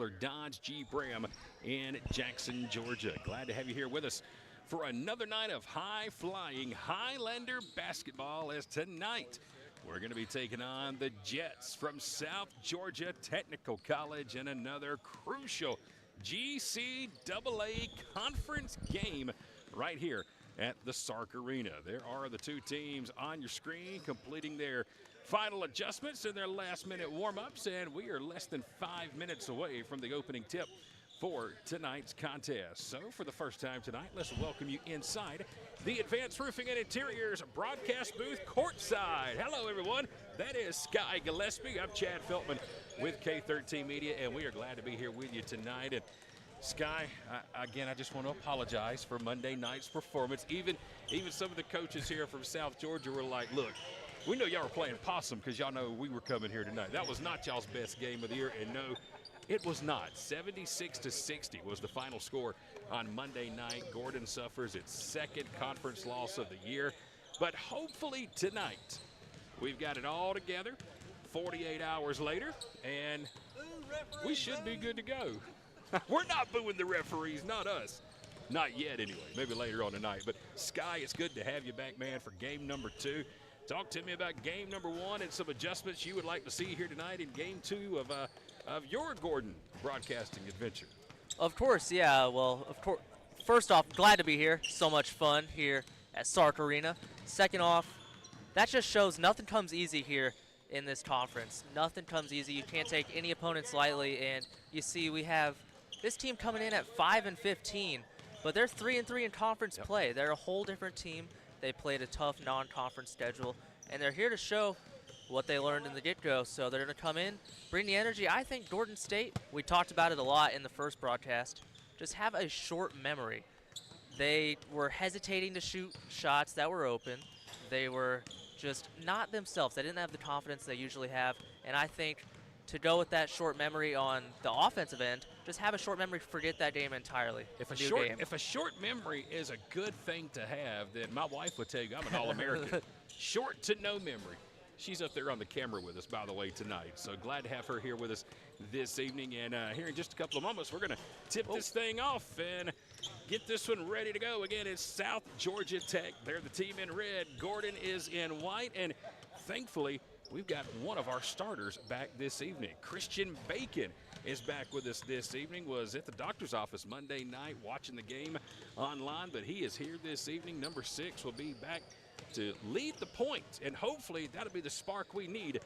Chrysler Dodge Jeep Ram in Jackson, Georgia. Glad to have you here with us for another night of high-flying Highlander basketball, as tonight we're going to be taking on the Jets from South Georgia Technical College in another crucial GCAA conference game right here at the Sark Arena. There are the two teams on your screen completing their final adjustments in their last-minute warm-ups, and we are less than 5 minutes away from the opening tip for tonight's contest. So for the first time tonight, let's welcome you inside the Advanced Roofing and Interiors broadcast booth courtside. Hello, everyone. That is Sky Gillespie. I'm Chad Feltman with K13 Media, and we are glad to be here with you tonight. And Sky, again, I just want to apologize for Monday night's performance. Even some of the coaches here from South Georgia were like, look, we know y'all were playing possum because y'all know we were coming here tonight. That was not y'all's best game of the year, and no, it was not. 76-60 was the final score on Monday night. Gordon suffers its second conference loss of the year. But hopefully tonight we've got it all together 48 hours later, and we should be good to go. We're not booing the referees, not us. Not yet anyway, maybe later on tonight. But Sky, it's good to have you back, man, for game number 2. Talk to me about game number 1 and some adjustments you would like to see here tonight in game 2 of your Gordon broadcasting adventure. Of course, yeah. Well, of course. First off, glad to be here. So much fun here at Sark Arena. Second off, that just shows nothing comes easy here in this conference. Nothing comes easy. You can't take any opponents lightly, and you see we have this team coming in at 5-15, but they're 3-3 in conference play. They're a whole different team. They played a tough non-conference schedule, and they're here to show what they learned in the get-go. So they're going to come in, bring the energy. I think Gordon State, we talked about it a lot in the first broadcast, just have a short memory. They were hesitating to shoot shots that were open. They were just not themselves. They didn't have the confidence they usually have, and I think to go with that short memory on the offensive end, just have a short memory, forget that game entirely. If a short memory is a good thing to have, then my wife would tell you I'm an All-American. Short to no memory. She's up there on the camera with us, by the way, tonight. So glad to have her here with us this evening. And here in just a couple of moments, we're going to tip this thing off and get this one ready to go. Again, it's South Georgia Tech. They're the team in red. Gordon is in white. And thankfully, we've got one of our starters back this evening. Christian Bacon is back with us this evening. Was at the doctor's office Monday night watching the game online, but he is here this evening. Number 6 will be back to lead the points, and hopefully that'll be the spark we need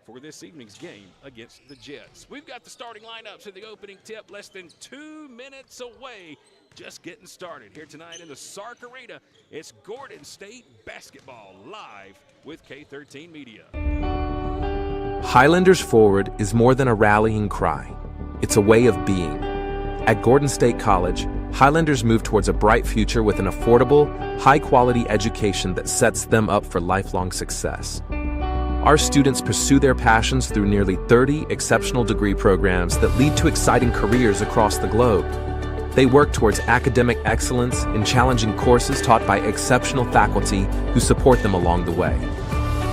for this evening's game against the Jets. We've got the starting lineups in the opening tip, less than 2 minutes away, just getting started here tonight in the Sark Arena. It's Gordon State basketball live with K13 Media. Highlanders Forward is more than a rallying cry. It's a way of being. At Gordon State College, Highlanders move towards a bright future with an affordable, high-quality education that sets them up for lifelong success. Our students pursue their passions through nearly 30 exceptional degree programs that lead to exciting careers across the globe. They work towards academic excellence in challenging courses taught by exceptional faculty who support them along the way.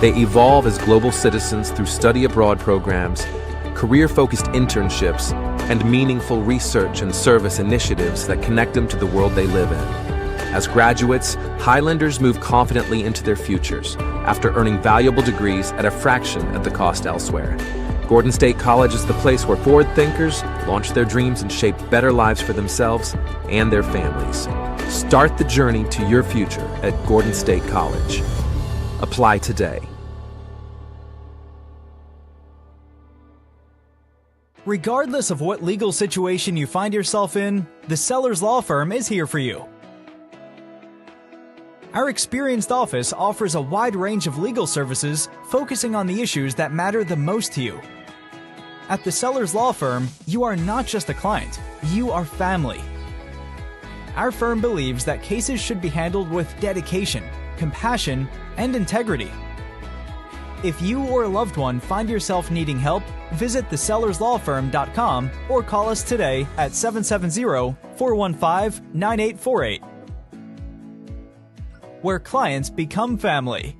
They evolve as global citizens through study abroad programs, career-focused internships, and meaningful research and service initiatives that connect them to the world they live in. As graduates, Highlanders move confidently into their futures after earning valuable degrees at a fraction of the cost elsewhere. Gordon State College is the place where forward thinkers launch their dreams and shape better lives for themselves and their families. Start the journey to your future at Gordon State College. Apply today. Regardless of what legal situation you find yourself in, the Sellers Law Firm is here for you. Our experienced office offers a wide range of legal services focusing on the issues that matter the most to you. At the Sellers Law Firm, you are not just a client, you are family. Our firm believes that cases should be handled with dedication, compassion, and integrity. If you or a loved one find yourself needing help, visit thesellerslawfirm.com or call us today at 770-415-9848. Where clients become family.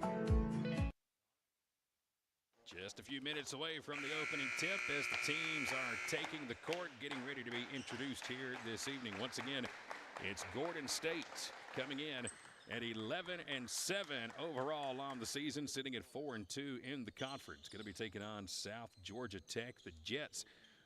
Just a few minutes away from the opening tip as the teams are taking the court, getting ready to be introduced here this evening. Once again, it's Gordon State coming in at 11-7 overall on the season, sitting at 4-2 in the conference. Going to be taking on South Georgia Tech. The Jets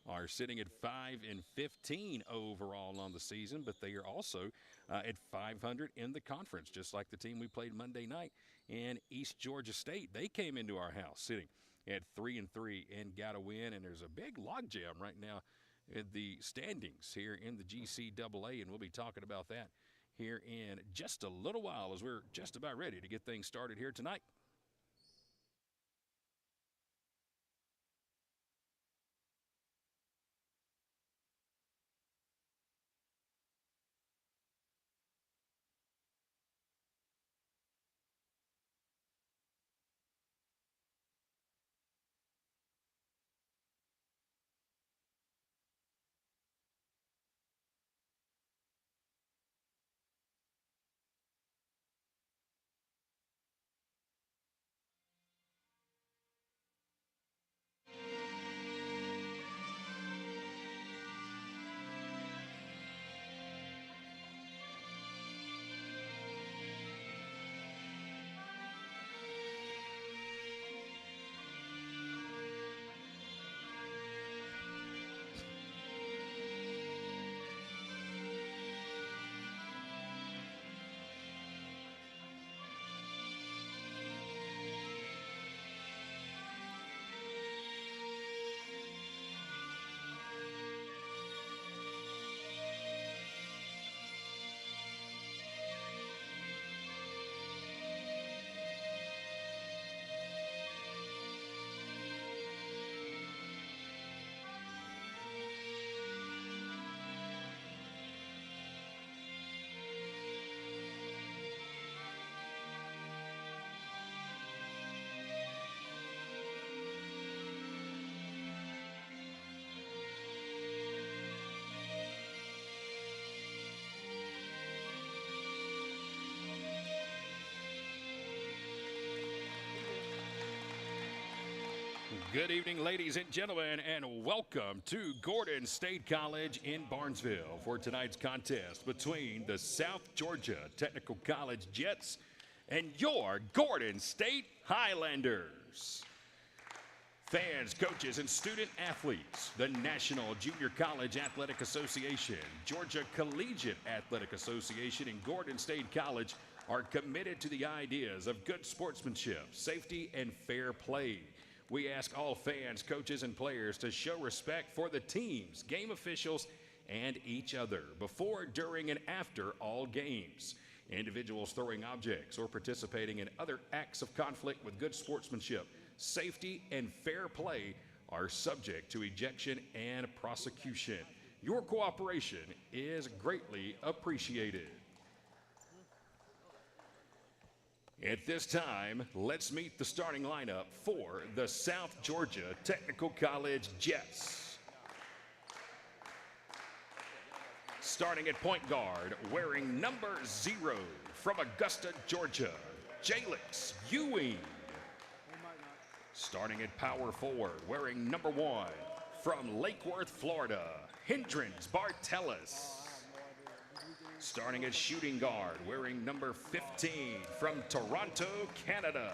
are sitting at 5-15 overall on the season, but they are also at 500 in the conference, just like the team we played Monday night in East Georgia State. They came into our house sitting at 3-3 and got a win, and there's a big logjam right now in the standings here in the GCAA, and we'll be talking about that here in just a little while as we're just about ready to get things started here tonight. Good evening, ladies and gentlemen, and welcome to Gordon State College in Barnesville for tonight's contest between the South Georgia Technical College Jets and your Gordon State Highlanders. Fans, coaches, and student athletes, the National Junior College Athletic Association, Georgia Collegiate Athletic Association, and Gordon State College are committed to the ideas of good sportsmanship, safety, and fair play. We ask all fans, coaches, and players to show respect for the teams, game officials, and each other before, during, and after all games. Individuals throwing objects or participating in other acts of conflict with good sportsmanship, safety, and fair play are subject to ejection and prosecution. Your cooperation is greatly appreciated. At this time, let's meet the starting lineup for the South Georgia Technical College Jets. Starting at point guard, wearing number 0 from Augusta, Georgia, Jalix Ewing. Starting at power forward, wearing number 1 from Lake Worth, Florida, Hendrins Bartelis. Starting at shooting guard, wearing number 15 from Toronto, Canada,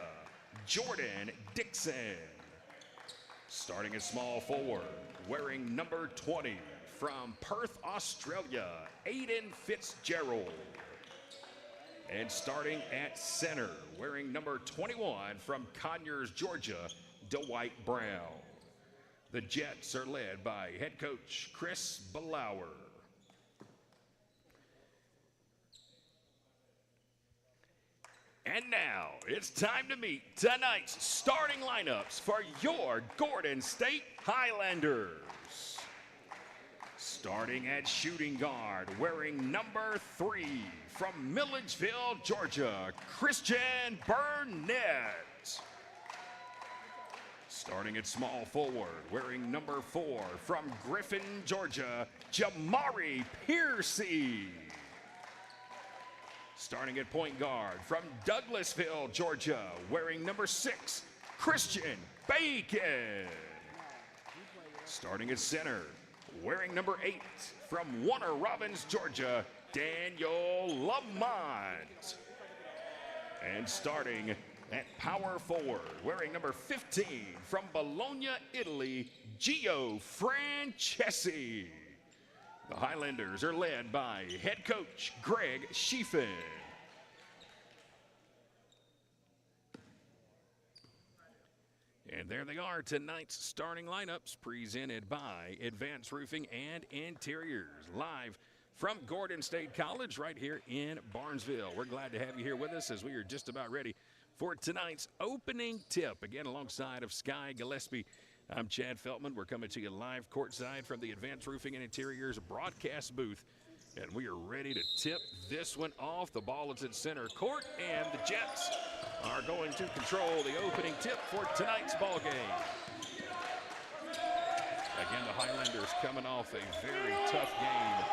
Jordan Dixon. Starting at small forward, wearing number 20 from Perth, Australia, Aiden Fitzgerald. And starting at center, wearing number 21 from Conyers, Georgia, Dwight Brown. The Jets are led by head coach Chris Ballauer. And now it's time to meet tonight's starting lineups for your Gordon State Highlanders. Starting at shooting guard, wearing number 3 from Milledgeville, Georgia, Christian Burnett. Starting at small forward, wearing number 4 from Griffin, Georgia, Jamari Piercy. Starting at point guard from Douglasville, Georgia, wearing number 6, Christian Bacon. Starting at center, wearing number 8 from Warner Robins, Georgia, Daniel Lamont. And starting at power forward, wearing number 15 from Bologna, Italy, Gio Francesi. The Highlanders are led by head coach Greg Schiefen. And there they are, tonight's starting lineups presented by Advanced Roofing and Interiors, live from Gordon State College right here in Barnesville. We're glad to have you here with us as we are just about ready for tonight's opening tip. Again, alongside of Sky Gillespie, I'm Chad Feltman. We're coming to you live courtside from the Advanced Roofing and Interiors broadcast booth. And we are ready to tip this one off. The ball is at center court, and the Jets are going to control the opening tip for tonight's ball game. Again, the Highlanders coming off a very tough game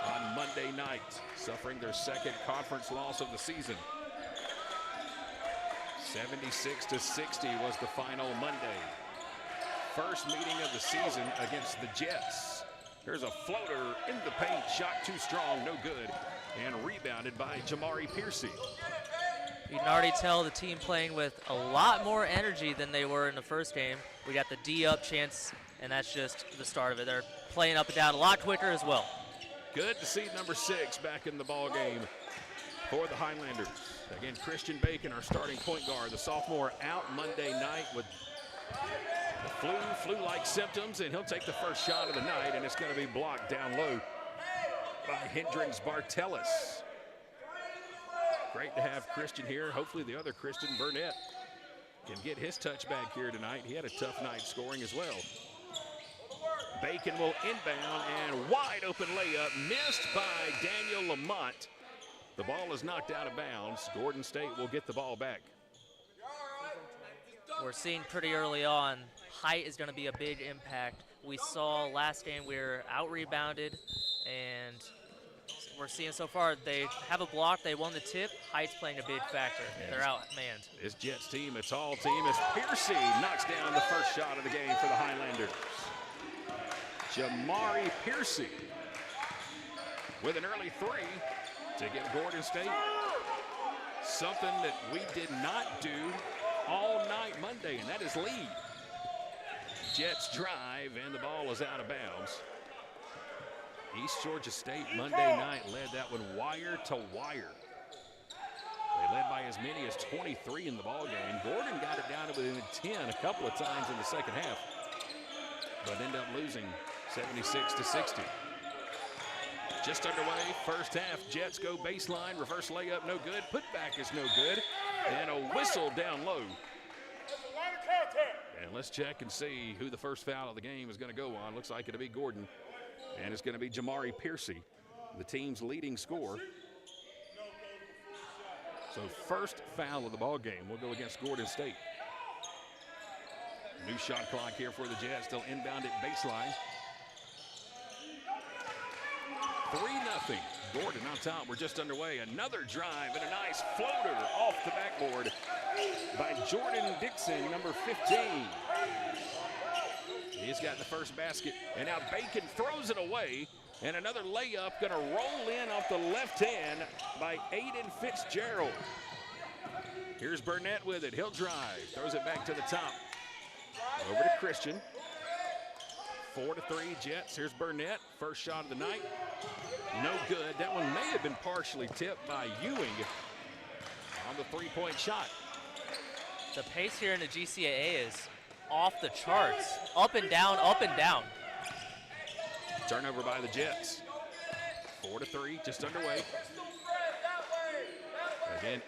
on Monday night, suffering their second conference loss of the season. 76-60 was the final Monday. First meeting of the season against the Jets. There's a floater in the paint, shot too strong, no good, and rebounded by Jamari Piercy. You can already tell the team playing with a lot more energy than they were in the first game. We got the D-up chance, and that's just the start of it. They're playing up and down a lot quicker as well. Good to see number 6 back in the ball game for the Highlanders. Again, Christian Bacon, our starting point guard, the sophomore, out Monday night with the flu-like symptoms, and he'll take the first shot of the night, and it's going to be blocked down low by Hendricks Bartelis. Great to have Christian here. Hopefully the other Christian, Burnett, can get his touchback here tonight. He had a tough night scoring as well. Bacon will inbound, and wide open layup missed by Daniel Lamont. The ball is knocked out of bounds. Gordon State will get the ball back. We're seeing pretty early on, height is going to be a big impact. We saw last game we were out-rebounded, and we're seeing so far they have a block, they won the tip, height's playing a big factor. They're out-manned. This Jets team, a tall team, as Piercy knocks down the first shot of the game for the Highlanders. Jamari Piercy with an early 3 to give Gordon State something that we did not do all night Monday, and that is lead. Jets drive, and the ball is out of bounds. East Georgia State Monday night led that one wire to wire. They led by as many as 23 in the ball game. Gordon got it down to within 10 a couple of times in the second half, but ended up losing 76-60. Just underway, first half. Jets go baseline, reverse layup, no good. Putback is no good, and a whistle down low. And let's check and see who the first foul of the game is going to go on. Looks like it'll be Gordon, and it's going to be Jamari Piercy, the team's leading scorer. So first foul of the ball game will go against Gordon State. New shot clock here for the Jets. They'll inbound at baseline. 3-0. Gordon on top. We're just underway. Another drive and a nice floater off the backboard by Jordan Dixon, number 15. He's got the first basket, and now Bacon throws it away, and another layup going to roll in off the left hand by Aiden Fitzgerald. Here's Burnett with it. He'll drive. Throws it back to the top. Over to Christian. 4-3 Jets. Here's Burnett. First shot of the night. No good. That one may have been partially tipped by Ewing on the three-point shot. The pace here in the GCAA is off the charts. Up and down, up and down. Turnover by the Jets. 4-3, just underway. Again,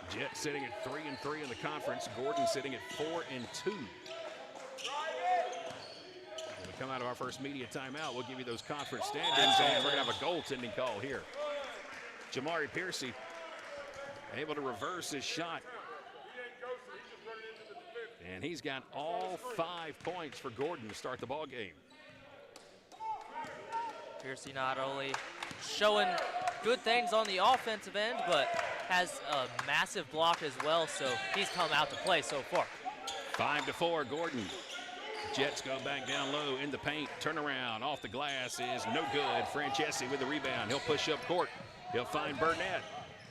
Jets sitting at 3-3 in the conference. Gordon sitting at 4-2. When we come out of our first media timeout, we'll give you those conference standings, and we're going to have a goaltending call here. Jamari Piercy able to reverse his shot. And he's got all 5 points for Gordon to start the ball game. Piercy not only showing good things on the offensive end, but has a massive block as well, so he's come out to play so far. 5-4, Gordon. Jets go back down low in the paint. Turnaround off the glass is no good. Francesi with the rebound. He'll push up court. He'll find Burnett.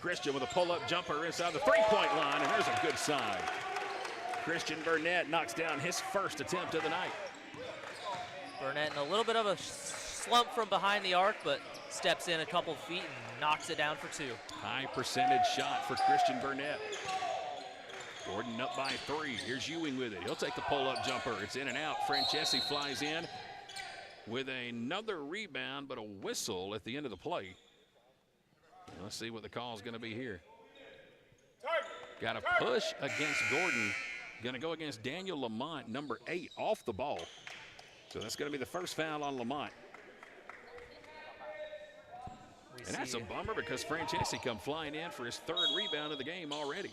Christian with a pull-up jumper inside the three-point line, and there's a good sign. Christian Burnett knocks down his first attempt of the night. Burnett in a little bit of a slump from behind the arc, but steps in a couple feet and knocks it down for 2. High percentage shot for Christian Burnett. Gordon up by 3. Here's Ewing with it. He'll take the pull-up jumper. It's in and out. Francesi flies in with another rebound, but a whistle at the end of the play. Let's see what the call is going to be here. Got a push against Gordon. Going to go against Daniel Lamont, number 8, off the ball. So that's going to be the first foul on Lamont. And that's a bummer because Francesi come flying in for his 3rd rebound of the game already.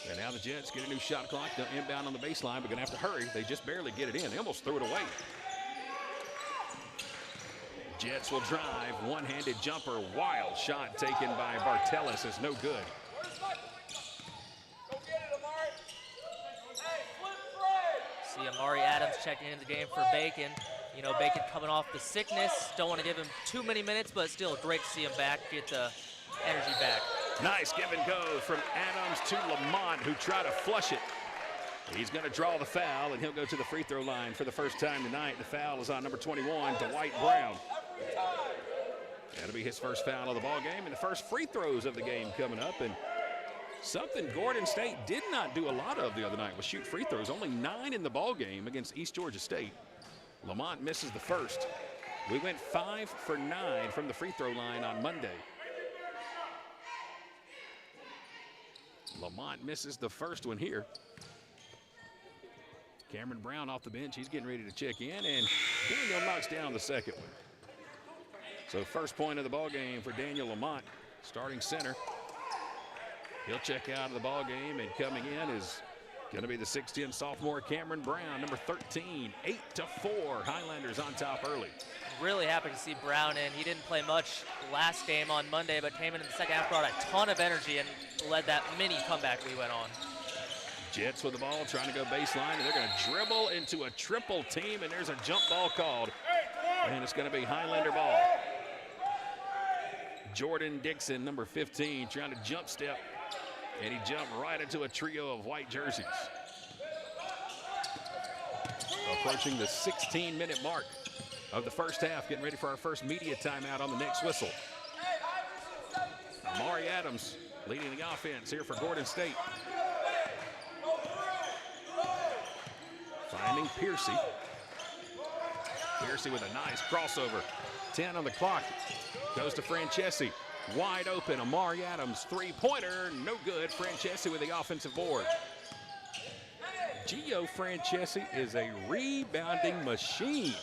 And now the Jets get a new shot clock. They'll inbound on the baseline, but going to have to hurry. They just barely get it in. They almost threw it away. Jets will drive, one-handed jumper, wild shot taken by Bartelis is no good. See Amari Adams checking into the game for Bacon. You know, Bacon coming off the sickness. Don't want to give him too many minutes, but still great to see him back, get the energy back. Nice give and go from Adams to Lamont, who tried to flush it. He's going to draw the foul, and he'll go to the free throw line for the first time tonight. The foul is on number 21, Dwight Brown. That'll be his first foul of the ball game, and the first free throws of the game coming up. And something Gordon State did not do a lot of the other night was shoot free throws. Only 9 in the ball game against East Georgia State. Lamont misses the first. We went 5 for 9 from the free throw line on Monday. Lamont misses the first one here. Cameron Brown off the bench. He's getting ready to check in, and Daniel knocks down the second one. So first point of the ball game for Daniel Lamont, starting center. He'll check out of the ball game, and coming in is going to be the 6'10" sophomore Cameron Brown, number 13, 8-4. Highlanders on top early. Really happy to see Brown in. He didn't play much last game on Monday, but came in the second half, brought a ton of energy, and led that mini comeback we went on. Jets with the ball, trying to go baseline, and they're going to dribble into a triple team, and there's a jump ball called. And it's going to be Highlander ball. Jordan Dixon, number 15, trying to jump step, and he jumped right into a trio of white jerseys. Approaching the 16-minute mark of the first half, getting ready for our first media timeout on the next whistle. Amari Adams leading the offense here for Gordon State. Finding Piercy. Piercy with a nice crossover. 10 on the clock. Goes to Francesi. Wide open. Amari Adams, three-pointer. No good. Francesi with the offensive board. Gio Francesi is a rebounding machine.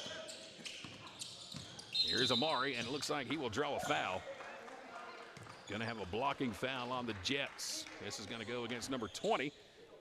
Here's Amari, and it looks like he will draw a foul. Going to have a blocking foul on the Jets. This is going to go against number 20.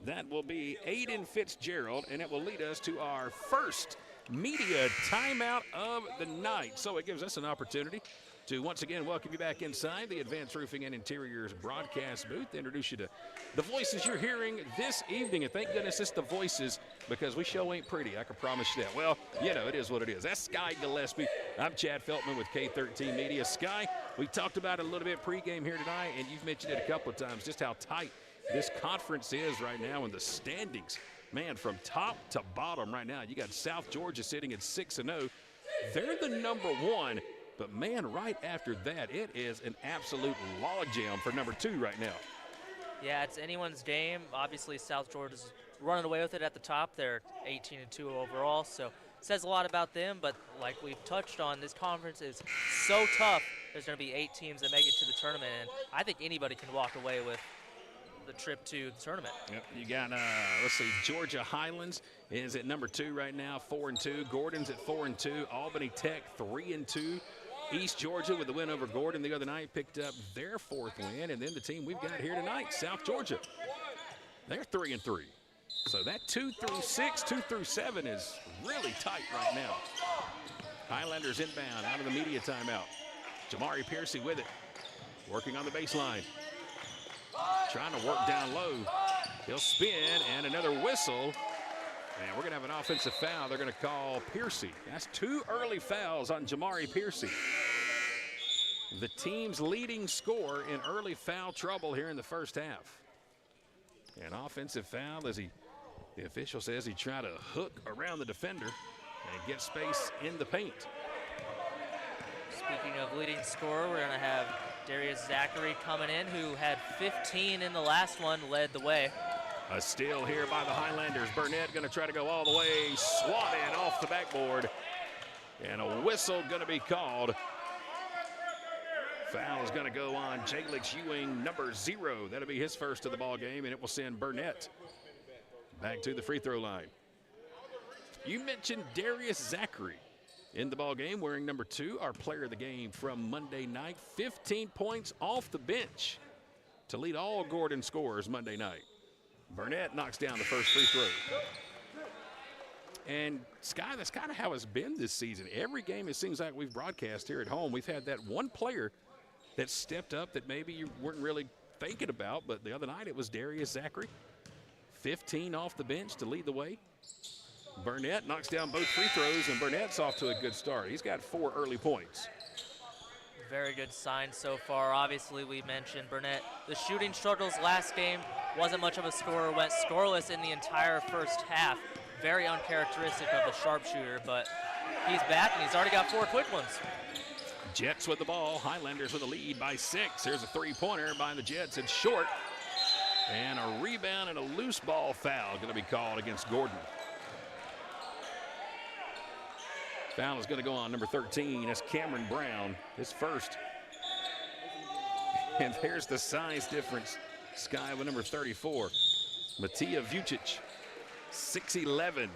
That will be Aiden Fitzgerald, and it will lead us to our first media timeout of the night. So it gives us an opportunity to once again welcome you back inside the Advanced Roofing and Interiors broadcast booth, introduce you to the voices you're hearing this evening. And thank goodness it's the voices, because we show ain't pretty, I can promise you that. Well, you know, it is what it is. That's Sky Gillespie. I'm Chad Feltman with K13 Media. Sky, we talked about it a little bit pregame here tonight, and you've mentioned it a couple of times, just how tight this conference is right now in the standings. Man, from top to bottom right now, you got South Georgia sitting at 6-0. They're the number 1. But, man, right after that, it is an absolute logjam for number 2 right now. Yeah, it's anyone's game. Obviously, South Georgia's running away with it at the top. They're 18-2 overall, so it says a lot about them. But like we've touched on, this conference is so tough. There's going to be 8 teams that make it to the tournament, and I think anybody can walk away with the trip to the tournament. Yep, you got, let's see, Georgia Highlands is at number 2 right now, 4-2. Gordon's at 4-2. Albany Tech, 3-2. East Georgia with the win over Gordon the other night picked up their 4th win, and then the team we've got here tonight, South Georgia, they're 3-3. So that 2 through 6, 2 through 7 is really tight right now. Highlanders inbound out of the media timeout. Jamari Piercy with it, working on the baseline, trying to work down low. He'll spin, and another whistle. And we're going to have an offensive foul. They're going to call Piercy. That's 2 early fouls on Jamari Piercy. The team's leading scorer in early foul trouble here in the first half. An offensive foul as the official says he tried to hook around the defender and get space in the paint. Speaking of leading scorer, we're going to have Darius Zachary coming in, who had 15 in the last one, led the way. A steal here by the Highlanders. Burnett going to try to go all the way. Swatted off the backboard. And a whistle going to be called. Foul is going to go on Jalix Ewing, number 0. That'll be his first of the ball game, and it will send Burnett back to the free throw line. You mentioned Darius Zachary in the ball game, wearing number 2, our player of the game from Monday night. 15 points off the bench to lead all Gordon scorers Monday night. Burnett knocks down the first free throw. And, Sky, that's kind of how it's been this season. Every game it seems like we've broadcast here at home, we've had that one player that stepped up that maybe you weren't really thinking about, but the other night it was Darius Zachary. 15 off the bench to lead the way. Burnett knocks down both free throws, and Burnett's off to a good start. He's got 4 early points. Very good sign so far. Obviously, we mentioned Burnett. The shooting struggles last game, wasn't much of a scorer, went scoreless in the entire first half. Very uncharacteristic of the sharpshooter, but he's back and he's already got 4 quick ones. Jets with the ball. Highlanders with a lead by 6. Here's a 3-pointer by the Jets. It's short. And a rebound and a loose ball foul going to be called against Gordon. Foul is going to go on number 13. That's Cameron Brown, his first. And there's the size difference. Sky with number 34. Matija Vucic, 6'11".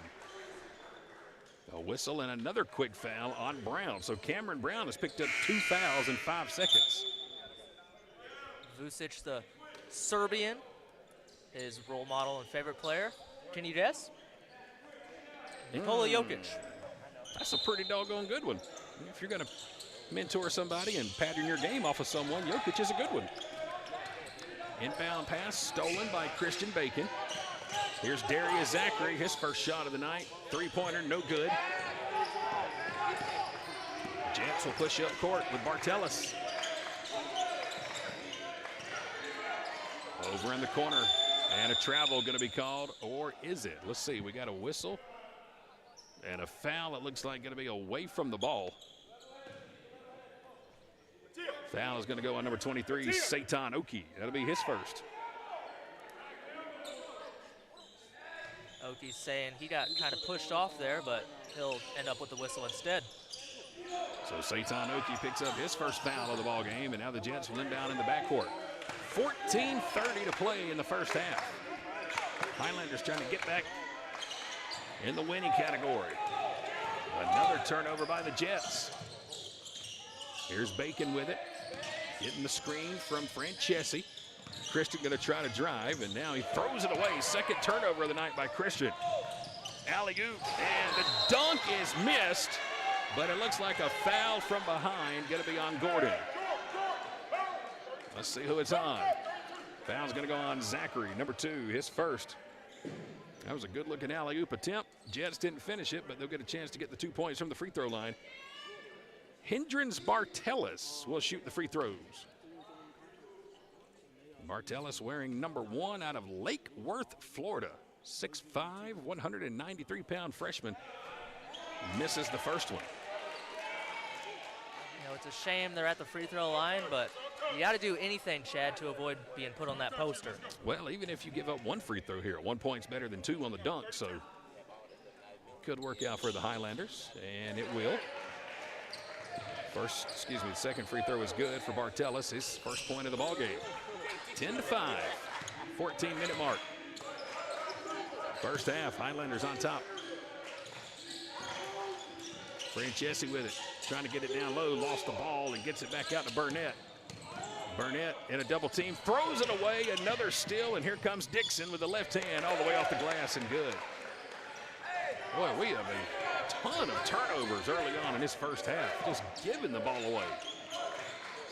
A whistle and another quick foul on Brown. So Cameron Brown has picked up 2 fouls in 5 seconds. Vucic, the Serbian, his role model and favorite player. Can you guess? Nikola Jokic. That's a pretty doggone good one. If you're going to mentor somebody and pattern your game off of someone, Jokic is a good one. Inbound pass stolen by Christian Bacon. Here's Darius Zachary, his first shot of the night. 3-pointer, no good. Jets will push up court with Bartelis. Over in the corner, and a travel going to be called, or is it? Let's see, we got a whistle and a foul. It looks like going to be away from the ball. Foul is going to go on number 23, Seitan Oki. That'll be his first. Oki's saying he got kind of pushed off there, but he'll end up with the whistle instead. So Seitan Oki picks up his first foul of the ball game, and now the Jets will inbound in the backcourt. 14:30 to play in the first half. Highlanders trying to get back in the winning category. Another turnover by the Jets. Here's Bacon with it. Getting the screen from Francesi. Christian going to try to drive, and now he throws it away. Second turnover of the night by Christian. Alley-oop, and the dunk is missed, but it looks like a foul from behind going to be on Gordon. Let's see who it's on. Foul's going to go on Zachary, number 2, his first. That was a good-looking alley-oop attempt. Jets didn't finish it, but they'll get a chance to get the 2 points from the free throw line. Hendrins Bartelis will shoot the free throws. Bartelis wearing number 1 out of Lake Worth, Florida. 6'5", 193-pound freshman. Misses the first one. You know, it's a shame they're at the free throw line, but you got to do anything, Chad, to avoid being put on that poster. Well, even if you give up 1 free throw here, 1 point's better than 2 on the dunk, so could work out for the Highlanders, and it will. The second free throw is good for Bartelis, his first point of the ball game. 10-5, 14-minute mark. First half, Highlanders on top. Francesi with it, trying to get it down low, lost the ball and gets it back out to Burnett. Burnett in a double team, throws it away, another steal, and here comes Dixon with the left hand all the way off the glass and good. Boy, we have a ton of turnovers early on in this first half, just giving the ball away.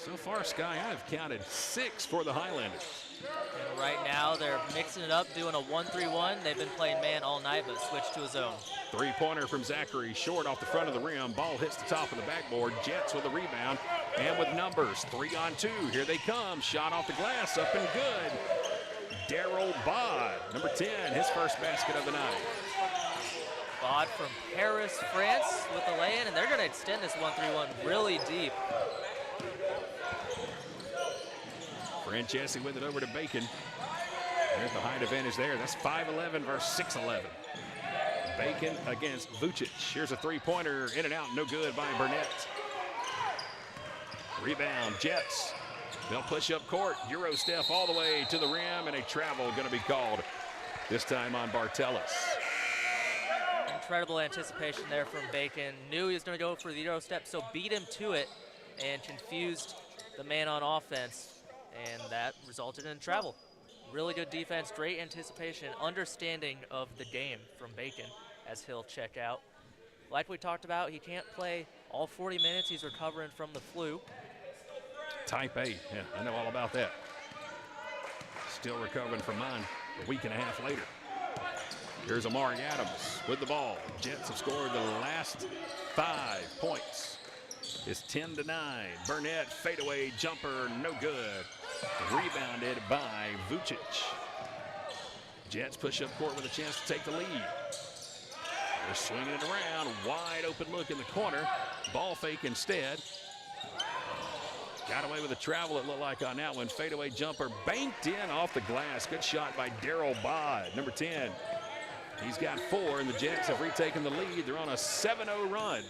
So far, Sky, I've counted 6 for the Highlanders. And right now, they're mixing it up, doing a 1-3-1. They've been playing man all night, but switched to a zone. Three-pointer from Zachary, short off the front of the rim. Ball hits the top of the backboard. Jets with a rebound and with numbers. 3-on-2. Here they come. Shot off the glass, up and good. Daryl Bod, number 10, his first basket of the night. Bod from Paris, France with the lay-in, and they're going to extend this 1-3-1 really deep. Francesi with it over to Bacon. There's the height advantage there. That's 5'11" versus 6'11". Bacon against Vucic. Here's a three-pointer, in and out, no good by Burnett. Rebound, Jets. They'll push up court. Euro step all the way to the rim, and a travel going to be called. This time on Bartelis. Incredible anticipation there from Bacon. Knew he was going to go for the Euro step, so beat him to it and confused the man on offense, and that resulted in travel. Really good defense, great anticipation, understanding of the game from Bacon as he'll check out. Like we talked about, he can't play all 40 minutes. He's recovering from the flu. Type A, yeah, I know all about that. Still recovering from mine a week and a half later. Here's Amari Adams with the ball. Jets have scored the last 5 points. It's 10-9. Burnett fadeaway jumper, no good. Rebounded by Vucic. Jets push up court with a chance to take the lead. They're swinging it around. Wide open look in the corner. Ball fake instead. Got away with a travel, it looked like on that one. Fadeaway jumper banked in off the glass. Good shot by Daryl Bod, number 10. He's got 4, and the Jets have retaken the lead. They're on a 7-0 run.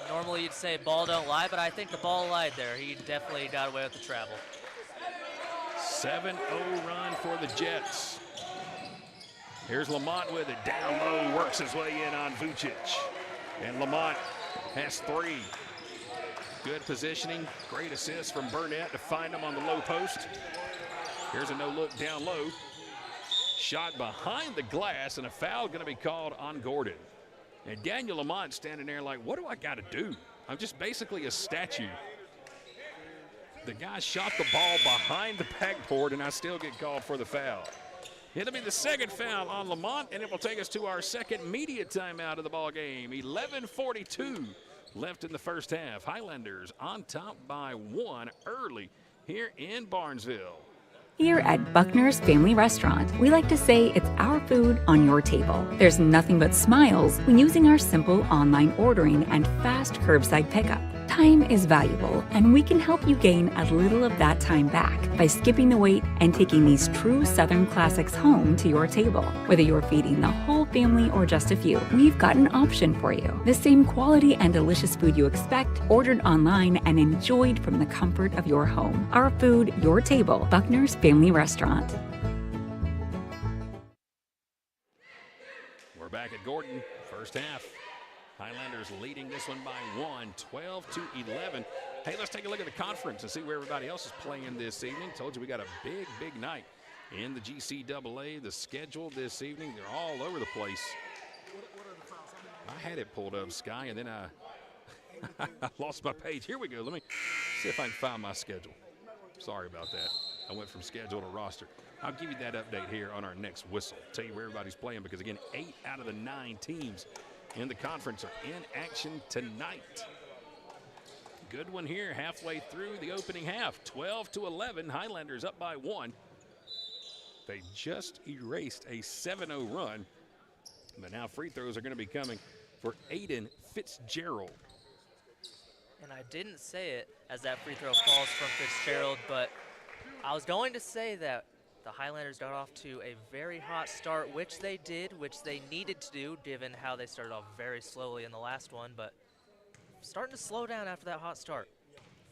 Normally you'd say ball don't lie, but I think the ball lied there. He definitely got away with the travel. 7-0 run for the Jets. Here's Lamont with it. Down low, works his way in on Vucic. And Lamont has 3. Good positioning. Great assist from Burnett to find him on the low post. Here's a no-look down low. Shot behind the glass, and a foul going to be called on Gordon. And Daniel Lamont standing there like, what do I got to do? I'm just basically a statue. The guy shot the ball behind the backboard, and I still get called for the foul. It'll be the second foul on Lamont, and it will take us to our second media timeout of the ball game. 11:42 left in the first half. Highlanders on top by 1 early here in Barnesville. Here at Buckner's Family Restaurant, we like to say it's our food on your table. There's nothing but smiles when using our simple online ordering and fast curbside pickup. Time is valuable, and we can help you gain a little of that time back by skipping the wait and taking these true Southern classics home to your table. Whether you're feeding the whole family or just a few, we've got an option for you. The same quality and delicious food you expect, ordered online and enjoyed from the comfort of your home. Our food, your table. Buckner's Family Restaurant. We're back at Gordon, first half. Highlanders leading this one by 1, 12-11. Hey, let's take a look at the conference and see where everybody else is playing this evening. Told you we got a big, big night in the GCAA. The schedule this evening, they're all over the place. I had it pulled up, Sky, and then I lost my page. Here we go. Let me see if I can find my schedule. Sorry about that. I went from schedule to roster. I'll give you that update here on our next whistle. Tell you where everybody's playing because, again, 8 out of the 9 teams in the conference are in action tonight. Good one here halfway through the opening half. 12-11, Highlanders up by 1. They just erased a 7-0 run, but now free throws are going to be coming for Aiden Fitzgerald. And I didn't say it as that free throw falls from Fitzgerald, but I was going to say that the Highlanders got off to a very hot start, which they did, which they needed to do, given how they started off very slowly in the last one, but starting to slow down after that hot start.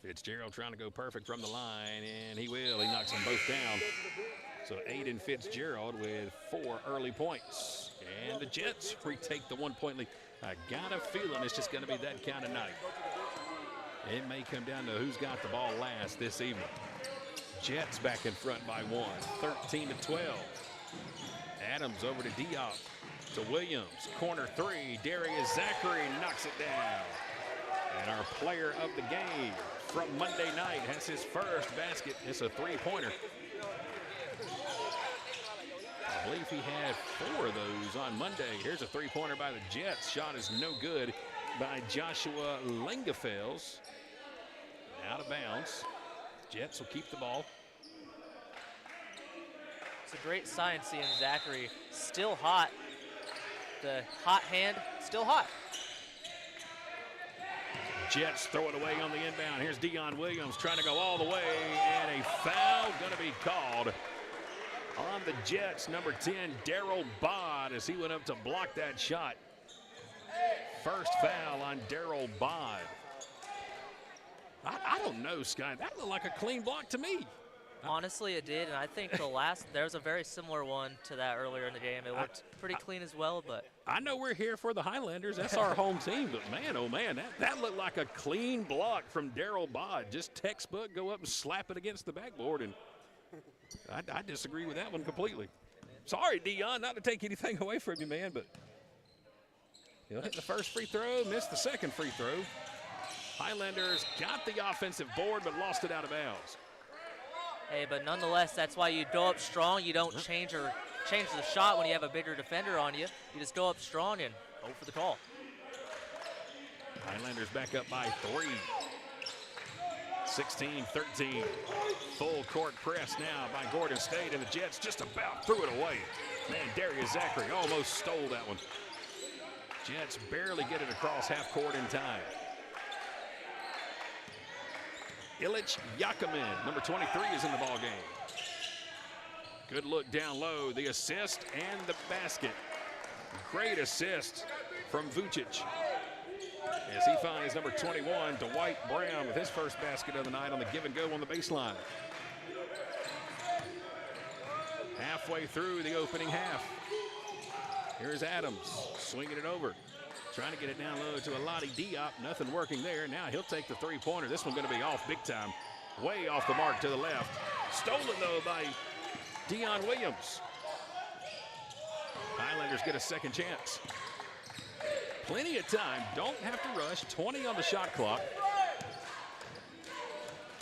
Fitzgerald trying to go perfect from the line, and he will. He knocks them both down. So Aiden Fitzgerald with 4 early points. And the Jets retake the 1-point lead. I got a feeling it's just going to be that kind of night. It may come down to who's got the ball last this evening. Jets back in front by 1, 13-12. Adams over to Diop, to Williams. Corner 3, Darius Zachary knocks it down. And our player of the game, from Monday night. Has his first basket. It's a three-pointer. I believe he had 4 of those on Monday. Here's a three-pointer by the Jets. Shot is no good by Joshua Langefels. Out of bounds. Jets will keep the ball. It's a great sign seeing Zachary still hot. The hot hand still hot. Jets throw it away on the inbound. Here's Dion Williams trying to go all the way, and a foul going to be called on the Jets. Number 10, Daryl Bod, as he went up to block that shot. First foul on Daryl Bod. I don't know, Sky. That looked like a clean block to me. Honestly, it did, and I think there's a very similar one to that earlier in the game. It looked pretty clean as well, but. I know we're here for the Highlanders. That's our home team, but man, oh man, that looked like a clean block from Daryl Bod. Just textbook, go up and slap it against the backboard, and I disagree with that one completely. Sorry, Dion, not to take anything away from you, man, but he'll hit the first free throw, missed the second free throw. Highlanders got the offensive board, but lost it out of bounds. Hey, but nonetheless, that's why you go up strong. You don't change the shot when you have a bigger defender on you. You just go up strong and go for the call. Highlanders back up by 3. 16-13. Full court press now by Gordon State, and the Jets just about threw it away. Man, Darius Zachary almost stole that one. Jets barely get it across half court in time. Illich Yakimin, number 23, is in the ball game. Good look down low, the assist and the basket. Great assist from Vucic as he finds number 21, Dwight Brown, with his first basket of the night on the give and go on the baseline. Halfway through the opening half. Here's Adams swinging it over. Trying to get it down low to Eladi Diop. Nothing working there. Now he'll take the three-pointer. This one going to be off big time. Way off the mark to the left. Stolen, though, by Dion Williams. Highlanders get a second chance. Plenty of time. Don't have to rush. 20 on the shot clock.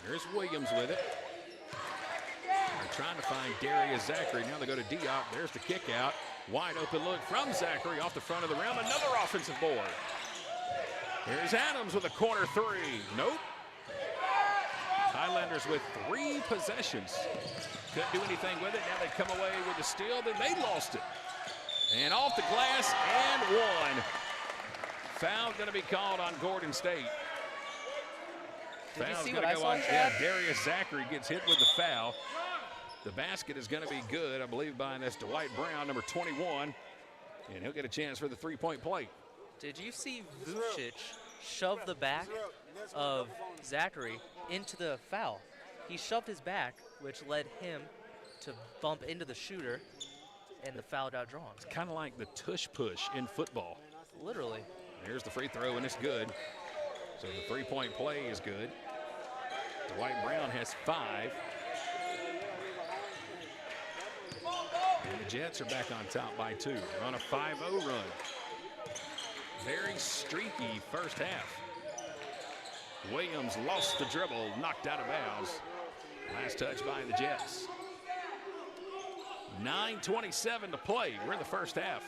There's Williams with it. They're trying to find Darius Zachary. Now they go to Diop. There's the kick out. Wide open look from Zachary off the front of the rim. Another offensive board. Here's Adams with a corner three. Nope. Highlanders with 3 possessions. Couldn't do anything with it. Now they come away with the steal. Then they lost it. And off the glass and one. Foul going to be called on Gordon State. Did you Foul's see going what to I go saw, on. Chad? Yeah, Darius Zachary gets hit with the foul. The basket is going to be good, I believe, by this Dwight Brown, number 21. And he'll get a chance for the three-point play. Did you see Vucic shove the back of Zachary into the foul? He shoved his back, which led him to bump into the shooter, and the foul got drawn. It's kind of like the tush push in football. Literally. There's the free throw, and it's good. So the three-point play is good. Dwight Brown has 5. And the Jets are back on top by 2. They're on a 5-0 run. Very streaky first half. Williams lost the dribble, knocked out of bounds. Last touch by the Jets. 9:27 to play. We're in the first half.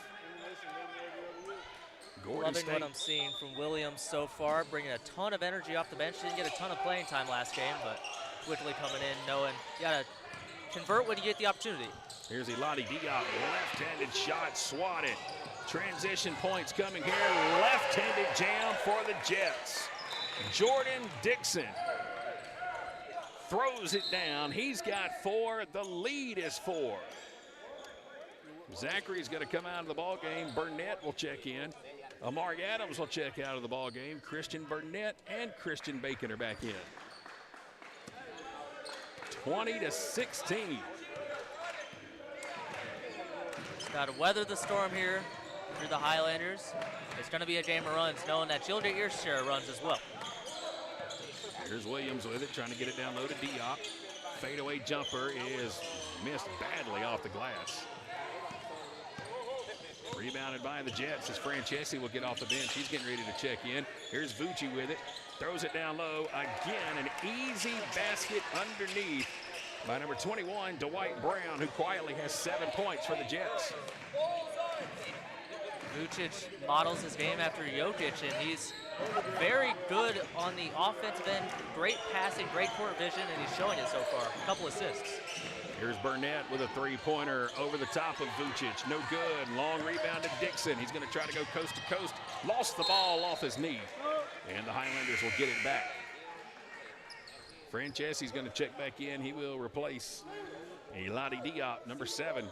Gordon Loving State. what I'm seeing from Williams so far, bringing a ton of energy off the bench. Didn't get a ton of playing time last game, but quickly coming in, knowing you got to convert when you get the opportunity. Here's Eladi Diop, left-handed shot, swatted. Transition points coming here. Left-handed jam for the Jets. Jordan Dixon throws it down. He's got 4. The lead is 4. Zachary's going to come out of the ball game. Burnett will check in. Amari Adams will check out of the ball game. Christian Burnett and Christian Bacon are back in. 20-16. Got to weather the storm here for the Highlanders. It's going to be a game of runs, knowing that you'll get your share of runs as well. Here's Williams with it, trying to get it down low to Diop. Fadeaway jumper is missed badly off the glass. Rebounded by the Jets as Francesi will get off the bench. He's getting ready to check in. Here's Vucci with it. Throws it down low again. An easy basket underneath by number 21, Dwight Brown, who quietly has 7 points for the Jets. Vucic models his game after Jokic, and he's very good on the offensive end. Great passing, great court vision, and he's showing it so far. A couple assists. Here's Burnett with a three-pointer over the top of Vucic. No good. Long rebound to Dixon. He's going to try to go coast to coast. Lost the ball off his knee. And the Highlanders will get it back. Francesi's going to check back in. He will replace Eladi Diop, number 7.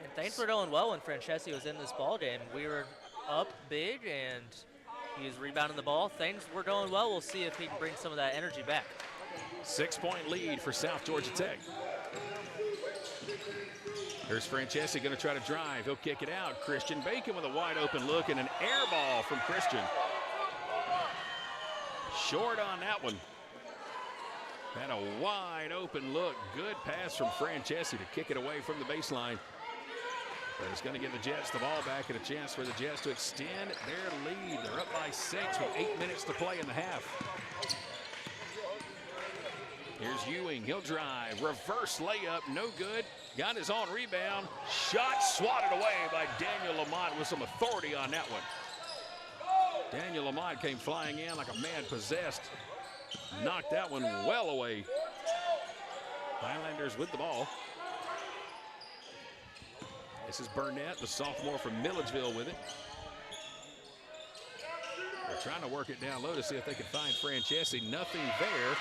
And things were going well when Francesi was in this ball game. We were up big, and he was rebounding the ball. Things were going well. We'll see if he can bring some of that energy back. 6-point lead for South Georgia Tech. Here's Francesi going to try to drive. He'll kick it out. Christian Bacon with a wide open look and an air ball from Christian. Short on that one. Had a wide open look. Good pass from Francesi to kick it away from the baseline. But it's going to give the Jets the ball back and a chance for the Jets to extend their lead. They're up by 6 with 8 minutes to play in the half. Here's Ewing. He'll drive. Reverse layup. No good. Got his own rebound. Shot swatted away by Daniel Lamont with some authority on that one. Daniel Lamont came flying in like a man possessed. Knocked that one well away. Highlanders with the ball. This is Burnett, the sophomore from Milledgeville, with it. They're trying to work it down low to see if they can find Francesi. Nothing there.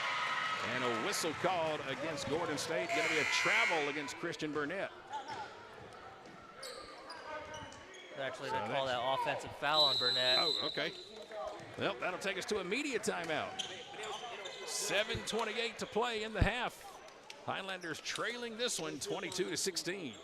And a whistle called against Gordon State. Going to be a travel against Christian Burnett. They're actually going to call that offensive foul on Burnett. Oh, okay. Well, that'll take us to a media timeout. 7:28 to play in the half. Highlanders trailing this one 22-16.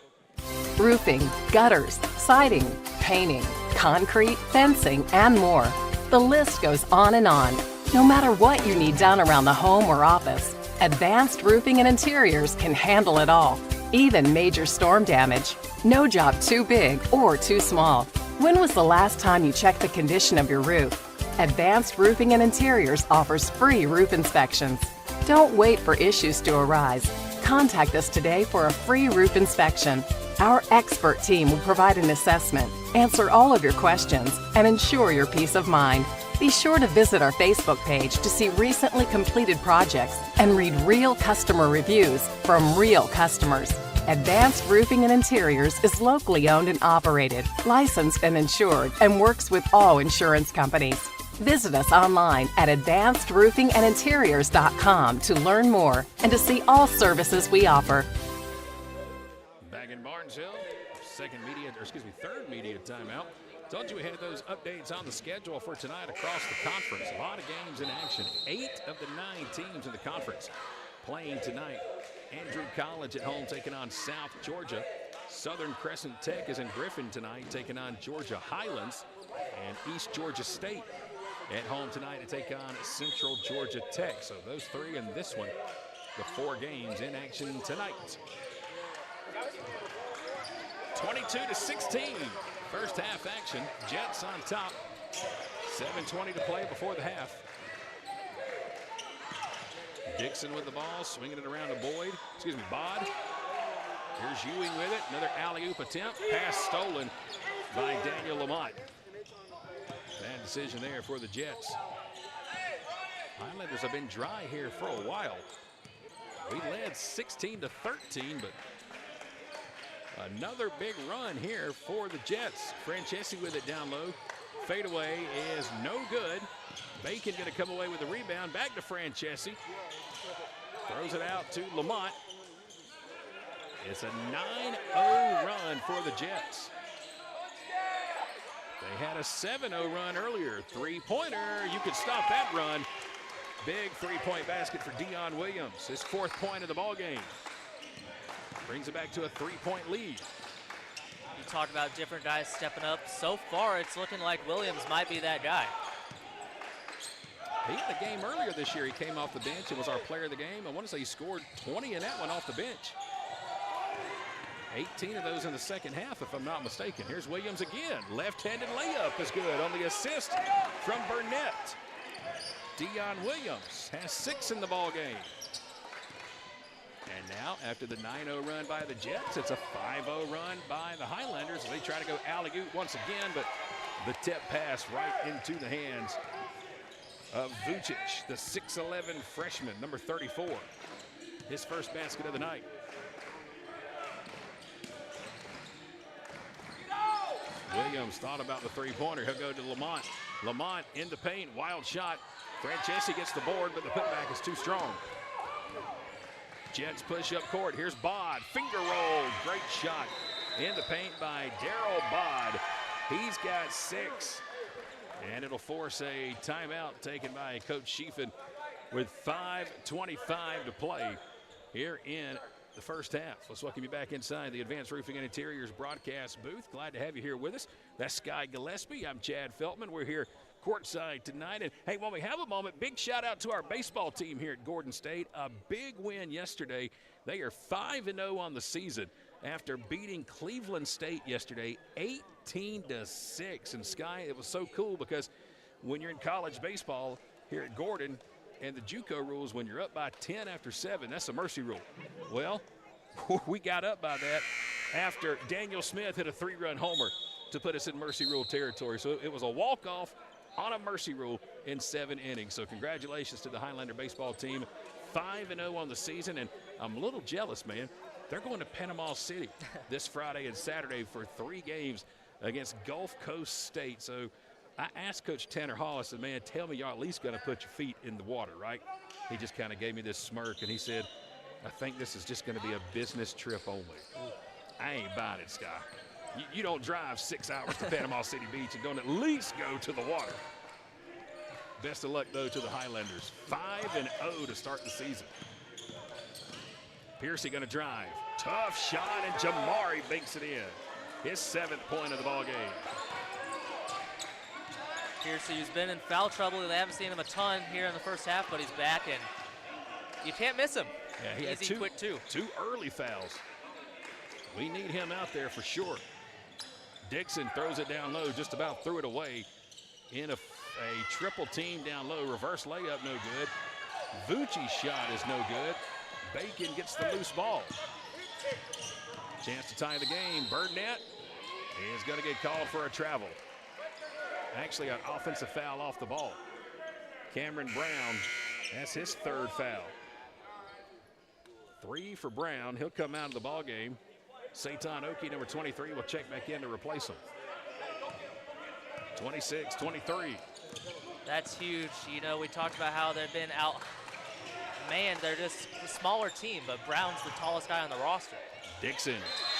Roofing, gutters, siding, painting, concrete, fencing, and more. The list goes on and on. No matter what you need done around the home or office, Advanced Roofing and Interiors can handle it all, even major storm damage. No job too big or too small. When was the last time you checked the condition of your roof? Advanced Roofing and Interiors offers free roof inspections. Don't wait for issues to arise. Contact us today for a free roof inspection. Our expert team will provide an assessment, answer all of your questions, and ensure your peace of mind. Be sure to visit our Facebook page to see recently completed projects and read real customer reviews from real customers. Advanced Roofing and Interiors is locally owned and operated, licensed and insured, and works with all insurance companies. Visit us online at advancedroofingandinteriors.com to learn more and to see all services we offer. Back in Barnesville, third media timeout. Told you we had those updates on the schedule for tonight across the conference. A lot of games in action. 8 of the 9 teams in the conference playing tonight. Andrew College at home taking on South Georgia. Southern Crescent Tech is in Griffin tonight taking on Georgia Highlands. And East Georgia State at home tonight to take on Central Georgia Tech. So those 3 and this one, the 4 games in action tonight. 22-16. First half action. Jets on top. 7:20 to play before the half. Dixon with the ball, swinging it around to Bod. Here's Ewing with it. Another alley-oop attempt. Pass stolen by Daniel Lamont. Bad decision there for the Jets. Highlanders have been dry here for a while. We led 16-13, but another big run here for the Jets. Francesi with it down low. Fadeaway is no good. Bacon going to come away with the rebound. Back to Francesi. Throws it out to Lamont. It's a 9-0 run for the Jets. They had a 7-0 run earlier. Three-pointer. You could stop that run. Big three-point basket for Dion Williams. His 4th point of the ball game. Brings it back to a 3-point lead. You talked about different guys stepping up. So far, it's looking like Williams might be that guy. He had a game earlier this year. He came off the bench and was our player of the game. I want to say he scored 20 in that one off the bench. 18 of those in the second half, if I'm not mistaken. Here's Williams again. Left-handed layup is good on the assist from Burnett. Dion Williams has 6 in the ball game. And now, after the 9-0 run by the Jets, it's a 5-0 run by the Highlanders. They try to go alley-oop once again, but the tip pass right into the hands of Vucic, the 6'11 freshman, number 34. His first basket of the night. Williams thought about the three-pointer. He'll go to Lamont. Lamont in the paint, wild shot. Francesi gets the board, but the putback is too strong. Jets push up court. Here's Bod. Finger roll. Great shot in the paint by Darryl Bod. He's got 6. And it'll force a timeout taken by Coach Schiefen with 5:25 to play here in the first half. Let's welcome you back inside the Advanced Roofing and Interiors broadcast booth. Glad to have you here with us. That's Sky Gillespie. I'm Chad Feltman. We're here courtside tonight. And hey, while we have a moment, big shout out to our baseball team here at Gordon State. A big win yesterday. They are 5-0 on the season after beating Cleveland State yesterday 18-6. And Sky, it was so cool because when you're in college baseball here at Gordon, and the JUCO rules, when you're up by 10 after 7, that's a mercy rule. Well, we got up by that after Daniel Smith hit a 3-run homer to put us in mercy rule territory. So it was a walk-off on a mercy rule in 7 innings. So congratulations to the Highlander baseball team. 5-0 on the season, and I'm a little jealous, man. They're going to Panama City this Friday and Saturday for 3 games against Gulf Coast State. So I asked Coach Tanner Hall, I said, man, tell me y'all at least going to put your feet in the water, right? He just kind of gave me this smirk, and he said, I think this is just going to be a business trip only. I ain't buying it, Sky. You don't drive 6 hours to Panama City Beach and don't at least go to the water. Best of luck, though, to the Highlanders. 5-0 to start the season. Piercy going to drive. Tough shot, and Jamari banks it in. His 7th point of the ball game. Piercy, who's been in foul trouble. They haven't seen him a ton here in the first half, but he's back, and you can't miss him. Yeah, he had Easy, quick, too. 2 early fouls. We need him out there for sure. Dixon throws it down low, just about threw it away in a triple team down low. Reverse layup, no good. Vucci's shot is no good. Bacon gets the loose ball. Chance to tie the game. Burnett is going to get called for a travel. Actually, an offensive foul off the ball. Cameron Brown, that's his 3rd foul. 3 for Brown. He'll come out of the ball game. Satan Oki, number 23, will check back in to replace him. 26-23. That's huge. You know, we talked about how they've been out. Man, they're just a smaller team, but Brown's the tallest guy on the roster. Dixon,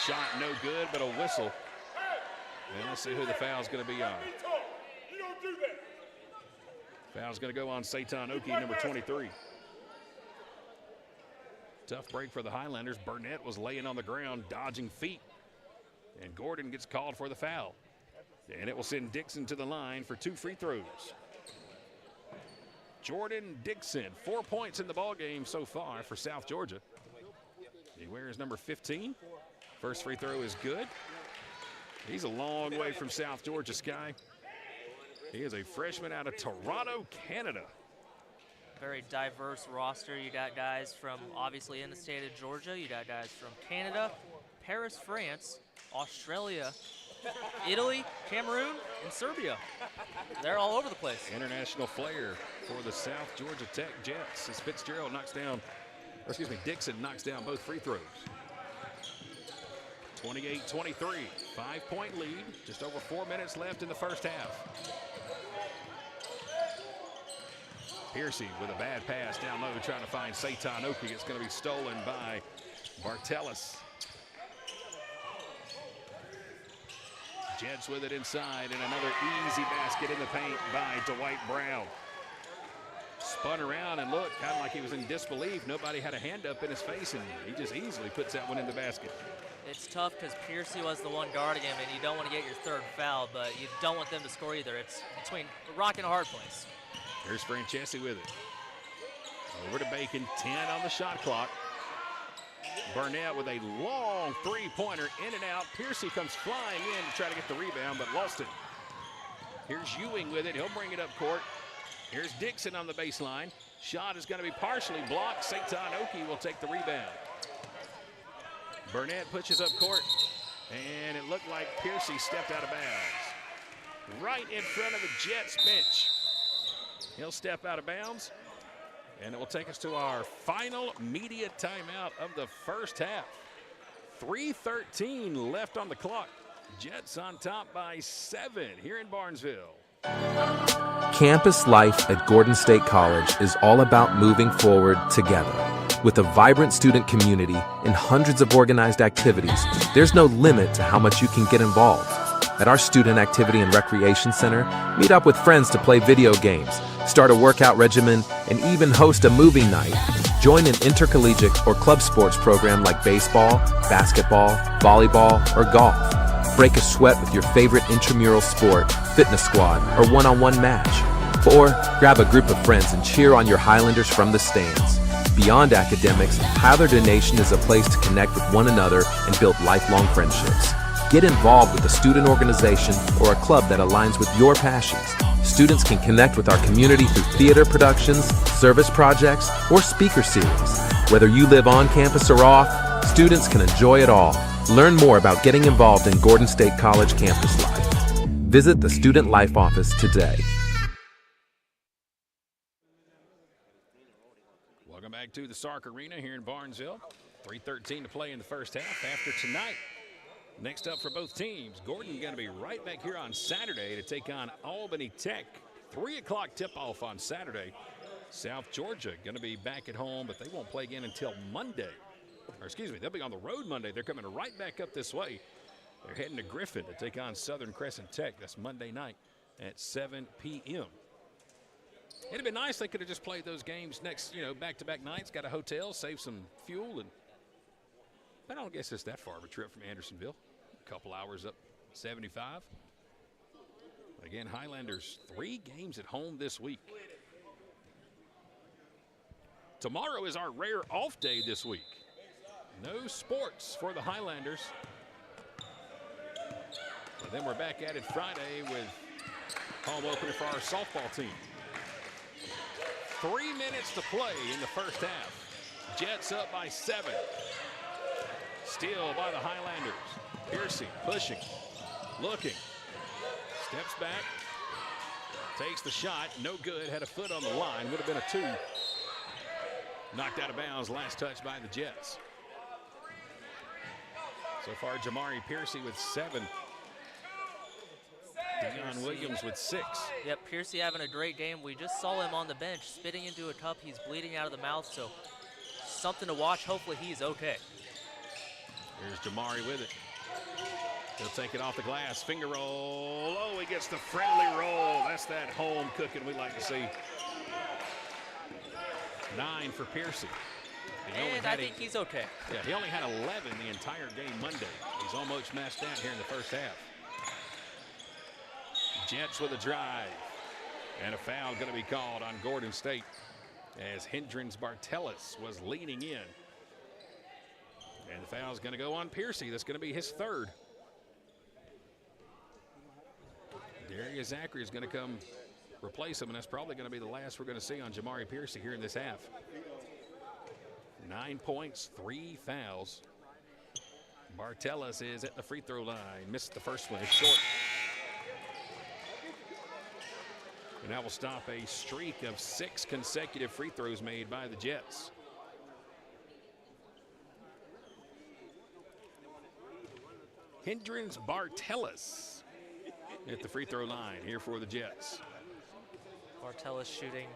shot no good, but a whistle. And let's see who the foul's going to be on. Foul's going to go on Satan Oki, number 23. Tough break for the Highlanders. Burnett was laying on the ground, dodging feet. And Gordon gets called for the foul. And it will send Dixon to the line for 2 free throws. Jordan Dixon, 4 points in the ball game so far for South Georgia. He wears number 15. First free throw is good. He's a long way from South Georgia, Sky. He is a freshman out of Toronto, Canada. Very diverse roster. You got guys from obviously in the state of Georgia. You got guys from Canada, Paris, France, Australia, Italy, Cameroon, and Serbia. They're all over the place. International flair for the South Georgia Tech Jets as Fitzgerald knocks down, or excuse me, Dixon knocks down both free throws. 28-23, 5-point lead. Just over 4 minutes left in the first half. Piercy with a bad pass down low, trying to find Satan Oki. It's going to be stolen by Bartelis. Jets with it inside, and another easy basket in the paint by Dwight Brown. Spun around and looked kind of like he was in disbelief. Nobody had a hand up in his face, and he just easily puts that one in the basket. It's tough because Piercy was the one guarding him, and you don't want to get your 3rd foul, but you don't want them to score either. It's between a rock and a hard place. Here's Francesi with it. Over to Bacon, 10 on the shot clock. Burnett with a long three-pointer in and out. Piercy comes flying in to try to get the rebound, but lost it. Here's Ewing with it. He'll bring it up court. Here's Dixon on the baseline. Shot is going to be partially blocked. Seitan Oki will take the rebound. Burnett pushes up court, and it looked like Piercy stepped out of bounds. Right in front of the Jets bench. He'll step out of bounds, and it will take us to our final media timeout of the first half. 3:13 left on the clock. Jets on top by 7 here in Barnesville. Campus life at Gordon State College is all about moving forward together. With a vibrant student community and hundreds of organized activities, there's no limit to how much you can get involved. At our Student Activity and Recreation Center, meet up with friends to play video games, start a workout regimen, and even host a movie night. Join an intercollegiate or club sports program like baseball, basketball, volleyball, or golf. Break a sweat with your favorite intramural sport, fitness squad, or one-on-one match. Or grab a group of friends and cheer on your Highlanders from the stands. Beyond academics, Highlander Nation is a place to connect with one another and build lifelong friendships. Get involved with a student organization or a club that aligns with your passions. Students can connect with our community through theater productions, service projects, or speaker series. Whether you live on campus or off, students can enjoy it all. Learn more about getting involved in Gordon State College campus life. Visit the Student Life Office today. Welcome back to the Sark Arena here in Barnesville. 3:13 to play in the first half after tonight. Next up for both teams, Gordon going to be right back here on Saturday to take on Albany Tech. 3 o'clock tip-off on Saturday. South Georgia going to be back at home, but they won't play again until Monday. Or excuse me, they'll be on the road Monday. They're coming right back up this way. They're heading to Griffin to take on Southern Crescent Tech. That's Monday night at 7 p.m. It'd have been nice they could have just played those games next, back-to-back nights, got a hotel, saved some fuel, but I don't guess it's that far of a trip from Andersonville. A couple hours up 75. Again, Highlanders 3 games at home this week. Tomorrow is our rare off day this week. No sports for the Highlanders. But then we're back at it Friday with home opener for our softball team. 3 minutes to play in the first half. Jets up by 7. Steal by the Highlanders. Piercy pushing, looking, steps back, takes the shot, no good, had a foot on the line, would have been a 2. Knocked out of bounds, last touch by the Jets. So far, Jamari Piercy with 7. Deion Williams with 6. Yep, Piercy having a great game. We just saw him on the bench spitting into a cup. He's bleeding out of the mouth, so something to watch. Hopefully he's okay. Here's Jamari with it. He'll take it off the glass, finger roll. Oh, he gets the friendly roll. That's that home cooking we like to see. 9 for Piercy. And I think he's okay. Yeah, he only had 11 the entire game Monday. He's almost matched out here in the first half. Jets with a drive. And a foul going to be called on Gordon State as Hendrins Bartelis was leaning in. And the foul's going to go on Piercy. That's going to be his 3rd. Darius Zachary is going to come replace him, and that's probably going to be the last we're going to see on Jamari Piercy here in this half. 9 points, 3 fouls. Bartelis is at the free throw line. Missed the first one. It's short. And that will stop a streak of 6 consecutive free throws made by the Jets. Hendrins Bartelis at the free throw line here for the Jets. Bartelis shooting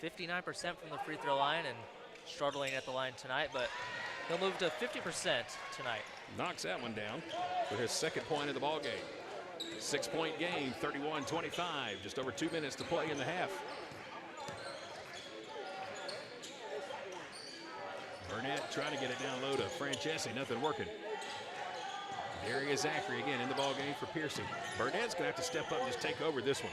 59% from the free throw line and struggling at the line tonight, but he'll move to 50% tonight. Knocks that one down for his 2nd point of the ball game. 6-point game, 31-25. Just over 2 minutes to play in the half. Burnett trying to get it down low to Francesi. Nothing working. Darius Zachary again in the ball game for Piercy. Burnett's going to have to step up and just take over this one.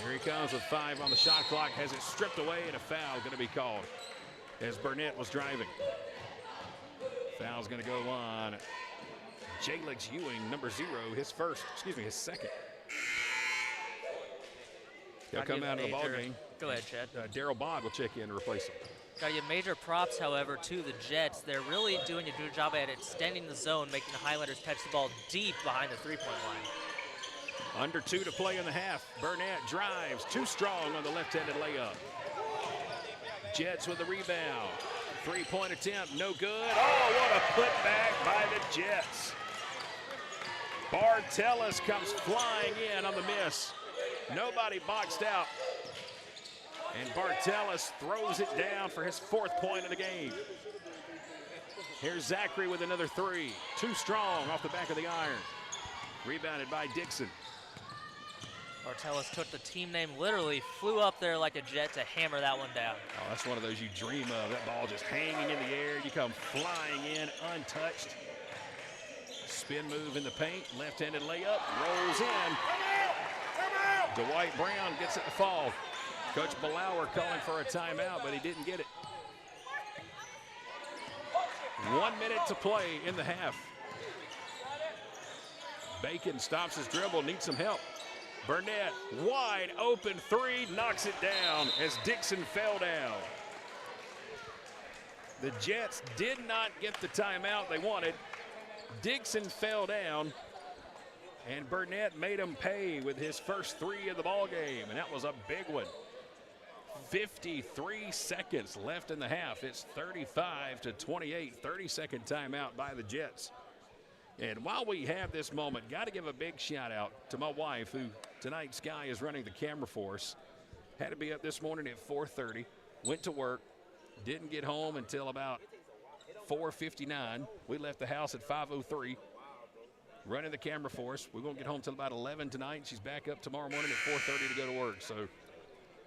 Here he comes with 5 on the shot clock. Has it stripped away and a foul going to be called. as Burnett was driving. Foul's going to go on Jalix Ewing, number 0, his second. He'll come out of the ball game. Go ahead, Chad. Daryl Bond will check in to replace him. Got to give major props, however, to the Jets. They're really doing a good job at extending the zone, making the Highlanders catch the ball deep behind the three-point line. Under 2 to play in the half. Burnett drives, too strong on the left-handed layup. Jets with the rebound. 3-point attempt, no good. Oh, what a putback by the Jets. Bartellis comes flying in on the miss. Nobody boxed out. And Bartellis throws it down for his 4th point of the game. Here's Zachary with another 3. Too strong off the back of the iron. Rebounded by Dixon. Bartellis took the team name literally, flew up there like a jet to hammer that one down. Oh, that's one of those you dream of. That ball just hanging in the air. You come flying in untouched. Spin move in the paint. Left-handed layup. Rolls in. Dwight Brown gets it to fall. Coach Blauer calling for a timeout, but he didn't get it. 1 minute to play in the half. Bacon stops his dribble, needs some help. Burnett, wide open 3, knocks it down as Dixon fell down. The Jets did not get the timeout they wanted. Dixon fell down, and Burnett made him pay with his first 3 of the ball game, and that was a big one. 53 seconds left in the half. It's 35-28, 30-second timeout by the Jets. And while we have this moment, got to give a big shout out to my wife, who tonight Sky is running the camera for us. Had to be up this morning at 4:30, went to work, didn't get home until about 4:59. We left the house at 5:03, running the camera for us. We won't get home till about 11 tonight. She's back up tomorrow morning at 4:30 to go to work. So,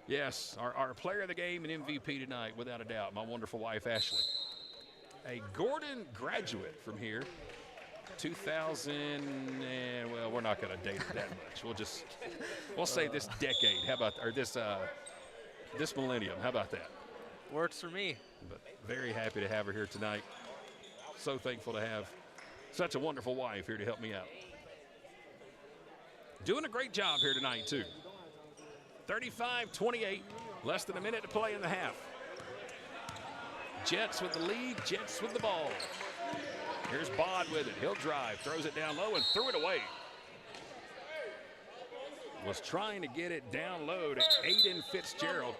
yes, our player of the game and MVP tonight, without a doubt, my wonderful wife, Ashley. A Gordon graduate from here. 2000, and well, we're not going to date it that much. We'll say this decade. How about, or this millennium? How about that? Works for me. But very happy to have her here tonight. So thankful to have such a wonderful wife here to help me out. Doing a great job here tonight too. 35-28, less than a minute to play in the half. Jets with the lead. Jets with the ball. Here's Bod with it. He'll drive, throws it down low, and threw it away. Was trying to get it down low to Aiden Fitzgerald.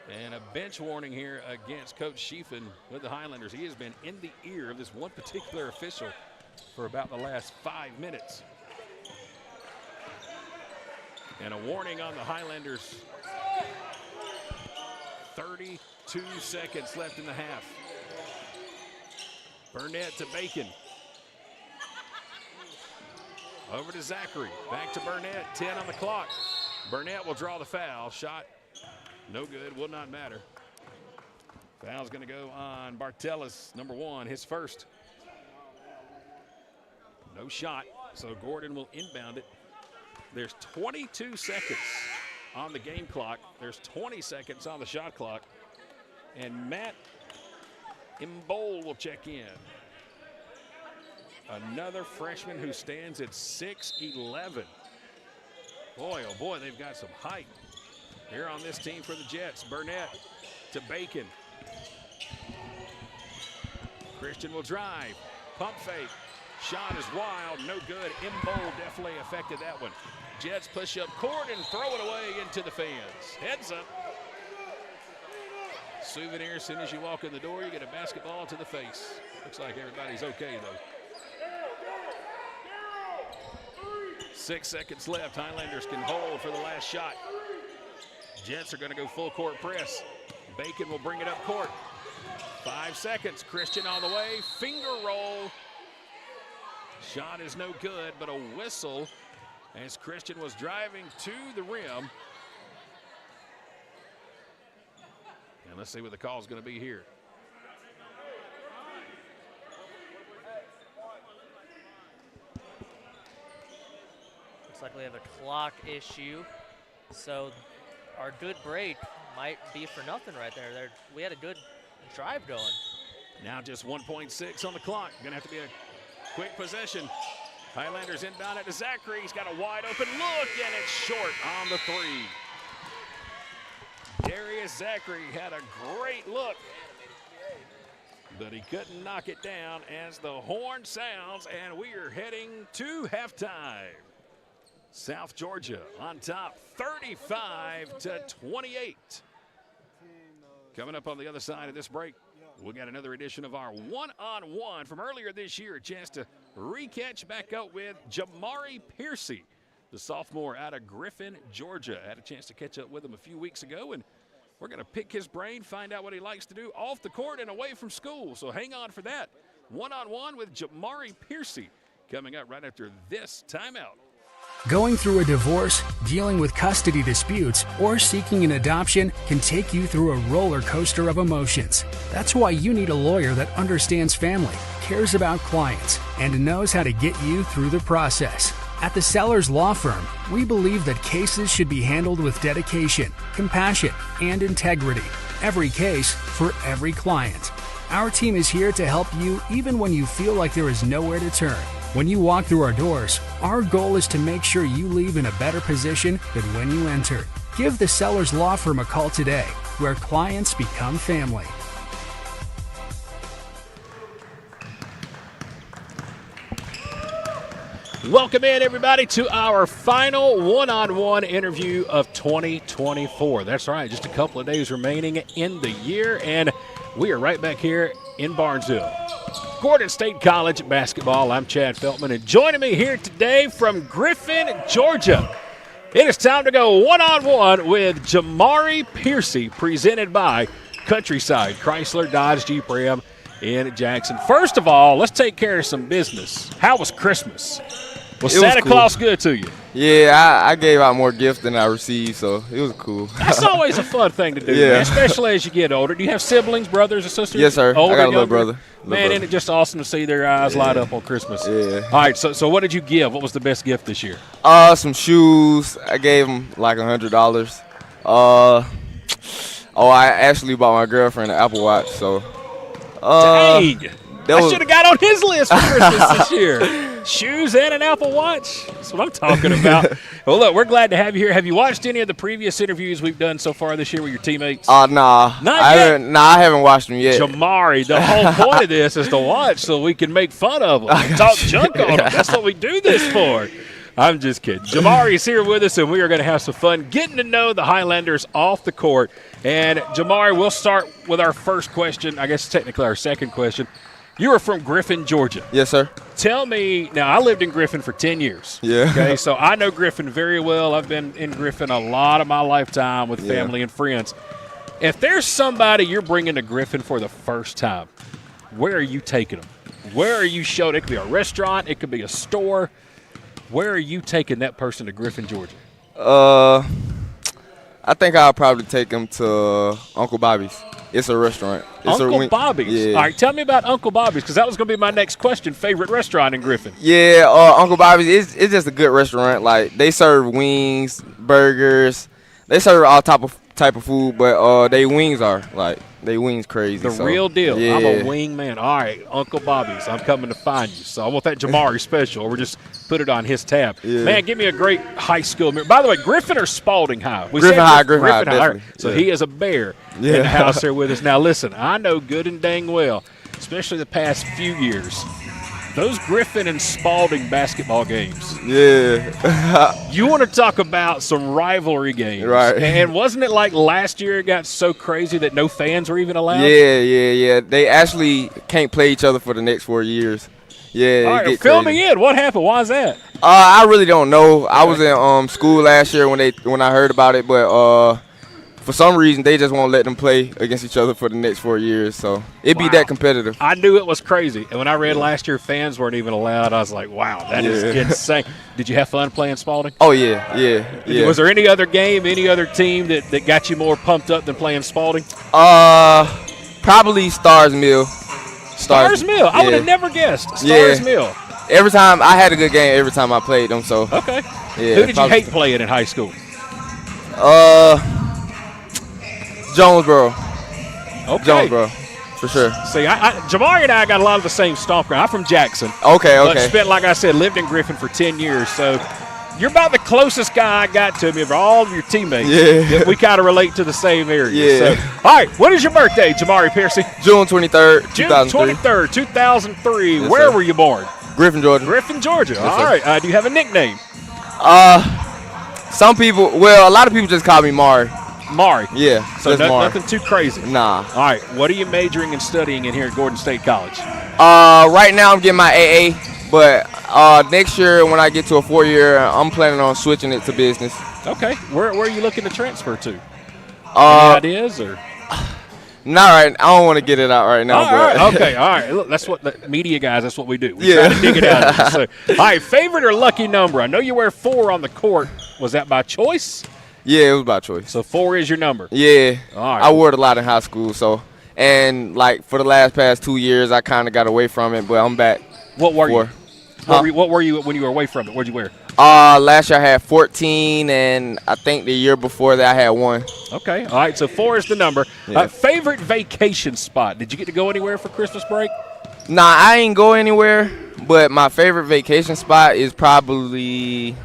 And a bench warning here against Coach Schiefen with the Highlanders. He has been in the ear of this one particular official for about the last 5 minutes. And a warning on the Highlanders. 32 seconds left in the half. Burnett to Bacon. Over to Zachary. Back to Burnett. 10 on the clock. Burnett will draw the foul. Shot no good. Will not matter. Foul's going to go on Bartellis, number 1, his first. No shot. So Gordon will inbound it. There's 22 seconds on the game clock. There's 20 seconds on the shot clock. And Matt Imbol will check in. Another freshman who stands at 6'11". Boy, oh boy, they've got some height here on this team for the Jets. Burnett to Bacon. Christian will drive. Pump fake. Shot is wild. No good. Imbol definitely affected that one. Jets push up court and throw it away into the fans. Heads up. Souvenir, as soon as you walk in the door, you get a basketball to the face. Looks like everybody's okay, though. 6 seconds left. Highlanders can hold for the last shot. Jets are going to go full court press. Bacon will bring it up court. 5 seconds. Christian on the way. Finger roll. Shot is no good, but a whistle as Christian was driving to the rim. And let's see what the call is going to be here. Looks like we have a clock issue. So our good break might be for nothing right there. We had a good drive going. Now just 1.6 on the clock. Going to have to be a quick possession. Highlanders inbound it to Zachary. He's got a wide open look, and it's short on the three. Darius Zachary had a great look, but he couldn't knock it down as the horn sounds, and we are heading to halftime. South Georgia on top, 35-28. Coming up on the other side of this break, we got another edition of our one-on-one from earlier this year. A chance to re-catch back up with Jamari Piercy, the sophomore out of Griffin, Georgia. I had a chance to catch up with him a few weeks ago, and we're going to pick his brain, find out what he likes to do off the court and away from school. So hang on for that. One-on-one with Jamari Piercy coming up right after this timeout. Going through a divorce, dealing with custody disputes, or seeking an adoption can take you through a roller coaster of emotions. That's why you need a lawyer that understands family, cares about clients, and knows how to get you through the process. At the Sellers Law Firm, we believe that cases should be handled with dedication, compassion, and integrity. Every case for every client. Our team is here to help you even when you feel like there is nowhere to turn. When you walk through our doors, our goal is to make sure you leave in a better position than when you enter. Give the Sellers Law Firm a call today, where clients become family. Welcome in, everybody, to our final one-on-one interview of 2024. That's right, just a couple of days remaining in the year, and we are right back here in Barnesville. Gordon State College basketball. I'm Chad Feltman, and joining me here today from Griffin, Georgia, it is time to go one-on-one with Jamari Piercy, presented by Countryside Chrysler Dodge Jeep Ram in Jackson. First of all, let's take care of some business. How was Christmas? Was Santa Claus good to you? Yeah, I gave out more gifts than I received, so it was cool. That's always a fun thing to do, yeah. Man, especially as you get older. Do you have siblings, brothers, or sisters? Yes, sir. Older, I got a little younger? brother. Man, isn't it just awesome to see their eyes light up on Christmas? Yeah. All right, so what did you give? What was the best gift this year? Some shoes. I gave them like $100. I actually bought my girlfriend an Apple Watch, so. Dang! I should have got on his list for Christmas this year. Shoes and an Apple Watch. That's what I'm talking about. Well, look, we're glad to have you here. Have you watched any of the previous interviews we've done so far this year with your teammates? Nah. Not yet? I haven't watched them yet. Jamari, the whole point of this is to watch so we can make fun of them and talk junk on them. That's what we do this for. I'm just kidding. Jamari is here with us, and we are going to have some fun getting to know the Highlanders off the court. And, Jamari, we'll start with our first question, I guess technically our second question. You are from Griffin, Georgia. Yes, sir. Tell me, now I lived in Griffin for 10 years. Yeah. Okay, so I know Griffin very well. I've been in Griffin a lot of my lifetime with family and friends. If there's somebody you're bringing to Griffin for the first time, where are you taking them? Where are you showing? It could be a restaurant. It could be a store. Where are you taking that person to Griffin, Georgia? I think I'll probably take them to Uncle Bobby's. It's a restaurant. Uncle Bobby's? Yeah. All right, tell me about Uncle Bobby's, because that was going to be my next question. Favorite restaurant in Griffin? Yeah, Uncle Bobby's, it's just a good restaurant. Like, they serve wings, burgers. They serve all type of food, but they wings crazy. The real deal. Yeah. I'm a wing man. All right, Uncle Bobby's, I'm coming to find you. So I want that Jamari special, or we'll just put it on his tab. Yeah. Man, give me a great high school memory. By the way, Griffin or Spalding High? Griffin High, definitely. All right. So he is a bear in the house here with us. Now, listen, I know good and dang well, especially the past few years, those Griffin and Spalding basketball games. Yeah. You want to talk about some rivalry games. Right. And wasn't it like last year it got so crazy that no fans were even allowed? Yeah. They actually can't play each other for the next 4 years. Yeah. All right, fill me in. What happened? Why is that? I really don't know. I was in school last year when I heard about it, but for some reason they just won't let them play against each other for the next 4 years. So it'd be that competitive. I knew it was crazy. And when I read last year fans weren't even allowed, I was like, wow, that is insane. Did you have fun playing Spalding? Oh, yeah. Was there any other game, any other team that got you more pumped up than playing Spalding? Probably Stars Mill. Stars Mill. I would have never guessed. Stars Mill. Every time I had a good game every time I played them. So okay. Yeah. Who did you hate playing in high school? Jonesboro. Okay. Jonesboro, for sure. See, Jamari and I got a lot of the same stomp ground. I'm from Jackson. Okay. But spent, like I said, lived in Griffin for 10 years. So you're about the closest guy I got to me of all of your teammates. Yeah. That we kind of relate to the same area. Yeah. So, all right, what is your birthday, Jamari Piercy? June 23rd, June 2003. 23rd, 2003. Yes, Where sir. were you born? Griffin, Georgia. Griffin, Georgia. Yes, All sir. right. Do you have a nickname? Some people, well, a lot of people just call me Mari. Mari. Yeah, So just Mari. nothing too crazy. Nah. All right. What are you majoring and studying in here at Gordon State College? Right now I'm getting my AA, but next year when I get to a 4-year, I'm planning on switching it to business. Okay. Where are you looking to transfer to? Any ideas or? Not right. I don't want to get it out right now. All right, but okay, all right. Look, that's what the media guys. That's what we do. We Yeah. try to dig it out of you. So, all right, favorite or lucky number? I know you wear 4 on the court. Was that by choice? Yeah, it was by choice. So 4 is your number. Yeah, All right. I wore it a lot in high school. So, and like for the past 2 years, I kind of got away from it, but I'm back. What were you? 4. What were you when you were away from it? What'd you wear? Last year I had 14, and I think the year before that I had 1. Okay, all right. So 4 is the number. Yeah. Favorite vacation spot? Did you get to go anywhere for Christmas break? Nah, I ain't go anywhere, but my favorite vacation spot is probably,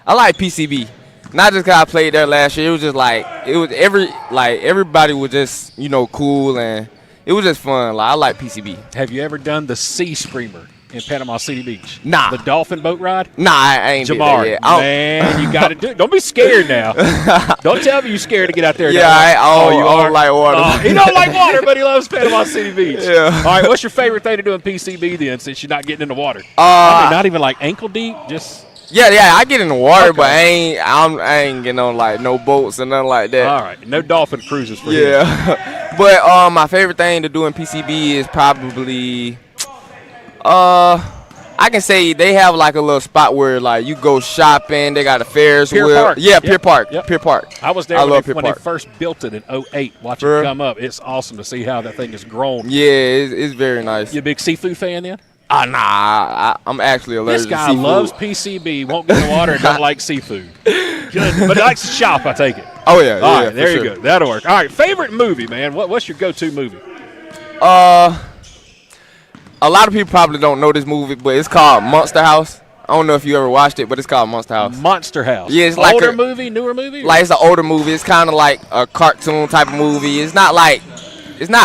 I like PCB. Not just 'cause I played there last year. It was just like, everybody was just, cool, and it was just fun. Like, I like PCB. Have you ever done the Sea Screamer in Panama City Beach? Nah. The dolphin boat ride? Nah, I ain't did that Jamari, yet. man, you got to do it. Don't be scared now. Don't tell me you're scared to get out there. Yeah, now. I don't like water. He don't like water, but he loves Panama City Beach. Yeah. All right, what's your favorite thing to do in PCB then, since you're not getting in the water? I mean, not even like ankle deep, just. Yeah, I get in the water, Okay. but I ain't getting on like no boats and nothing like that. All right, no dolphin cruises for you. Yeah, but my favorite thing to do in PCB is probably, I can say they have like a little spot where like you go shopping. They got a Ferris Pier wheel. Park. Yeah, Yep. Pier Park. Yep. Pier Park. I was there I when, love they, Pier when they Park. first built it in 2008. Watch For it real? come up. It's awesome to see how that thing has grown. Yeah, it's very nice. You a big seafood fan then? Nah, I'm actually allergic This guy to seafood. loves PCB, won't get in the water, and don't like seafood. Good, but likes to shop, I take it. Oh yeah, All yeah. right, there for you sure. go. That'll work. All right, favorite movie, man. What's your go-to movie? A lot of people probably don't know this movie, but it's called Monster House. I don't know if you ever watched it, but it's called Monster House. Monster House. Yeah, it's like older a- movie, newer movie? Like it's an older movie. It's kind of like a cartoon type of movie. It's not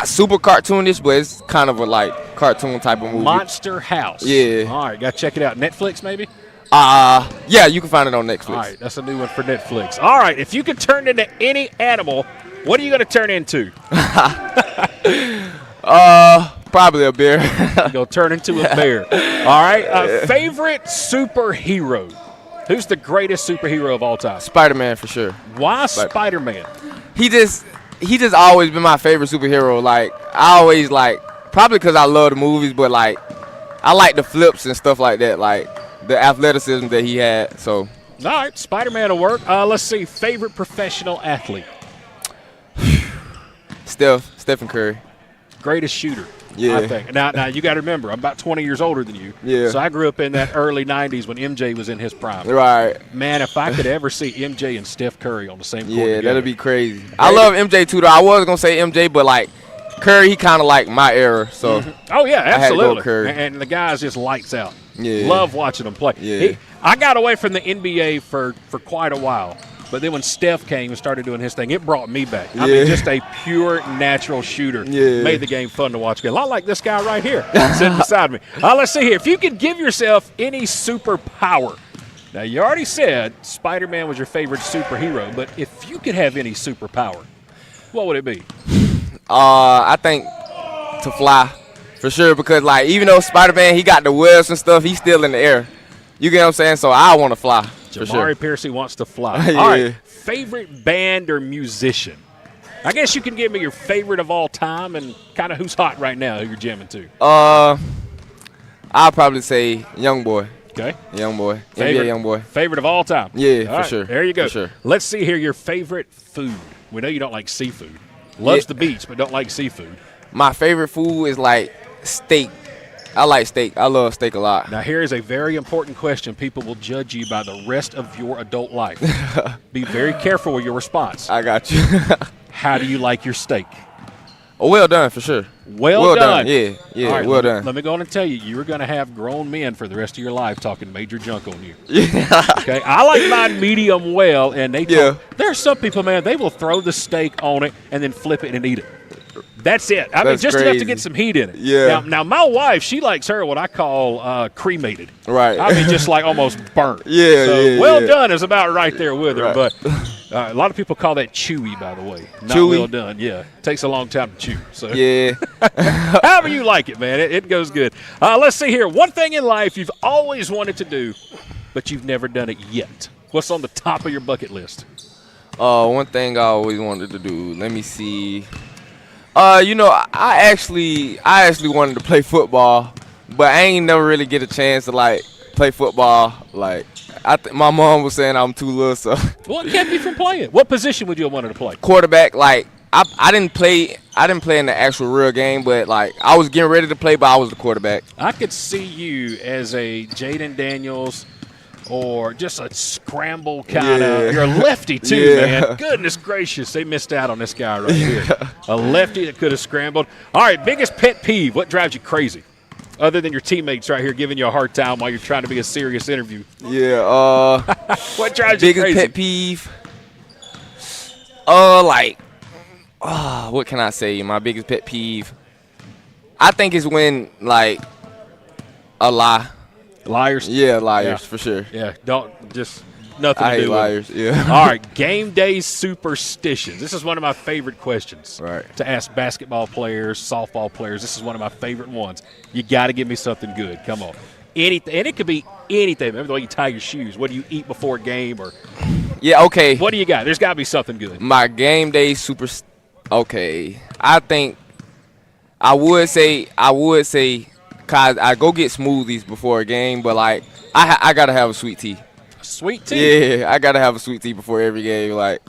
super cartoonish, but it's kind of a like cartoon type of movie. Monster House. Yeah. All right, got to check it out. Netflix, maybe? Yeah, you can find it on Netflix. All right, that's a new one for Netflix. All right, if you could turn into any animal, what are you going to turn into? Probably a bear. You're going to turn into a bear. All right, favorite superhero? Who's the greatest superhero of all time? Spider-Man for sure. Why Spider-Man? He just always been my favorite superhero. Like I always like, probably because I love the movies, but like I like the flips and stuff like that, like the athleticism that he had. So All right, Spider-Man will work. Let's see, favorite professional athlete? Stephen Curry. Greatest shooter. Yeah. I think. Now you got to remember, I'm about 20 years older than you. Yeah. So I grew up in that early 90s when MJ was in his prime. Right. Man, if I could ever see MJ and Steph Curry on the same court Yeah, together. that'd be crazy. I love MJ too, though. I was gonna say MJ, but like Curry, he kind of like my era. So Oh, yeah, had to go absolutely. Curry. And the guy's just lights out. Yeah. Love watching him play. Yeah. I got away from the NBA for quite a while. But then when Steph came and started doing his thing, it brought me back. I mean, Yeah. just a pure natural shooter. Yeah. Made the game fun to watch again. A lot like this guy right here sitting beside me. Let's see here. If you could give yourself any superpower. Now, you already said Spider-Man was your favorite superhero, but if you could have any superpower, what would it be? I think to fly for sure, because like even though Spider-Man he got the webs and stuff, he's still in the air. You get what I'm saying? So I want to fly for Jamari sure. Piercy wants to fly. Yeah. All right. Favorite band or musician? I guess you can give me your favorite of all time and kind of who's hot right now, who you're jamming to. I'll probably say Young Boy. Okay. Young Boy. Favorite, NBA Young Boy. Favorite of all time. Yeah, All for right, sure. There you go. For sure. Let's see here your favorite food. We know you don't like seafood. Loves Yeah. the beach, but don't like seafood. My favorite food is like steak. I like steak. I love steak a lot. Now, here is a very important question. People will judge you by the rest of your adult life. Be very careful with your response. I got you. How do you like your steak? Oh, well done for sure. Well done. Yeah, All right, well done. Let me go on and tell you, you're going to have grown men for the rest of your life talking major junk on you. Yeah. Okay, I like mine medium well, and there are some people, man, they will throw the steak on it and then flip it and eat it. That's it. I mean, just enough to get some heat in it. Yeah. Now, my wife, she likes her what I call cremated. Right. I mean, just like almost burnt. Yeah, so well done is about right there with her. Right. But a lot of people call that chewy, by the way. Not Chewy? well done. Yeah. Takes a long time to chew. So Yeah. however you like it, man. It goes good. Let's see here. One thing in life you've always wanted to do, but you've never done it yet. What's on the top of your bucket list? One thing I always wanted to do. Let me see. I actually wanted to play football, but I ain't never really get a chance to like play football. Like my mom was saying I'm too little, so. Well, it kept you from playing. What position would you have wanted to play? Quarterback. Like I didn't play in the actual real game, but like I was getting ready to play, but I was the quarterback. I could see you as a Jaden Daniels or just a scramble kind of. You're a lefty too, man. Goodness gracious, they missed out on this guy right here. A lefty that could have scrambled. All right, biggest pet peeve. What drives you crazy? Other than your teammates right here giving you a hard time while you're trying to be a serious interview. Yeah. What drives you crazy? Biggest pet peeve. What can I say? My biggest pet peeve. I think is when like a lie. Liars? Yeah, liars for sure. Yeah, don't just nothing I to hate do liars. with. Yeah. All right, game day superstitions. This is one of my favorite questions. Right. To ask basketball players, softball players. This is one of my favorite ones. You got to give me something good. Come on. Anything, and it could be anything. Remember the way you tie your shoes. What do you eat before a game, or Yeah. Okay. what do you got? There's got to be something good. My game day Okay. I think I would say. Cause I go get smoothies before a game, but like I gotta have a sweet tea. Sweet tea? Yeah, I gotta have a sweet tea before every game. Like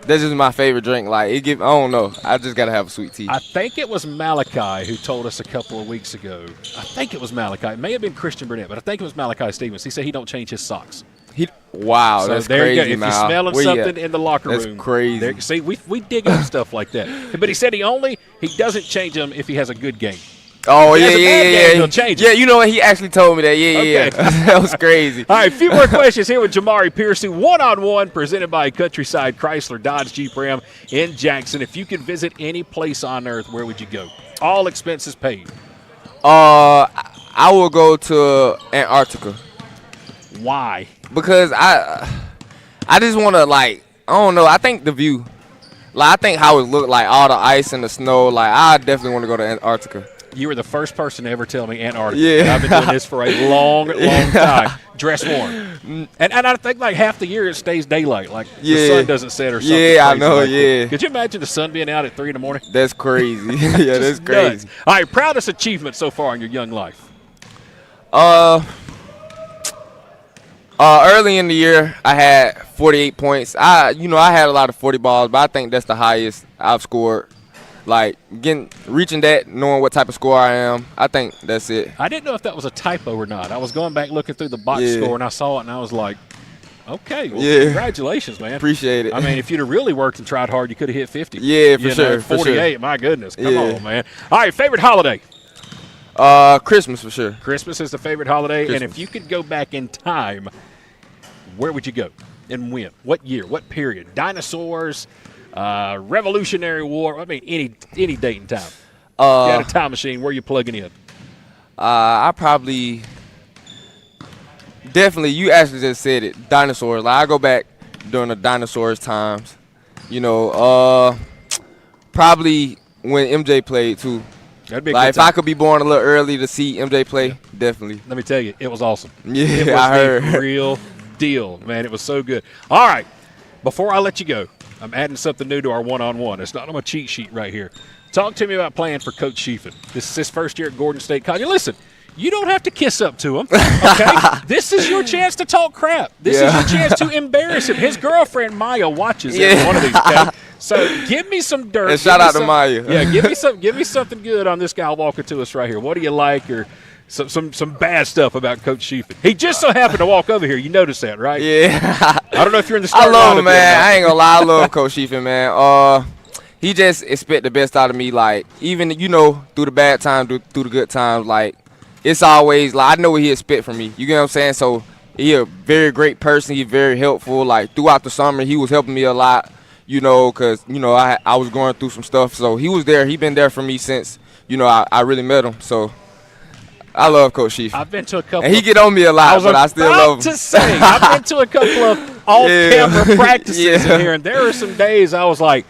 that's just my favorite drink. Like I don't know. I just gotta have a sweet tea. I think it was Malachi who told us a couple of weeks ago. I think it was Malachi. It may have been Christian Burnett, but I think it was Malachi Stevens. He said he don't change his socks. Wow, So that's there crazy, you go. If man. you're smelling Where you something at? in the locker That's room, crazy. See, we dig up stuff like that. But he said he doesn't change them if he has a good game. Oh If he yeah, has a bad game, he'll change it. Yeah, you know what? He actually told me that. Yeah. That was crazy. All right, a few more questions here with Jamari Piercy. One-on-one presented by Countryside Chrysler Dodge Jeep Ram in Jackson. If you could visit any place on earth, where would you go? All expenses paid. I will go to Antarctica Why? because I just want to like I don't know. I think the view, like I think how it looked like all the ice and the snow. Like I definitely want to go to Antarctica. You were the first person to ever tell me Antarctica. Yeah. I've been doing this for a long time. Dress warm. And I think like half the year it stays daylight. Like the sun doesn't set or something. Yeah, I crazy know, like that. yeah. Could you imagine the sun being out at 3 in the morning? That's crazy. Yeah, that's Just crazy. nuts. All right, proudest achievement so far in your young life? Early in the year, I had 48 points. I had a lot of 40 balls, but I think that's the highest I've scored. Like reaching that, knowing what type of score I am, I think that's it. I didn't know if that was a typo or not. I was going back looking through the box score, and I saw it, and I was like, okay, well, congratulations, man. Appreciate it. I mean, if you'd have really worked and tried hard, you could have hit 50. Yeah, for sure. 48, my goodness. Come Yeah. on, man. All right, favorite holiday? Christmas for sure. Christmas is the favorite holiday, and Christmas. if you could go back in time, where would you go and when? What year? What period? Dinosaurs, Revolutionary War. I mean, any date and time. You got a time machine. Where are you plugging in? I probably definitely. You actually just said it. Dinosaurs. Like I go back during the dinosaurs times. Probably when MJ played too. That'd be a Like good if time. I could be born a little early to see MJ play, definitely. Let me tell you, it was awesome. Yeah, it was I the heard. real deal, man. It was so good. All right, before I let you go, I'm adding something new to our one-on-one. It's not on my cheat sheet right here. Talk to me about playing for Coach Sheehan. This is his first year at Gordon State College. Listen, you don't have to kiss up to him, okay? This is your chance to talk crap. This is your chance to embarrass him. His girlfriend, Maya, watches every one of these, okay? So give me some dirt. And shout out to Maya. Yeah, give me something good on this guy walking to us right here. What do you like, or some bad stuff about Coach Sheehan? He just so happened to walk over here. You noticed that, right? Yeah. I don't know if you're in the I starting love lineup him, yet or man. not. I ain't gonna lie. I love Coach Sheehan, man. he just expect the best out of me. Like, even, you know, through the bad times, through the good times, like, it's always, like, I know what he expect from me. You get what I'm saying? So, he a very great person. He's very helpful. Like, throughout the summer, he was helping me a lot, you know, because, you know, I was going through some stuff. So, he was there. He been there for me since, you know, I really met him. So, I love Coach Sheaf. I've been to a couple. And he get on me a lot, but I still love him. To say, I've been to a couple of off-camera practices in here, and there are some days I was like,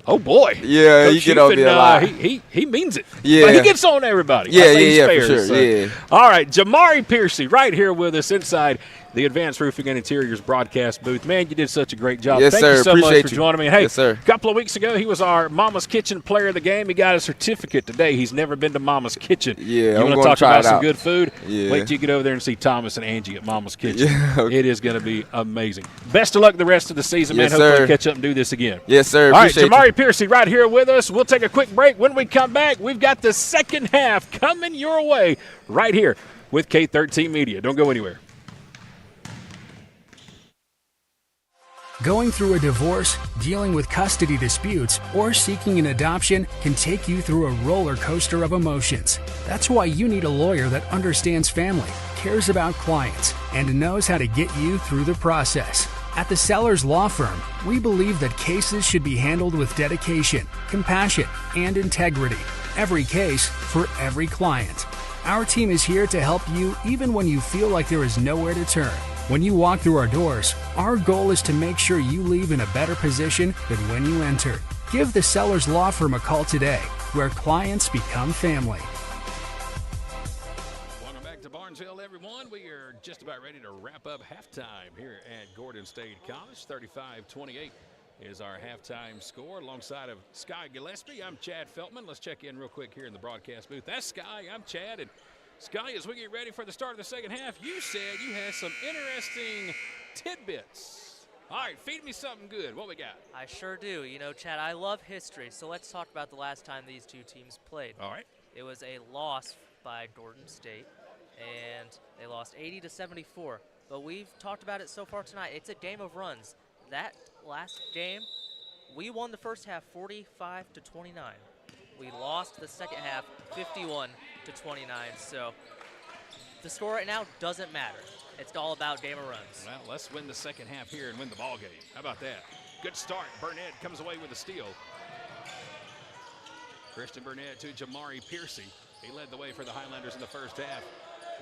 "Oh boy, yeah, Coach he get on me a lot. He means it. Yeah, but he gets on everybody. Yeah, I think he's fair, for sure. so. Yeah. All right, Jamari Piercy, right here with us inside the Advanced Roofing and Interiors broadcast booth. Man, you did such a great job. Yes, Thank sir. you so Appreciate much for you. joining me. Hey, yes, sir. A couple of weeks ago, he was our Mama's Kitchen Player of the Game. He got a certificate today. He's never been to Mama's Kitchen. Yeah, you I'm want to gonna talk try about it some out. good food? Yeah. Wait till you get over there and see Thomas and Angie at Mama's Kitchen. Yeah, okay. It is going to be amazing. Best of luck the rest of the season, Yes, man. Hopefully sir. we'll catch up and do this again. Yes, sir. All right, Appreciate Jamari you. Piercy right here with us. We'll take a quick break. When we come back, we've got the second half coming your way right here with K13 Media. Don't go anywhere. Going through a divorce, dealing with custody disputes, or seeking an adoption can take you through a roller coaster of emotions. That's why you need a lawyer that understands family, cares about clients, and knows how to get you through the process. At the Sellers Law Firm, we believe that cases should be handled with dedication, compassion, and integrity. Every case for every client. Our team is here to help you even when you feel like there is nowhere to turn. When you walk through our doors, our goal is to make sure you leave in a better position than when you enter. Give the Sellers Law Firm a call today, where clients become family. Welcome back to Barnesville, everyone. We are just about ready to wrap up halftime here at Gordon State College. 35-28 is our halftime score. Alongside of Sky Gillespie, I'm Chad Feltman. Let's check in real quick here in the broadcast booth. That's Sky. I'm Chad. And Sky, as we get ready for the start of the second half, you said you had some interesting tidbits. All right, feed me something good. What we got? I sure do. You know, Chad, I love history, so let's talk about the last time these two teams played. All right. It was a loss by Gordon State, and they lost 80-74. But we've talked about it so far tonight. It's a game of runs. That last game, we won the first half 45-29. We lost the second half 51-29. So the score right now doesn't matter. It's all about game of runs. Well, let's win the second half here and win the ball game. How about that? Good start. Burnett comes away with a steal. Christian Burnett to Jamari Piercy. He led the way for the Highlanders in the first half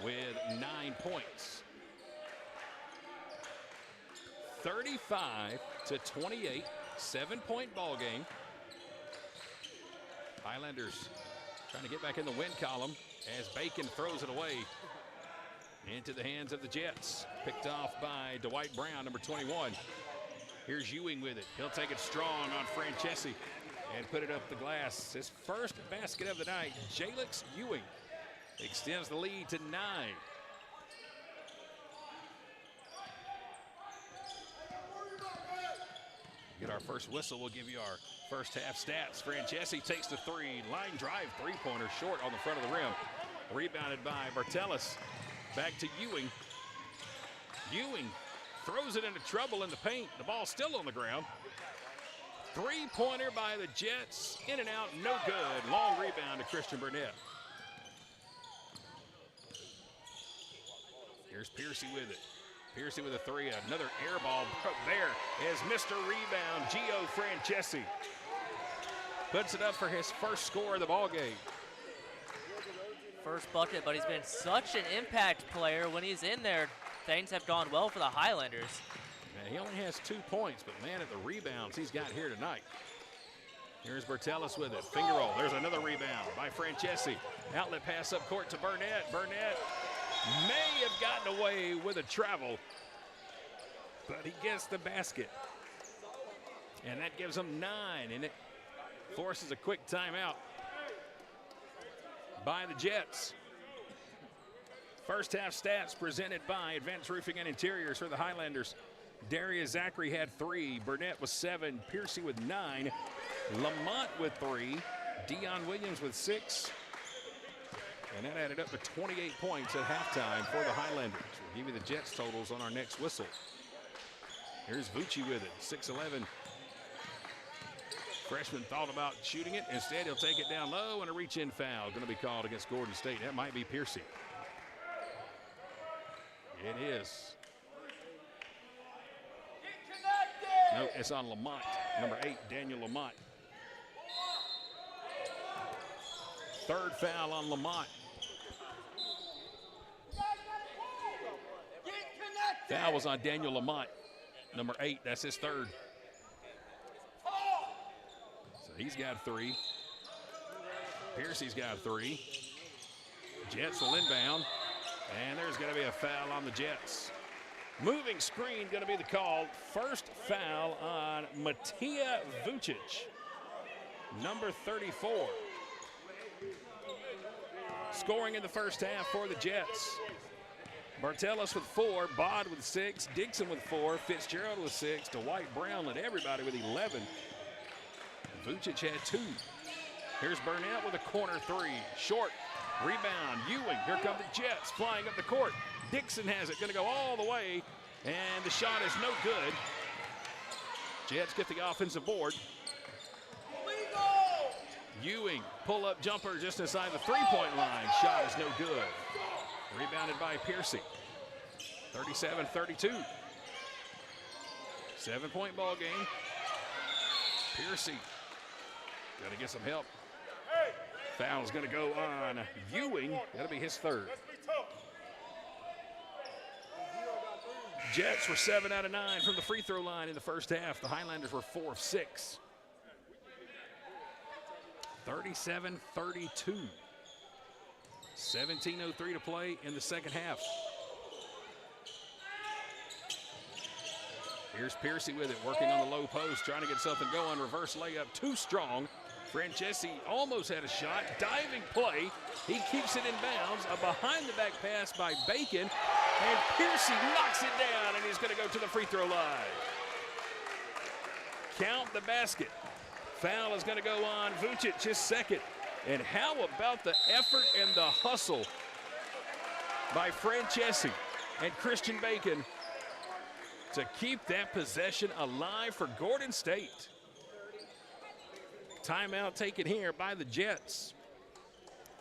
with 9 points. 35-28, 7-point ball game. Highlanders trying to get back in the win column as Bacon throws it away into the hands of the Jets. Picked off by Dwight Brown, number 21. Here's Ewing with it. He'll take it strong on Francesi and put it up the glass. His first basket of the night. Jalix Ewing extends the lead to 9. Get our first whistle. We'll give you our first half stats. Francesi takes the 3. Line drive three-pointer short on the front of the rim. Rebounded by Bartelis. Back to Ewing. Ewing throws it into trouble in the paint. The ball still on the ground. Three-pointer by the Jets. In and out, no good. Long rebound to Christian Burnett. Here's Piercy with it. Piercy with a 3. Another air ball there is Mr. Rebound, Gio Francesi. Puts it up for his first score of the ball game. First bucket, but he's been such an impact player. When he's in there, things have gone well for the Highlanders. Man, he only has 2 points, but man, at the rebounds he's got here tonight. Here's Bartelis with it. Finger roll. There's another rebound by Francesi. Outlet pass up court to Burnett. Burnett may have gotten away with a travel, but he gets the basket. And that gives him 9, and it forces a quick timeout by the Jets. First half stats presented by Advanced Roofing and Interiors for the Highlanders. Darius Zachary had 3, Burnett with 7, Piercy with 9, Lamont with 3, Dion Williams with 6, and that added up to 28 points at halftime for the Highlanders. We'll give you the Jets totals on our next whistle. Here's Vucci with it, 6'11", Freshman thought about shooting it. Instead, he'll take it down low, and a reach-in foul going to be called against Gordon State. That might be Piercy. It is. No, it's on Lamont, number 8, Daniel Lamont. Third foul on Lamont. Foul was on Daniel Lamont, number 8. That's his third. So he's got 3. Piercy's got 3. Jets will inbound. And there's going to be a foul on the Jets. Moving screen going to be the call. First foul on Matija Vucic, number 34. Scoring in the first half for the Jets. Bartelis with 4, Bod with 6, Dixon with 4, Fitzgerald with 6, Dwight Brown led everybody with 11. Vucic had 2. Here's Burnett with a corner 3. Short. Rebound. Ewing. Here come the Jets flying up the court. Dixon has it. Going to go all the way. And the shot is no good. Jets get the offensive board. Ewing. Pull-up jumper just inside the three-point line. Shot is no good. Rebounded by Piercy. 37-32. 7-point ball game. Piercy. Got to get some help. Foul's going to go on Ewing. That'll be his third. Jets were 7 out of 9 from the free throw line in the first half. The Highlanders were 4 of 6. 37-32. 17:03 to play in the second half. Here's Piercy with it, working on the low post, trying to get something going. Reverse layup, too strong. Francesi almost had a shot. Diving play. He keeps it in bounds. A behind-the-back pass by Bacon. And Piercy knocks it down, and he's going to go to the free throw line. Count the basket. Foul is going to go on Vucic, his second. And how about the effort and the hustle by Francesi and Christian Bacon to keep that possession alive for Gordon State. Timeout taken here by the Jets.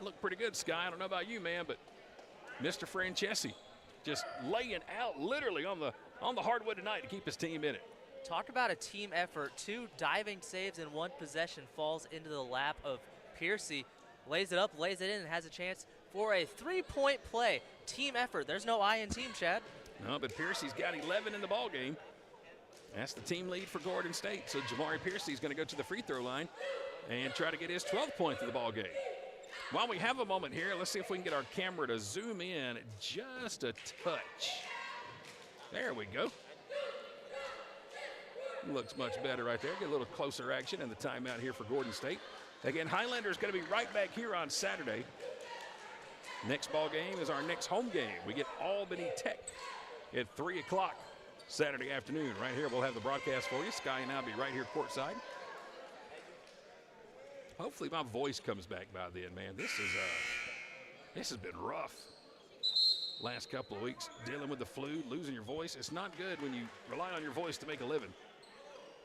Look pretty good, Sky. I don't know about you, man, but Mr. Francesi just laying out literally on the hardwood tonight to keep his team in it. Talk about a team effort. 2 diving saves in 1 possession, falls into the lap of Piercy, lays it up, lays it in, and has a chance for a 3-point play. Team effort. There's no I in team, Chad. No, but Piercy's got 11 in the ball game. That's the team lead for Gordon State. So Jamari Piercy's going to go to the free throw line and try to get his 12th point of the ball game. While we have a moment here, let's see if we can get our camera to zoom in just a touch. There we go. Looks much better right there. Get a little closer action in the timeout here for Gordon State. Again, Highlanders going to be right back here on Saturday. Next ball game is our next home game. We get Albany Tech at 3 o'clock Saturday afternoon. Right here, we'll have the broadcast for you. Sky and I'll be right here courtside. Hopefully my voice comes back by then, man. This has been rough. Last couple of weeks, dealing with the flu, losing your voice. It's not good when you rely on your voice to make a living.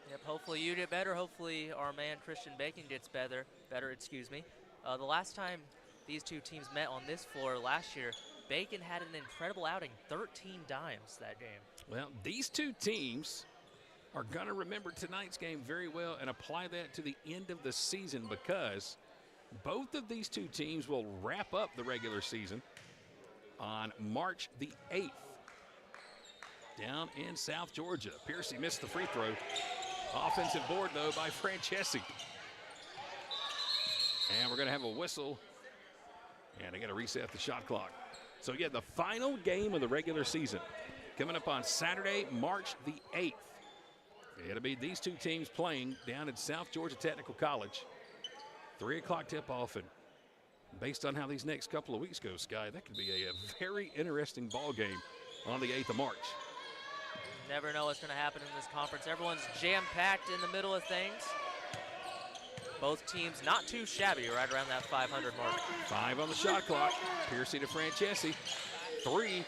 Yep, hopefully you get better. Hopefully our man Christian Bacon gets better. The last time these two teams met on this floor last year, Bacon had an incredible outing, 13 dimes that game. Well, these two teams are going to remember tonight's game very well and apply that to the end of the season, because both of these two teams will wrap up the regular season on March the 8th down in South Georgia. Piercy missed the free throw. Offensive board, though, by Francesi. And we're going to have a whistle. And they got to reset the shot clock. So, yeah, the final game of the regular season coming up on Saturday, March the 8th. It'll be these two teams playing down at South Georgia Technical College. 3 o'clock tip-off, and based on how these next couple of weeks go, Sky, that could be a very interesting ball game on the 8th of March. Never know what's going to happen in this conference. Everyone's jam-packed in the middle of things. Both teams not too shabby, right around that 500 mark. 5 on the shot clock. Piercy to Francesi. 3.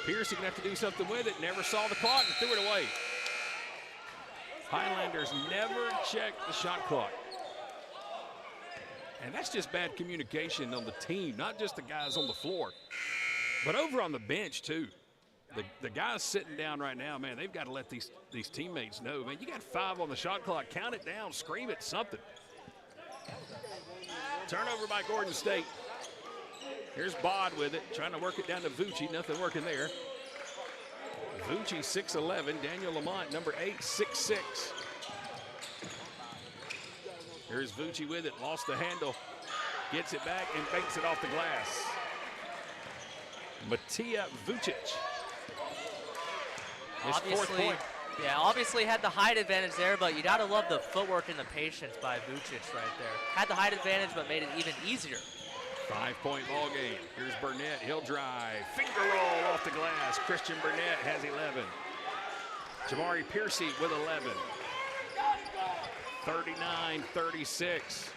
Piercy going to have to do something with it. Never saw the clock and threw it away. Highlanders never check the shot clock. And that's just bad communication on the team, not just the guys on the floor, but over on the bench too. The guys sitting down right now, man, they've got to let these teammates know, man, you got 5 on the shot clock, count it down, scream it, something. Turnover by Gordon State. Here's Bod with it, trying to work it down to Vucci, nothing working there. Vucci 6'11", Daniel Lamont, number 8, 6'6". Here's Vucci with it, lost the handle, gets it back and banks it off the glass. Matija Vucic. His 4th point. Yeah, obviously had the height advantage there, but you gotta love the footwork and the patience by Vucic right there. Had the height advantage, but made it even easier. 5-point ball game. Here's Burnett, he'll drive, finger roll off the glass. Christian Burnett has 11. Jamari Piercy with 11. 39-36.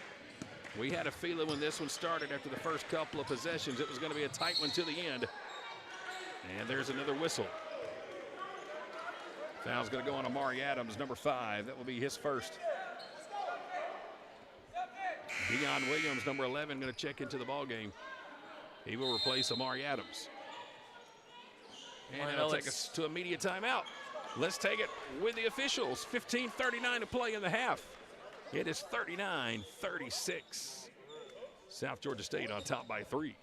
We had a feeling when this one started after the first couple of possessions it was going to be a tight one to the end. And there's another whistle. Foul's going to go on Amari Adams, number 5. That will be his first. Deion Williams, number 11, going to check into the ball game. He will replace Amari Adams. And that'll take us to a media timeout. Let's take it with the officials. 15:39 to play in the half. It is 39-36. South Georgia State on top by 3.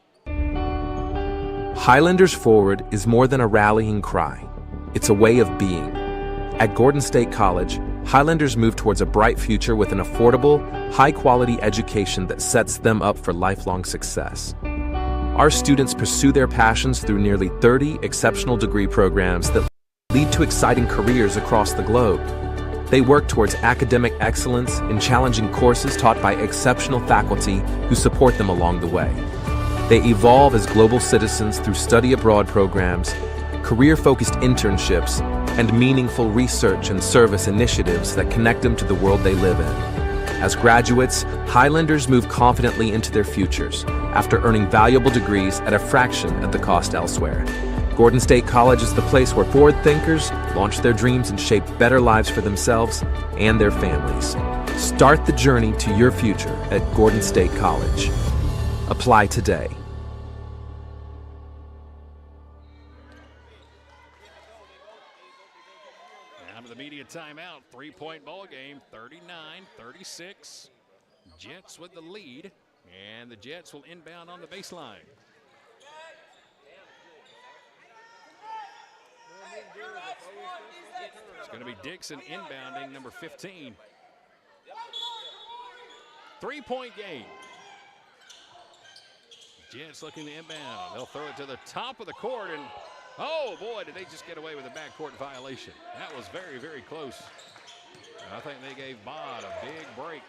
Highlanders Forward is more than a rallying cry. It's a way of being. At Gordon State College, Highlanders move towards a bright future with an affordable, high-quality education that sets them up for lifelong success. Our students pursue their passions through nearly 30 exceptional degree programs that lead to exciting careers across the globe. They work towards academic excellence in challenging courses taught by exceptional faculty who support them along the way. They evolve as global citizens through study abroad programs, career-focused internships, and meaningful research and service initiatives that connect them to the world they live in. As graduates, Highlanders move confidently into their futures after earning valuable degrees at a fraction of the cost elsewhere. Gordon State College is the place where forward thinkers launch their dreams and shape better lives for themselves and their families. Start the journey to your future at Gordon State College. Apply today. Now to the media timeout. 3-point ball game, 39-36. Jets with the lead, and the Jets will inbound on the baseline. It's going to be Dixon inbounding, number 15. 3-point game. Jets looking to inbound. They'll throw it to the top of the court, and oh boy, did they just get away with a backcourt violation. That was very, very close. I think they gave Bod a big break.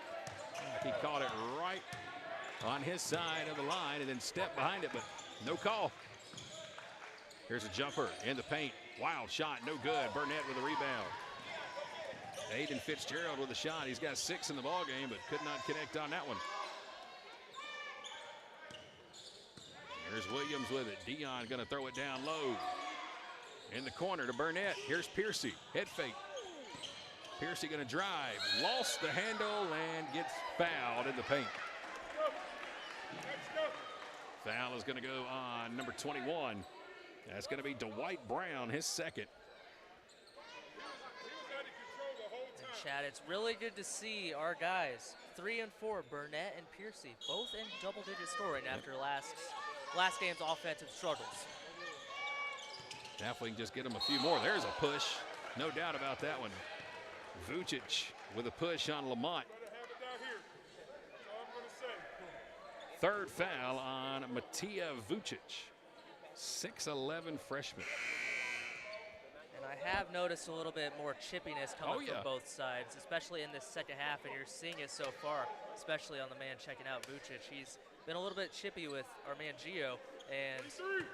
He caught it right on his side of the line and then stepped behind it, but no call. Here's a jumper in the paint. Wild shot, no good. Burnett with a rebound. Aiden Fitzgerald with a shot. He's got 6 in the ball game, but could not connect on that one. Here's Williams with it. Dion going to throw it down low. In the corner to Burnett. Here's Piercy. Head fake. Piercy going to drive. Lost the handle and gets fouled in the paint. Foul is going to go on number 21. That's going to be Dwight Brown, his second. And Chad, it's really good to see our guys, 3 and 4, Burnett and Piercy, both in double-digit scoring after last game's offensive struggles. Definitely just get them a few more. There's a push. No doubt about that one. Vucic with a push on Lamont. Third foul on Matija Vucic. 6'11" freshman. And I have noticed a little bit more chippiness coming from both sides, especially in this second half, and you're seeing it so far, especially on the man checking out Vucic. He's been a little bit chippy with our man Gio, and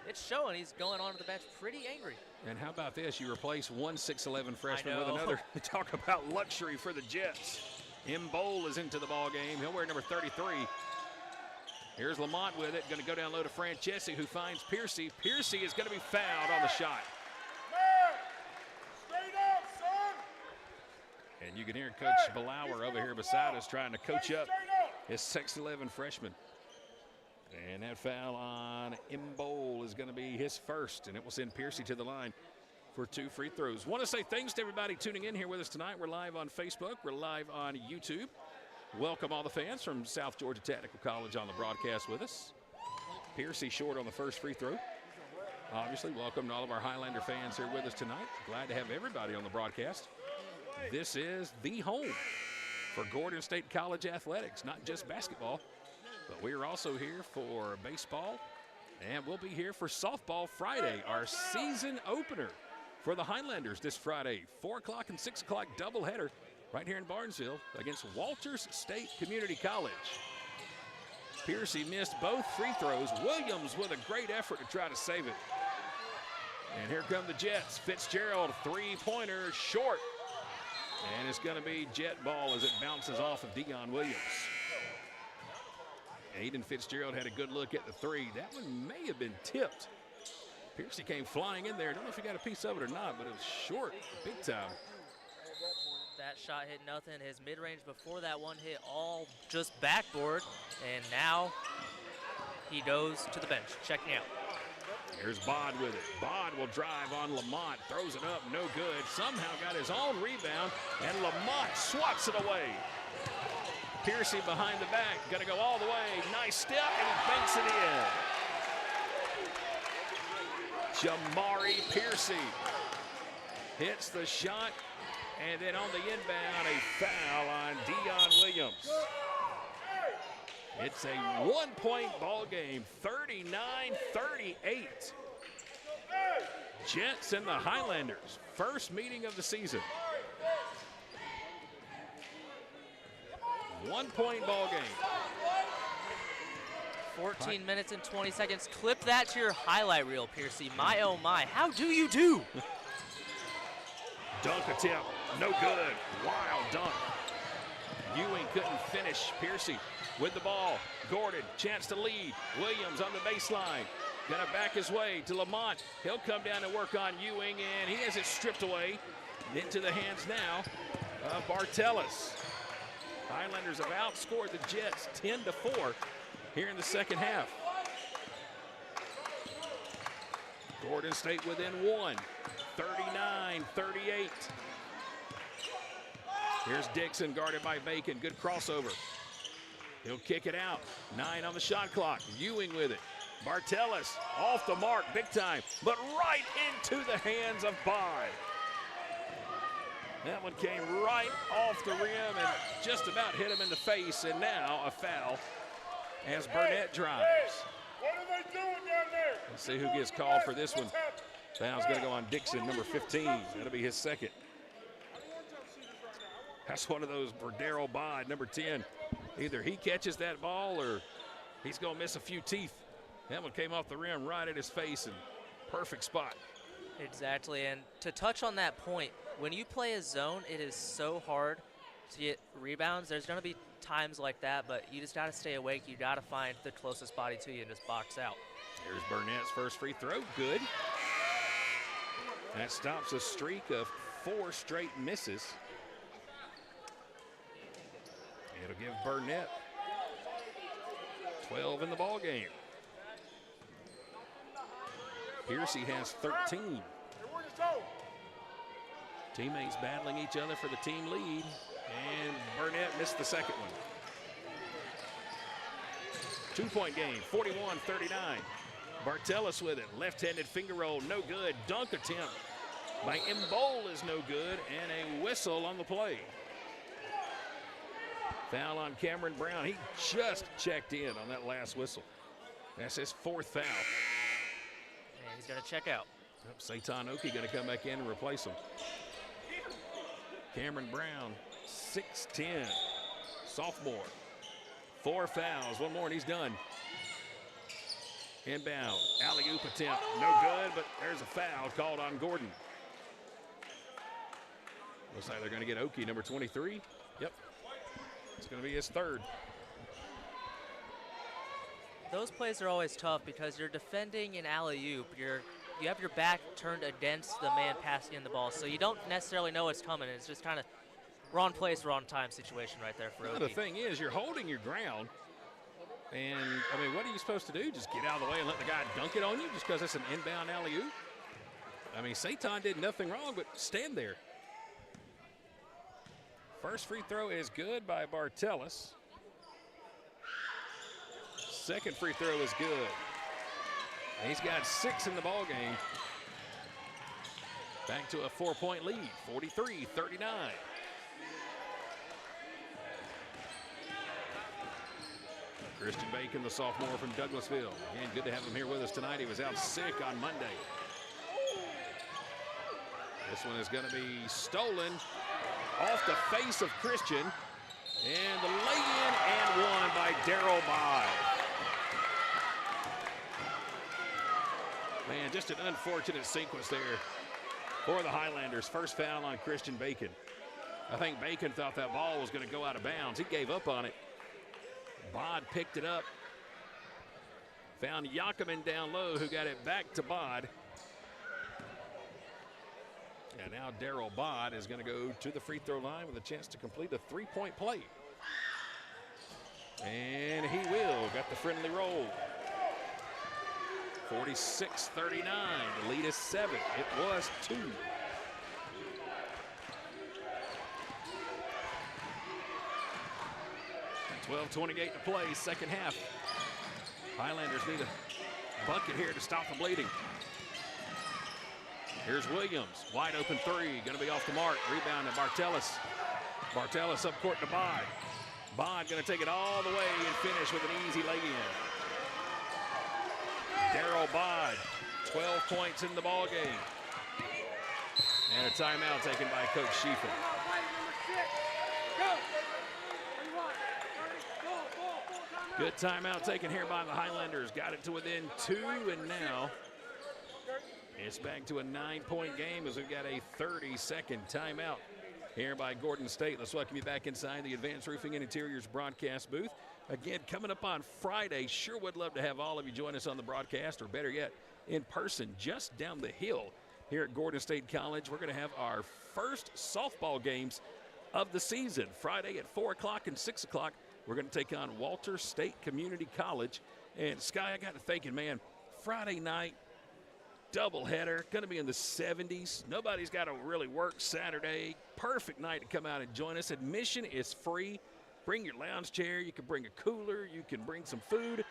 it's showing. He's going onto the bench pretty angry. And how about this? You replace one 6'11" freshman with another. Talk about luxury for the Jets. Mbole is into the ball game. He'll wear number 33. Here's Lamont with it. Going to go down low to Francesi, who finds Piercy. Piercy is going to be fouled on the shot. And you can hear Coach Blauer over here beside us trying to coach up his 6'11" freshman. And that foul on Imbol is going to be his first, and it will send Piercy to the line for 2 free throws. Want to say thanks to everybody tuning in here with us tonight. We're live on Facebook. We're live on YouTube. Welcome all the fans from South Georgia Technical College on the broadcast with us. Piercy short on the first free throw. Obviously, welcome to all of our Highlander fans here with us tonight. Glad to have everybody on the broadcast. This is the home for Gordon State College athletics, not just basketball, but we are also here for baseball, and we'll be here for softball Friday, our season opener for the Highlanders this Friday, 4 o'clock and 6 o'clock doubleheader right here in Barnesville against Walters State Community College. Piercy missed both free throws. Williams with a great effort to try to save it. And here come the Jets. Fitzgerald, three-pointer, short. And it's going to be Jet ball as it bounces off of Dion Williams. Aiden Fitzgerald had a good look at the three. That one may have been tipped. Piercy came flying in there. I don't know if he got a piece of it or not, but it was short, big time. That shot hit nothing. His mid-range before that one hit all just backboard, and now he goes to the bench, checking out. Here's Bod with it. Bod will drive on Lamont, throws it up, no good. Somehow got his own rebound, and Lamont swats it away. Piercy behind the back, gonna go all the way. Nice step, and he banks it in. Jamari Piercy hits the shot, and then on the inbound, a foul on Dion Williams. It's a one-point ball game, 39-38. Jets and the Highlanders, first meeting of the season. 1-point ball game. 14 minutes and 20 seconds. Clip that to your highlight reel, Piercy. My, oh my, how do you do? Dunk attempt, no good. Wild dunk. Ewing couldn't finish. Piercy with the ball. Gordon, chance to lead. Williams on the baseline. Gonna back his way to Lamont. He'll come down and work on Ewing, and he has it stripped away into the hands now of Bartelis. Highlanders have outscored the Jets 10-4 here in the second half. Gordon State within one, 39-38. Here's Dixon guarded by Bacon. Good crossover. He'll kick it out. 9 on the shot clock. Ewing with it. Bartelis off the mark big time, but right into the hands of Bod. That one came right off the rim and just about hit him in the face, and now a foul as Burnett drives. What are they doing down there? Let's see who gets called for this one. Foul's going to go on Dixon, number 15. That'll be his second. That's one of those for Darryl Bod, number 10. Either he catches that ball or he's going to miss a few teeth. That one came off the rim right at his face, and perfect spot. Exactly, and to touch on that point, when you play a zone, it is so hard to get rebounds. There's going to be times like that, but you just got to stay awake. You got to find the closest body to you and just box out. Here's Burnett's first free throw. Good. That stops a streak of 4 straight misses. It'll give Burnett 12 in the ball game. Piercy has 13. Teammates battling each other for the team lead, and Burnett missed the second one. 2-point game, 41-39. Bartelis with it, left-handed finger roll, no good. Dunk attempt by Imbol is no good, and a whistle on the play. Foul on Cameron Brown. He just checked in on that last whistle. That's his 4th foul. And he's going to check out. Yep, Satan Oki going to come back in and replace him. Cameron Brown, 6'10", sophomore. 4 fouls, one more and he's done. Inbound, alley-oop attempt, no good, but there's a foul called on Gordon. Looks like they're going to get Oki, number 23. Yep, it's going to be his 3rd. Those plays are always tough because you're defending an alley-oop. You have your back turned against the man passing in the ball, so you don't necessarily know what's coming. It's just kind of wrong place, wrong time situation right there for Well, Okie. the thing is, you're holding your ground. And, I mean, what are you supposed to do? Just get out of the way and let the guy dunk it on you just because it's an inbound alley-oop? I mean, Satan did nothing wrong but stand there. First free throw is good by Bartelis. Second free throw is good. He's got 6 in the ball game. Back to a 4-point lead, 43-39. Christian Bacon, the sophomore from Douglasville. Again, good to have him here with us tonight. He was out sick on Monday. This one is going to be stolen off the face of Christian. And the lay-in and one by Darrell Bye. Man, just an unfortunate sequence there for the Highlanders. First foul on Christian Bacon. I think Bacon thought that ball was going to go out of bounds. He gave up on it. Bod picked it up. Found Yakiman down low, who got it back to Bod. And now Darrell Bod is going to go to the free throw line with a chance to complete a 3-point play. And he will. Got the friendly roll. 46-39. The lead is 7. It was 2. $12:28 to play, second half. Highlanders need a bucket here to stop the bleeding. Here's Williams, wide open three, gonna be off the mark. Rebound to Bartelis. Bartelis up court to Bod. Bod gonna take it all the way and finish with an easy lay-in. Darrell Bod, 12 points in the ball game. And a timeout taken by Coach Schiefen. Good timeout taken here by the Highlanders. Got it to within 2, and now it's back to a 9-point game as we've got a 30-second timeout here by Gordon State. Let's welcome you back inside the Advanced Roofing and Interiors broadcast booth. Again, coming up on Friday, sure would love to have all of you join us on the broadcast, or better yet, in person just down the hill here at Gordon State College. We're going to have our first softball games of the season. Friday at 4 o'clock and 6 o'clock, we're going to take on Walter State Community College. And, Sky, I got to thinking, man, Friday night, doubleheader, going to be in the 70s. Nobody's got to really work Saturday. Perfect night to come out and join us. Admission is free. Bring your lounge chair. You can bring a cooler. You can bring some food.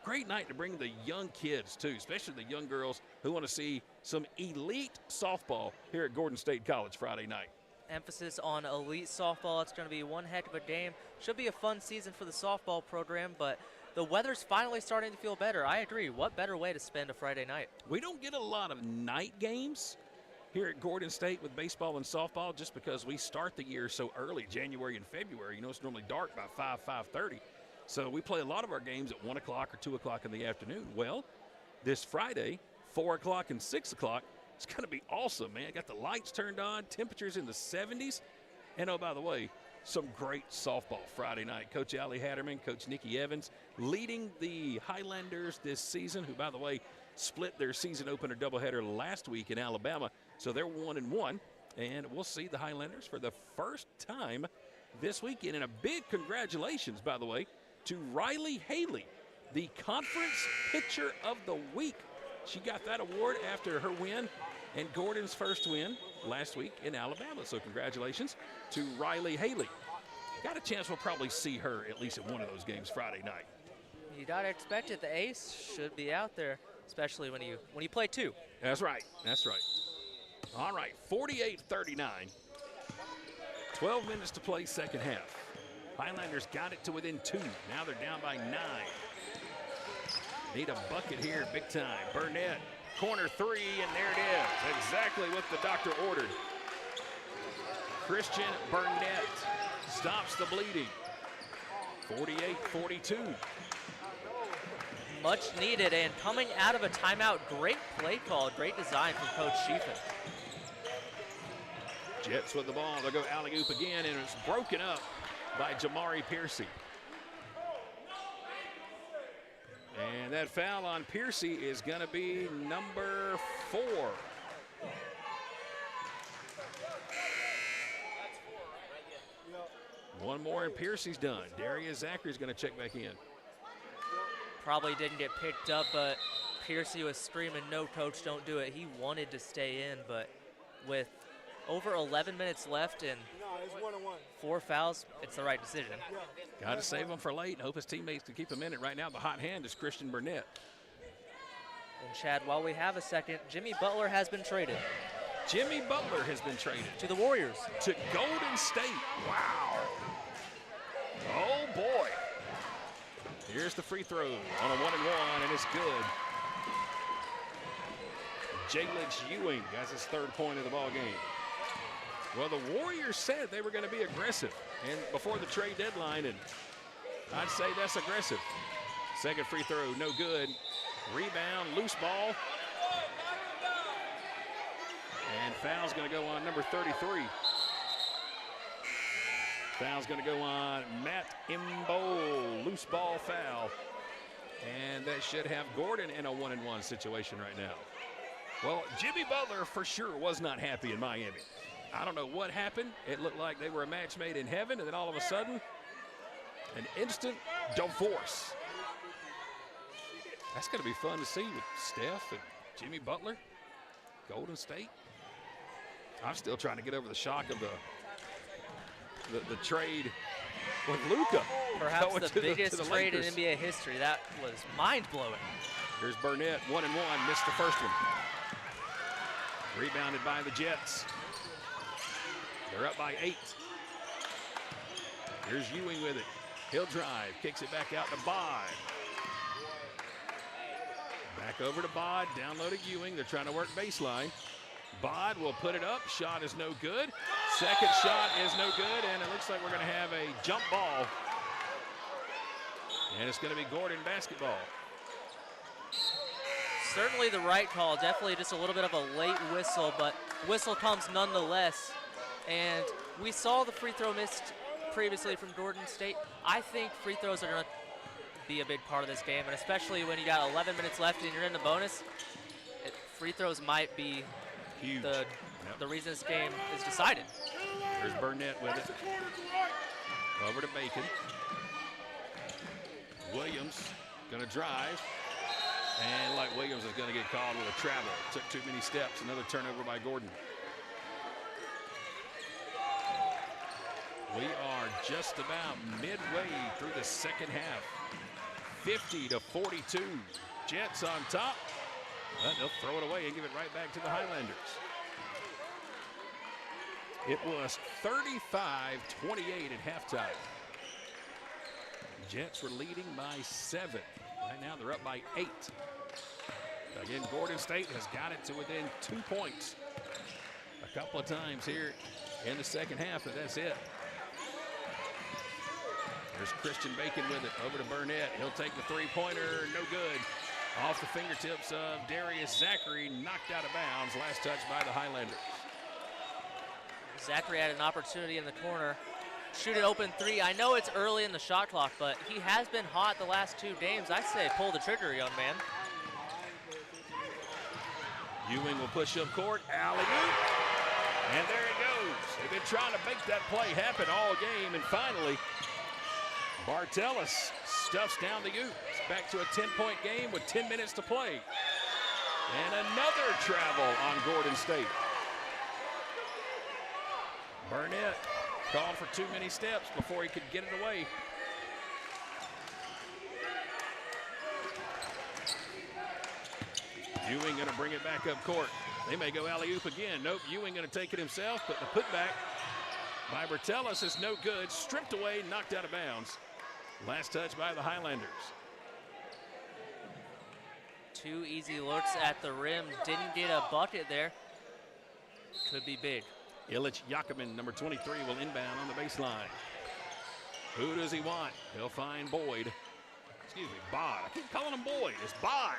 Great night to bring the young kids, too, especially the young girls who want to see some elite softball here at Gordon State College Friday night. Emphasis on elite softball. It's going to be one heck of a game. Should be a fun season for the softball program, but the weather's finally starting to feel better. I agree. What better way to spend a Friday night? We don't get a lot of night games here at Gordon State with baseball and softball just because we start the year so early, January and February. You know, it's normally dark by 5:30. So we play a lot of our games at 1 o'clock or 2 o'clock in the afternoon. Well, this Friday, 4 o'clock and 6 o'clock, it's going to be awesome, man. Got the lights turned on, temperatures in the 70s. And, oh, by the way, some great softball Friday night. Coach Allie Hatterman, Coach Nikki Evans leading the Highlanders this season, who, by the way, split their season opener doubleheader last week in Alabama. So they're 1-1, and we'll see the Highlanders for the first time this weekend. And a big congratulations, by the way, to Riley Haley, the Conference Pitcher of the Week. She got that award after her win and Gordon's first win last week in Alabama. So congratulations to Riley Haley. Got a chance we'll probably see her at least at one of those games Friday night. You gotta expect it. The ace should be out there, especially when you play two. That's right. That's right. All right, 48-39. 12 minutes to play second half. Highlanders got it to within 2. Now they're down by 9. Need a bucket here big time. Burnett, corner 3, and there it is. Exactly what the doctor ordered. Christian Burnett stops the bleeding. 48-42. Much needed, and coming out of a timeout, great play call, great design from Coach Schiefen. Jets with the ball. They'll go alley-oop again, and it's broken up by Jamari Piercy. And that foul on Piercy is going to be number 4. One more and Piercy's done. Darius Zachary's going to check back in. Probably didn't get picked up, but Piercy was screaming, "No, coach, don't do it." He wanted to stay in, but with over 11 minutes left and 4 fouls, it's the right decision. Got to save him for late and hope his teammates can keep him in it. Right now, the hot hand is Christian Burnett. And Chad, while we have a second, Jimmy Butler has been traded. Jimmy Butler has been traded. To the Warriors. To Golden State. Wow. Oh, boy. Here's the free throw on a 1-and-1, and it's good. Jalen Ewing has his 3rd point of the ball game. Well, the Warriors said they were going to be aggressive and before the trade deadline, and I'd say that's aggressive. Second free throw, no good. Rebound, loose ball. And foul's going to go on number 33. Foul's going to go on Matt Imbo. Loose ball foul. And that should have Gordon in a 1-and-1 situation right now. Well, Jimmy Butler for sure was not happy in Miami. I don't know what happened. It looked like they were a match made in heaven, and then all of a sudden, an instant divorce. That's going to be fun to see with Steph and Jimmy Butler, Golden State. I'm still trying to get over the shock of the trade with Luka. Perhaps the biggest trade in NBA history. That was mind-blowing. Here's Burnett, 1-and-1, missed the first one. Rebounded by the Jets. They're up by 8. Here's Ewing with it. He'll drive, kicks it back out to Bod. Back over to Bod, down low to Ewing. They're trying to work baseline. Bod will put it up. Shot is no good. Second shot is no good, and it looks like we're going to have a jump ball. And it's going to be Gordon basketball. Certainly the right call. Definitely just a little bit of a late whistle, but whistle comes nonetheless. And we saw the free throw missed previously from Gordon State. I think free throws are going to be a big part of this game, and especially when you got 11 minutes left and you're in the bonus, free throws might be huge. The reason this game is decided. There's Burnett with it. Over to Bacon. Williams going to drive. And like Williams is going to get called with a travel. Took too many steps. Another turnover by Gordon. We are just about midway through the second half. 50-42. Jets on top. But they'll throw it away and give it right back to the Highlanders. It was 35-28 at halftime. Jets were leading by 7. Right now they're up by 8. Again, Gordon State has got it to within 2 points a couple of times here in the second half, but that's it. There's Christian Bacon with it. Over to Burnett. He'll take the three-pointer. No good. Off the fingertips of Darius Zachary. Knocked out of bounds. Last touch by the Highlanders. Zachary had an opportunity in the corner. Shoot it open 3. I know it's early in the shot clock, but he has been hot the last 2 games. I say pull the trigger, young man. Ewing will push up court. Alley-oop. And there it goes. They've been trying to make that play happen all game, and finally, Bartelis stuffs down the Ute. It's back to a 10-point game with 10 minutes to play. And another travel on Gordon State. Burnett called for too many steps before he could get it away. Ewing going to bring it back up court. They may go alley-oop again. Nope, Ewing going to take it himself, but the putback by Bartelis is no good. Stripped away, knocked out of bounds. Last touch by the Highlanders. 2 easy looks at the rim. Didn't get a bucket there. Could be big. Illich Yakimin, number 23, will inbound on the baseline. Who does he want? He'll find Boyd. Excuse me, Bod. I keep calling him Boyd. It's Bod.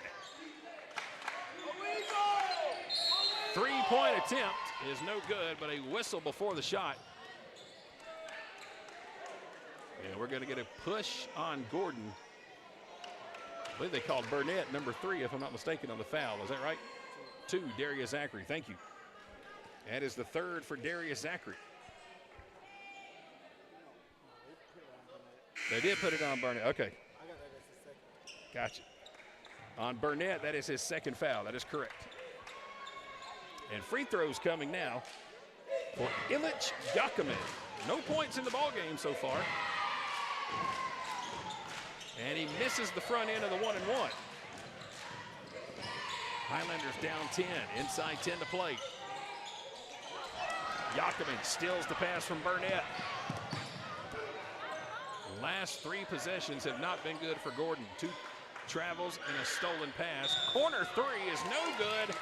3-point attempt is no good, but a whistle before the shot. And we're going to get a push on Gordon. I believe they called Burnett number 3, if I'm not mistaken, on the foul. Is that right? 2, Darius Zachary. Thank you. That is the 3rd for Darius Zachary. They did put it on Burnett. Okay. Gotcha. On Burnett, that is his second foul. That is correct. And free throws coming now for Illich Yakimin. No points in the ball game so far. And he misses the front end of the 1-and-1. Highlanders down 10, inside 10 to play. Yakimin steals the pass from Burnett. Last 3 possessions have not been good for Gordon. 2 travels and a stolen pass. Corner 3 is no good.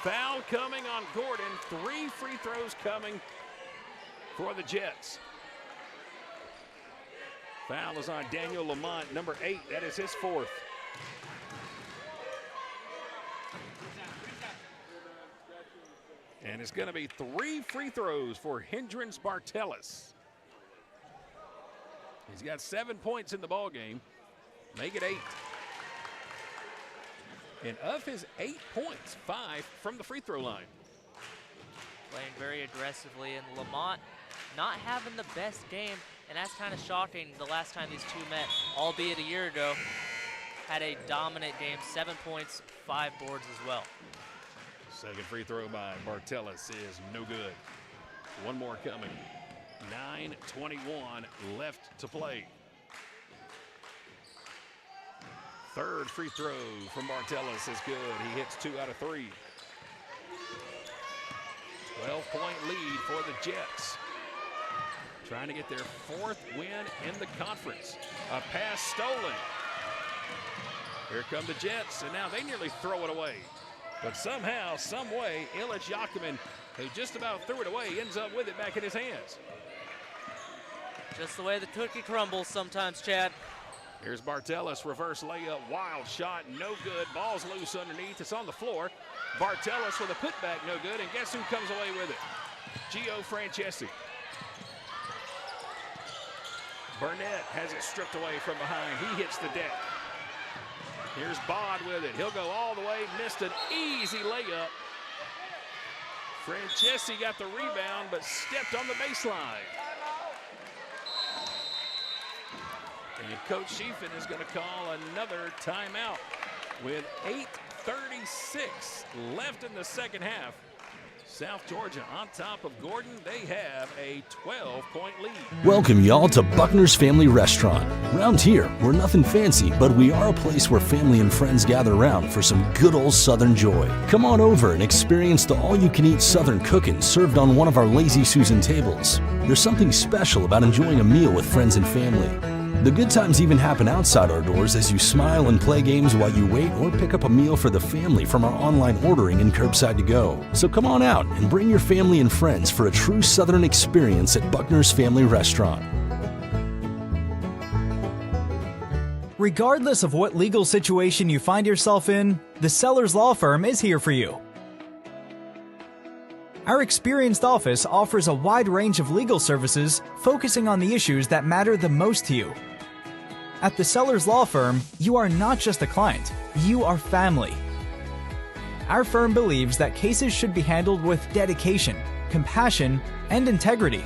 Foul coming on Gordon. 3 free throws coming for the Jets. Foul is on Daniel Lamont, number 8. That is his 4th. And it's going to be 3 free throws for Hendrins Bartelis. He's got 7 points in the ball game. Make it 8. And of his 8 points, 5 from the free throw line. Playing very aggressively, and Lamont not having the best game, and that's kind of shocking. The last time these two met, albeit a year ago, had a dominant game, 7 points, 5 boards as well. Second free throw by Bartelis is no good. 1 more coming. 9:21 left to play. Third free throw from Bartelis is good. He hits 2 out of 3. 12-point lead for the Jets. Trying to get their 4th win in the conference. A pass stolen. Here come the Jets, and now they nearly throw it away. But somehow, some way, Illich Yakimin, who just about threw it away, ends up with it back in his hands. Just the way the cookie crumbles sometimes, Chad. Here's Bartelis, reverse layup, wild shot, no good. Ball's loose underneath, it's on the floor. Bartelis with a putback, no good, and guess who comes away with it? Gio Francesi. Burnett has it stripped away from behind. He hits the deck. Here's Bod with it. He'll go all the way, missed an easy layup. Francesi got the rebound, but stepped on the baseline. And Coach Sheehan is going to call another timeout with 8:36 left in the second half. South Georgia on top of Gordon. They have a 12-point lead. Welcome y'all to Buckner's Family Restaurant. Around here, we're nothing fancy, but we are a place where family and friends gather around for some good old Southern joy. Come on over and experience the all-you-can-eat Southern cooking served on one of our Lazy Susan tables. There's something special about enjoying a meal with friends and family. The good times even happen outside our doors as you smile and play games while you wait or pick up a meal for the family from our online ordering and curbside to go. So come on out and bring your family and friends for a true Southern experience at Buckner's Family Restaurant. Regardless of what legal situation you find yourself in, the Sellers Law Firm is here for you. Our experienced office offers a wide range of legal services focusing on the issues that matter the most to you. At the Sellers Law Firm, you are not just a client, you are family. Our firm believes that cases should be handled with dedication, compassion, and integrity.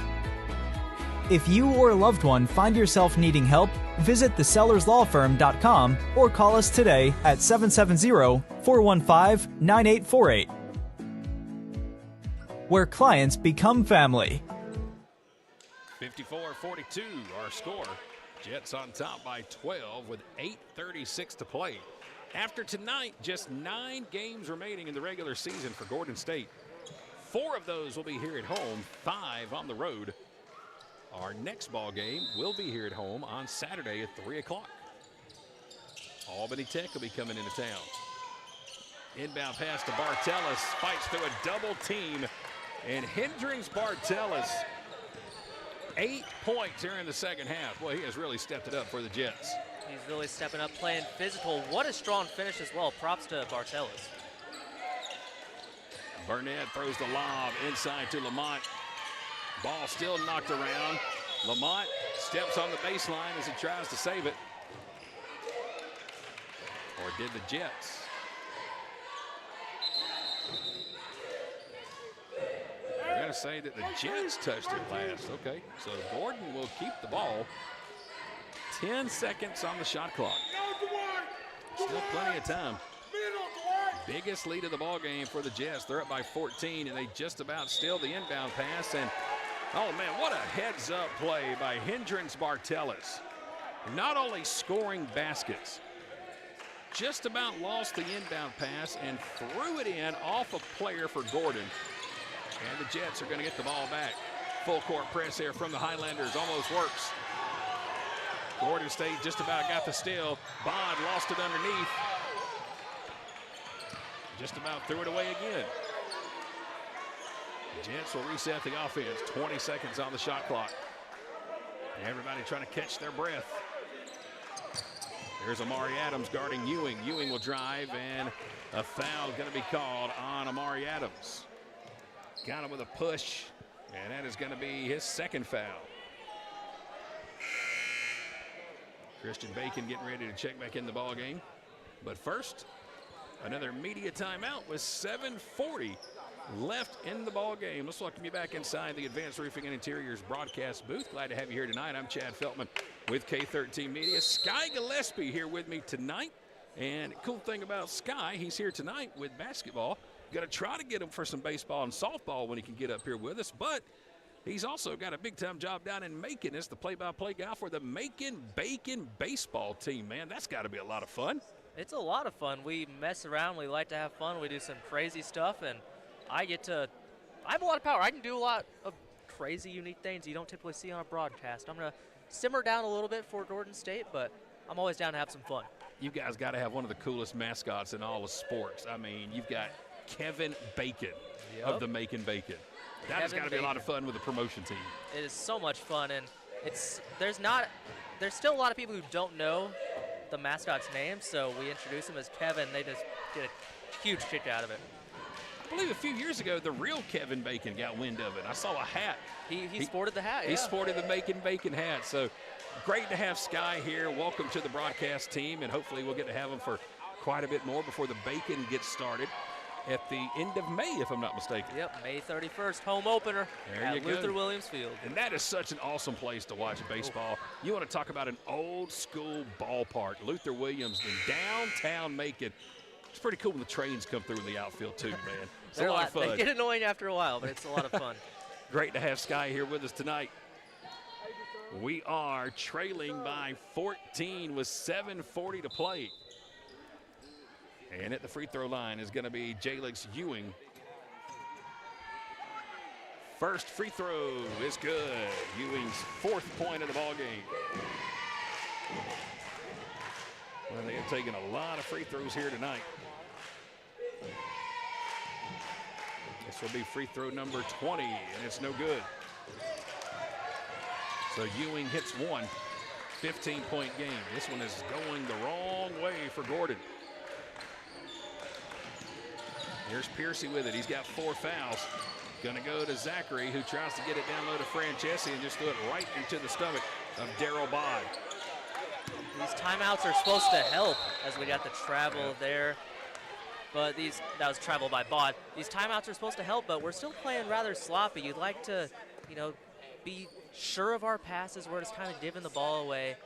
If you or a loved one find yourself needing help, visit thesellerslawfirm.com or call us today at 770-415-9848. Where clients become family. 54-42 our score. Jets on top by 12 with 8:36 to play. After tonight, just 9 games remaining in the regular season for Gordon State. 4 of those will be here at home, 5 on the road. Our next ball game will be here at home on Saturday at 3 o'clock. Albany Tech will be coming into town. Inbound pass to Bartelis, fights through a double team, and Hendrins Bartelis, 8 points here in the second half. Boy, he has really stepped it up for the Jets. He's really stepping up, playing physical. What a strong finish as well. Props to Bartelis. Burnett throws the lob inside to Lamont. Ball still knocked around. Lamont steps on the baseline as he tries to save it. Or did the Jets? I gotta say that the Jets touched it last. Okay, so Gordon will keep the ball. 10 seconds on the shot clock. Still plenty of time. Biggest lead of the ball game for the Jets. They're up by 14, and they just about steal the inbound pass. And, oh, man, what a heads-up play by Hendrins Bartelis. Not only scoring baskets, just about lost the inbound pass and threw it in off a player for Gordon. And the Jets are going to get the ball back. Full court press here from the Highlanders. Almost works. Gordon State just about got the steal. Bond lost it underneath. Just about threw it away again. The Jets will reset the offense. 20 seconds on the shot clock. Everybody trying to catch their breath. Here's Amari Adams guarding Ewing. Ewing will drive, and a foul going to be called on Amari Adams. Got him with a push, and that is going to be his second foul. Christian Bacon getting ready to check back in the ball game. But first, another media timeout with 7:40 left in the ball game. Let's welcome you back inside the Advanced Roofing and Interiors broadcast booth. Glad to have you here tonight. I'm Chad Feltman with K13 Media. Sky Gillespie here with me tonight. And cool thing about Sky, he's here tonight with basketball. Got to try to get him for some baseball and softball when he can get up here with us. But he's also got a big-time job down in Macon as the play-by-play guy for the Macon Bacon baseball team, man. That's got to be a lot of fun. It's a lot of fun. We mess around. We like to have fun. We do some crazy stuff, and I have a lot of power. I can do a lot of crazy, unique things you don't typically see on a broadcast. I'm going to simmer down a little bit for Gordon State, but I'm always down to have some fun. You guys got to have one of the coolest mascots in all of sports. I mean, you've got Kevin Bacon of the Macon Bacon. That has got to be a lot of fun with the promotion team. It is so much fun, and there's still a lot of people who don't know the mascot's name, so we introduce him as Kevin. They just get a huge kick out of it. I believe a few years ago, the real Kevin Bacon got wind of it. I saw a hat. He sported the hat, He sported the Macon Bacon hat. So great to have Sky here. Welcome to the broadcast team, and hopefully we'll get to have him for quite a bit more before the Bacon gets started at the end of May, if I'm not mistaken. Yep, May 31st, home opener at Luther Williams Field. And that is such an awesome place to watch baseball. You want to talk about an old school ballpark, Luther Williams in downtown Macon. It's pretty cool when the trains come through in the outfield too, man. It's a lot of fun. They get annoying after a while, but it's a lot of fun. Great to have Sky here with us tonight. We are trailing by 14 with 7:40 to play. And at the free throw line is going to be Jalix Ewing. First free throw is good. Ewing's fourth point of the ball game. Well, they have taken a lot of free throws here tonight. This will be free throw number 20, and it's no good. So Ewing hits one, 15-point game. This one is going the wrong way for Gordon. Here's Piercy with it. He's got 4 fouls. Going to go to Zachary, who tries to get it down low to Francesi and just threw it right into the stomach of Darryl Bod. These timeouts are supposed to help as we got the travel there. But that was travel by Bod. These timeouts are supposed to help, but we're still playing rather sloppy. You'd like to, be sure of our passes. We're just kind of giving the ball away.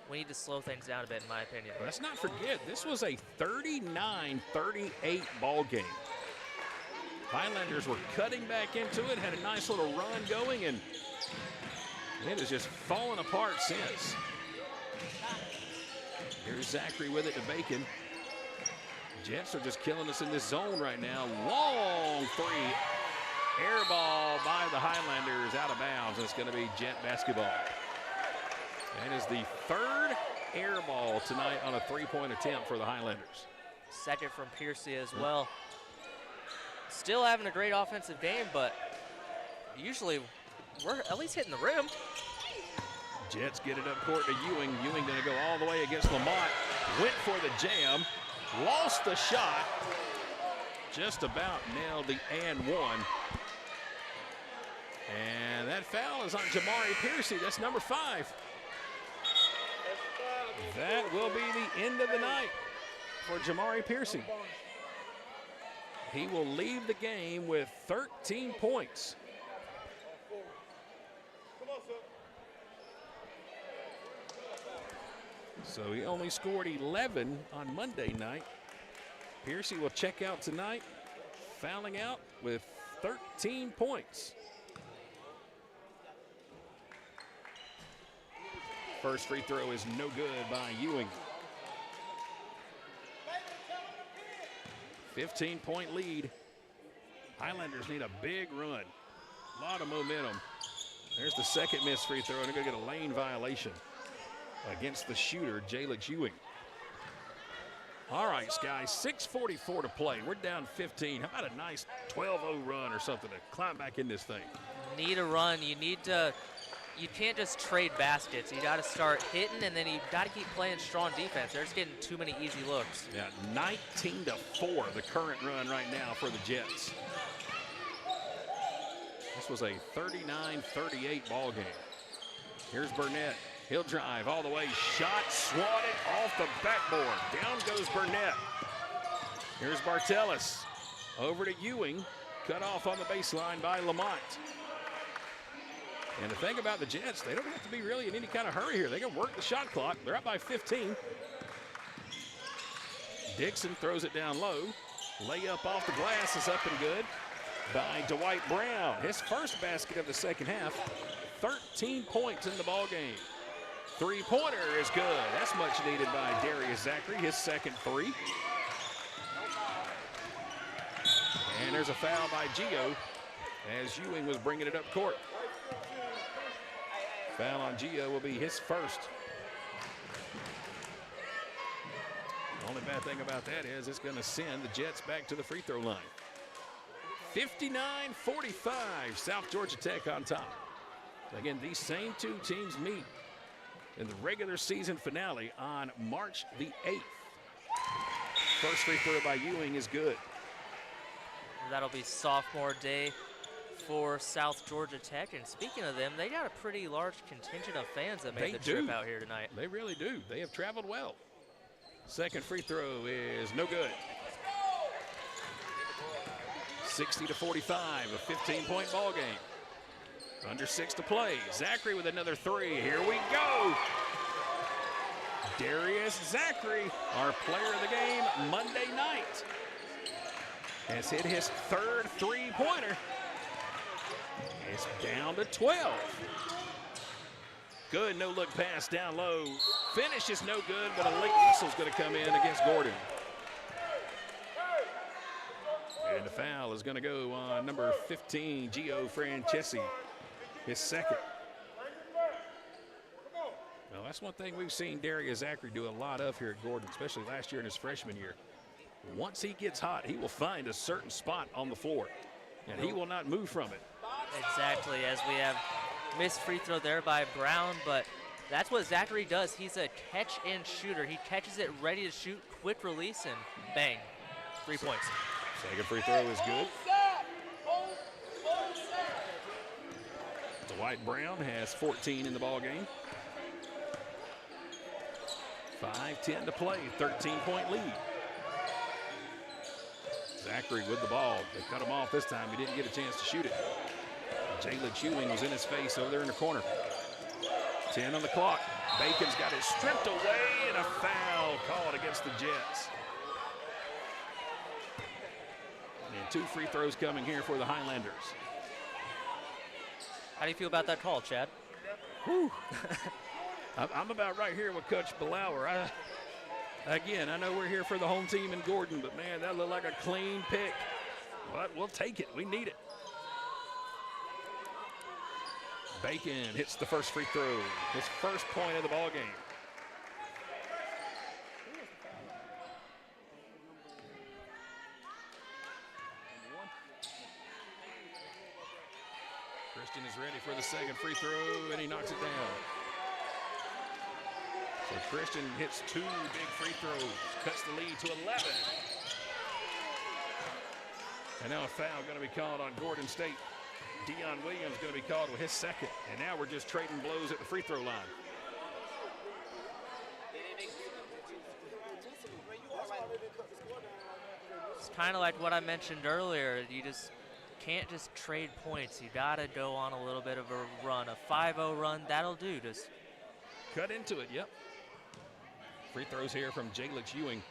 We need to slow things down a bit, in my opinion. Let's not forget, this was a 39-38 ball game. Highlanders were cutting back into it, had a nice little run going, and it has just fallen apart since. Here's Zachary with it to Bacon. Jets are just killing us in this zone right now. Long three. Air ball by the Highlanders out of bounds, and it's going to be Jet basketball. That is the third air ball tonight on a three-point attempt for the Highlanders. Second from Piercy as well. Still having a great offensive game, but usually we're at least hitting the rim. Jets get it up court to Ewing. Ewing going to go all the way against Lamont. Went for the jam. Lost the shot. Just about nailed the and one. And that foul is on Jamari Piercy. That's number 5. That will be the end of the night for Jamari Piercy. He will leave the game with 13 points. So he only scored 11 on Monday night. Piercy will check out tonight, fouling out with 13 points. First free throw is no good by Ewing. 15-point lead. Highlanders need a big run. A lot of momentum. There's the second missed free throw, and they're going to get a lane violation against the shooter, Jalen Ewing. All right, guys, 6:44 to play. We're down 15. How about a nice 12-0 run or something to climb back in this thing? Need a run. You need to. You can't just trade baskets. You got to start hitting, and then you got to keep playing strong defense. They're just getting too many easy looks. Yeah, 19-4, the current run right now for the Jets. This was a 39-38 ball game. Here's Burnett. He'll drive all the way. Shot swatted off the backboard. Down goes Burnett. Here's Bartelis. Over to Ewing. Cut off on the baseline by Lamont. And the thing about the Jets, they don't have to be really in any kind of hurry here. They can work the shot clock. They're up by 15. Dixon throws it down low. Layup off the glass is up and good by Dwight Brown. His first basket of the second half. 13 points in the ball game. Three-pointer is good. That's much needed by Darius Zachary, his second three. And there's a foul by Gio as Ewing was bringing it up court. Foul on Gio will be his first. The only bad thing about that is it's going to send the Jets back to the free throw line. 59-45, South Georgia Tech on top. Again, these same two teams meet in the regular season finale on March the 8th. First free throw by Ewing is good. That'll be sophomore day for South Georgia Tech. And speaking of them, they got a pretty large contingent of fans that made the trip out here tonight. They really do. They have traveled well. Second free throw is no good. 60-45, a 15-point ball game. Under 6 to play. Zachary with another three. Here we go. Darius Zachary, our player of the game Monday night, has hit his third three-pointer. It's down to 12. Good no-look pass down low. Finish is no good, but a late whistle's going to come in against Gordon. And the foul is going to go on number 15, Gio Francesi, his second. Well, that's one thing we've seen Darius Zachary do a lot of here at Gordon, especially last year in his freshman year. Once he gets hot, he will find a certain spot on the floor, and he will not move from it. Exactly, as we have missed free throw there by Brown, but that's what Zachary does. He's a catch-and shooter. He catches it ready to shoot, quick release, and bang, 3 points. Second free throw is good. Dwight Brown has 14 in the ball game. 5:10 to play, 13-point lead. Zachary with the ball. They cut him off this time. He didn't get a chance to shoot it. Jalen Ewing was in his face over there in the corner. 10 on the clock. Bacon's got it stripped away, and a foul called against the Jets. And 2 free throws coming here for the Highlanders. How do you feel about that call, Chad? Whew. I'm about right here with Coach Blower. Again, I know we're here for the home team in Gordon, but man, that looked like a clean pick. But we'll take it. We need it. Bacon hits the first free throw. His first point of the ball game. Christian is ready for the second free throw, and he knocks it down. So Christian hits 2 big free throws, cuts the lead to 11. And now a foul going to be called on Gordon State. Dion Williams going to be called with his second. And now we're just trading blows at the free throw line. It's kind of like what I mentioned earlier. You just can't just trade points. You got to go on a little bit of a run. A 5-0 run, that'll do. Just cut into it, yep. Free throws here from Jalix Ewing.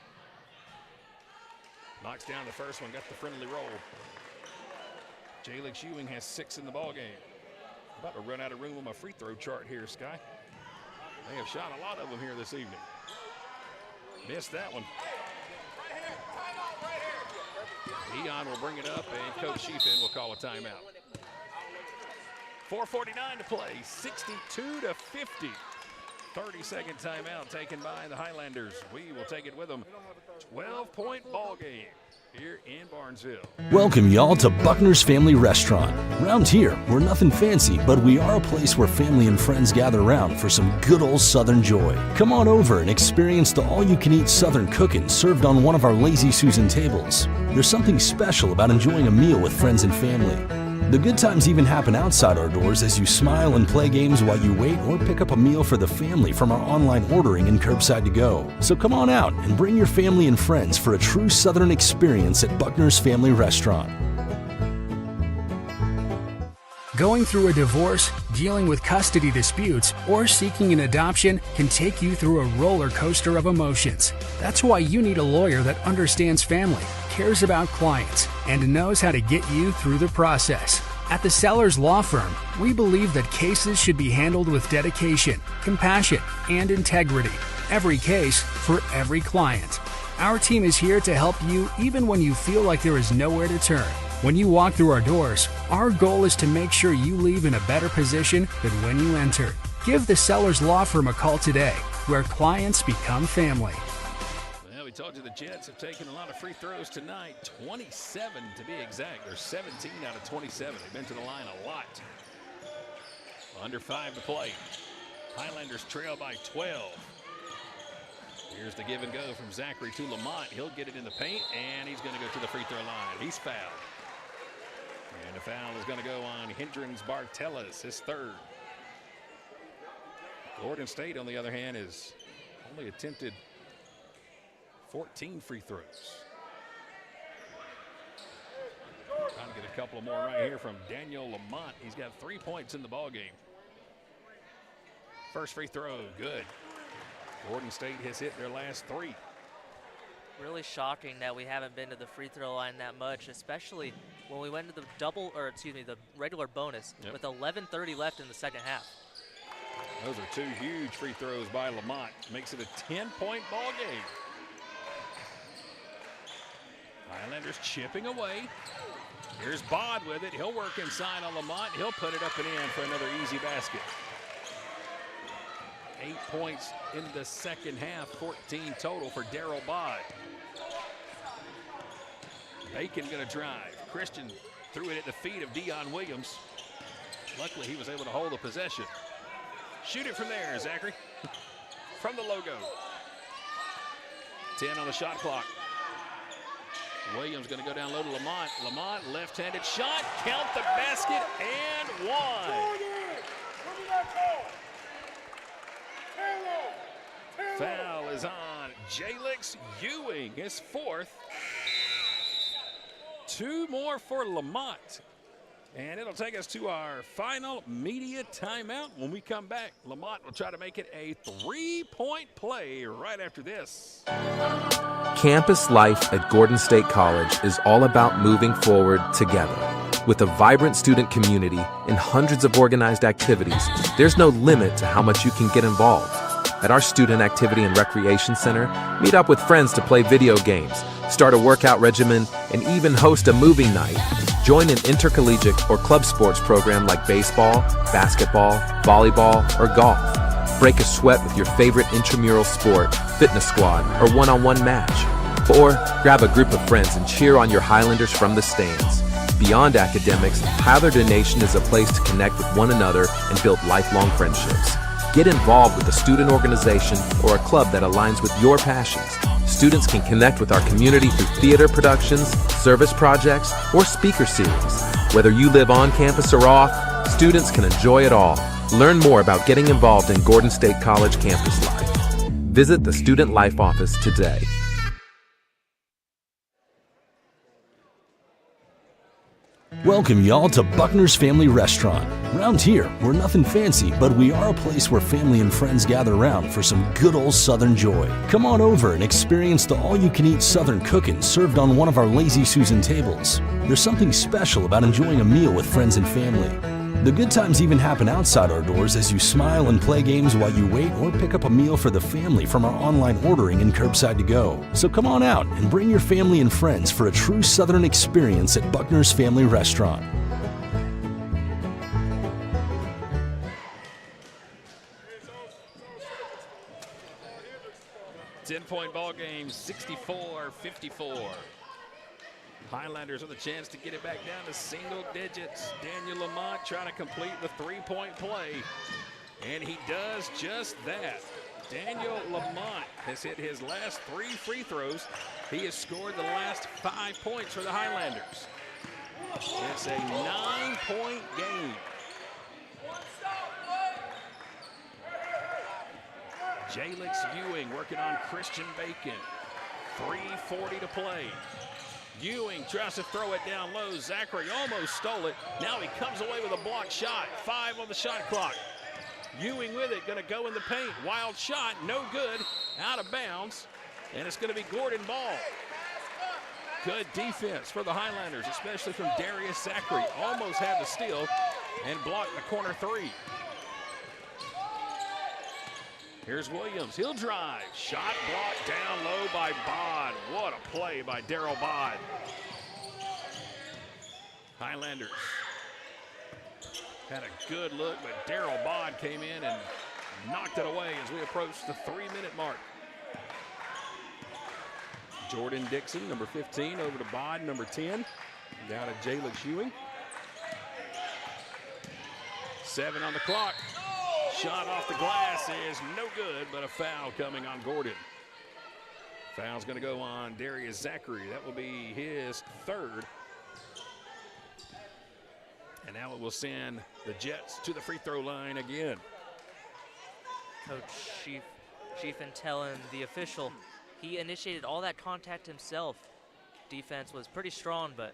Knocks down the first one, got the friendly roll. Jalix Ewing has 6 in the ball game. About to run out of room on my free throw chart here, Sky. They have shot a lot of them here this evening. Missed that one. Dion will bring it up, and Coach Sheafin will call a timeout. 4:49 to play, 62-50. 30-second timeout taken by the Highlanders. We will take it with them. 12-point ball game here in Barnesville. Welcome y'all to Buckner's Family Restaurant. Round here, we're nothing fancy, but we are a place where family and friends gather around for some good old Southern joy. Come on over and experience the all-you-can-eat Southern cooking served on one of our Lazy Susan tables. There's something special about enjoying a meal with friends and family. The good times even happen outside our doors as you smile and play games while you wait or pick up a meal for the family from our online ordering and curbside to go. So come on out and bring your family and friends for a true Southern experience at Buckner's Family Restaurant. Going through a divorce, dealing with custody disputes, or seeking an adoption can take you through a roller coaster of emotions. That's why you need a lawyer that understands family, cares about clients, and knows how to get you through the process. At the Sellers Law Firm, we believe that cases should be handled with dedication, compassion, and integrity. Every case for every client. Our team is here to help you even when you feel like there is nowhere to turn. When you walk through our doors, our goal is to make sure you leave in a better position than when you entered. Give the Sellers Law Firm a call today, where clients become family. Well, we told you the Jets have taken a lot of free throws tonight, 27 to be exact. They're 17 out of 27. They've been to the line a lot. Under 5 to play. Highlanders trail by 12. Here's the give and go from Zachary to Lamont. He'll get it in the paint, and he's going to go to the free throw line. He's fouled. And the foul is going to go on Hendrings Bartelas, his third. Gordon State, on the other hand, has only attempted 14 free throws. Trying to get a couple more right here from Daniel Lamont. He's got 3 points in the ball game. First free throw, good. Gordon State has hit their last 3. Really shocking that we haven't been to the free throw line that much, especially when we went to the regular bonus with 11:30 left in the second half. Those are 2 huge free throws by Lamont. Makes it a 10-point ball game. Highlanders chipping away. Here's Bod with it. He'll work inside on Lamont. He'll put it up and in for another easy basket. 8 points in the second half, 14 total for Darryl Bod. Bacon going to drive. Christian threw it at the feet of Dion Williams. Luckily, he was able to hold the possession. Shoot it from there, Zachary. From the logo. 10 on the shot clock. Williams going to go down low to Lamont. Lamont, left-handed shot. Count the basket and one. Foul is on Jalix Ewing, his 4th. 2 more for Lamont. And it'll take us to our final media timeout. When we come back, Lamont will try to make it a 3-point play right after this. Campus life at Gordon State College is all about moving forward together. With a vibrant student community and hundreds of organized activities, there's no limit to how much you can get involved. At our Student Activity and Recreation Center, meet up with friends to play video games, start a workout regimen, and even host a movie night. Join an intercollegiate or club sports program like baseball, basketball, volleyball, or golf. Break a sweat with your favorite intramural sport, fitness squad, or one-on-one match. Or grab a group of friends and cheer on your Highlanders from the stands. Beyond academics, Highlander Nation is a place to connect with one another and build lifelong friendships. Get involved with a student organization or a club that aligns with your passions. Students can connect with our community through theater productions, service projects, or speaker series. Whether you live on campus or off, students can enjoy it all. Learn more about getting involved in Gordon State College campus life. Visit the Student Life Office today. Welcome y'all to Buckner's Family Restaurant. Round here, we're nothing fancy, but we are a place where family and friends gather around for some good old Southern joy. Come on over and experience the all-you-can-eat Southern cooking served on one of our Lazy Susan tables. There's something special about enjoying a meal with friends and family. The good times even happen outside our doors as you smile and play games while you wait or pick up a meal for the family from our online ordering and curbside to go. So come on out and bring your family and friends for a true Southern experience at Buckner's Family Restaurant. 10-point ball game, 64-54. Highlanders with a chance to get it back down to single digits. Daniel Lamont trying to complete the three-point play, and he does just that. Daniel Lamont has hit his last 3 free throws. He has scored the last 5 points for the Highlanders. It's a 9-point game. Jalix Ewing working on Christian Bacon. 3:40 to play. Ewing tries to throw it down low. Zachary almost stole it. Now he comes away with a blocked shot. 5 on the shot clock. Ewing with it, going to go in the paint. Wild shot, no good, out of bounds. And it's going to be Gordon Ball. Good defense for the Highlanders, especially from Darius Zachary. Almost had the steal and blocked the corner 3. Here's Williams, he'll drive. Shot blocked down low by Bod. What a play by Darryl Bod. Highlanders had a good look, but Darryl Bod came in and knocked it away as we approach the 3-minute mark. Jordan Dixon, number 15, over to Bod, number 10. Down to Jalix Ewing. 7 on the clock. Shot off the glass is no good, but a foul coming on Gordon. Foul's going to go on Darius Zachary. That will be his 3rd. And now it will send the Jets to the free throw line again. Coach Schiefenthaler, the official, he initiated all that contact himself. Defense was pretty strong, but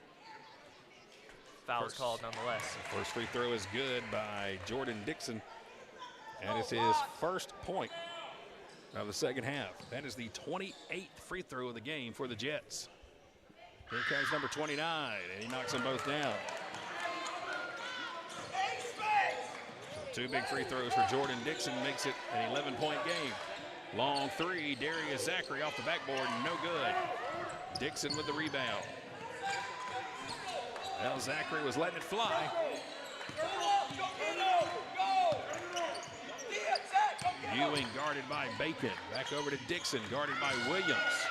foul was called nonetheless. The first free throw is good by Jordan Dixon. And it's his first point of the second half. That is the 28th free throw of the game for the Jets. Here comes number 29, and he knocks them both down. 2 big free throws for Jordan Dixon makes it an 11-point game. Long 3, Darius Zachary off the backboard, no good. Dixon with the rebound. Well, Zachary was letting it fly. Ewing guarded by Bacon. Back over to Dixon, guarded by Williams.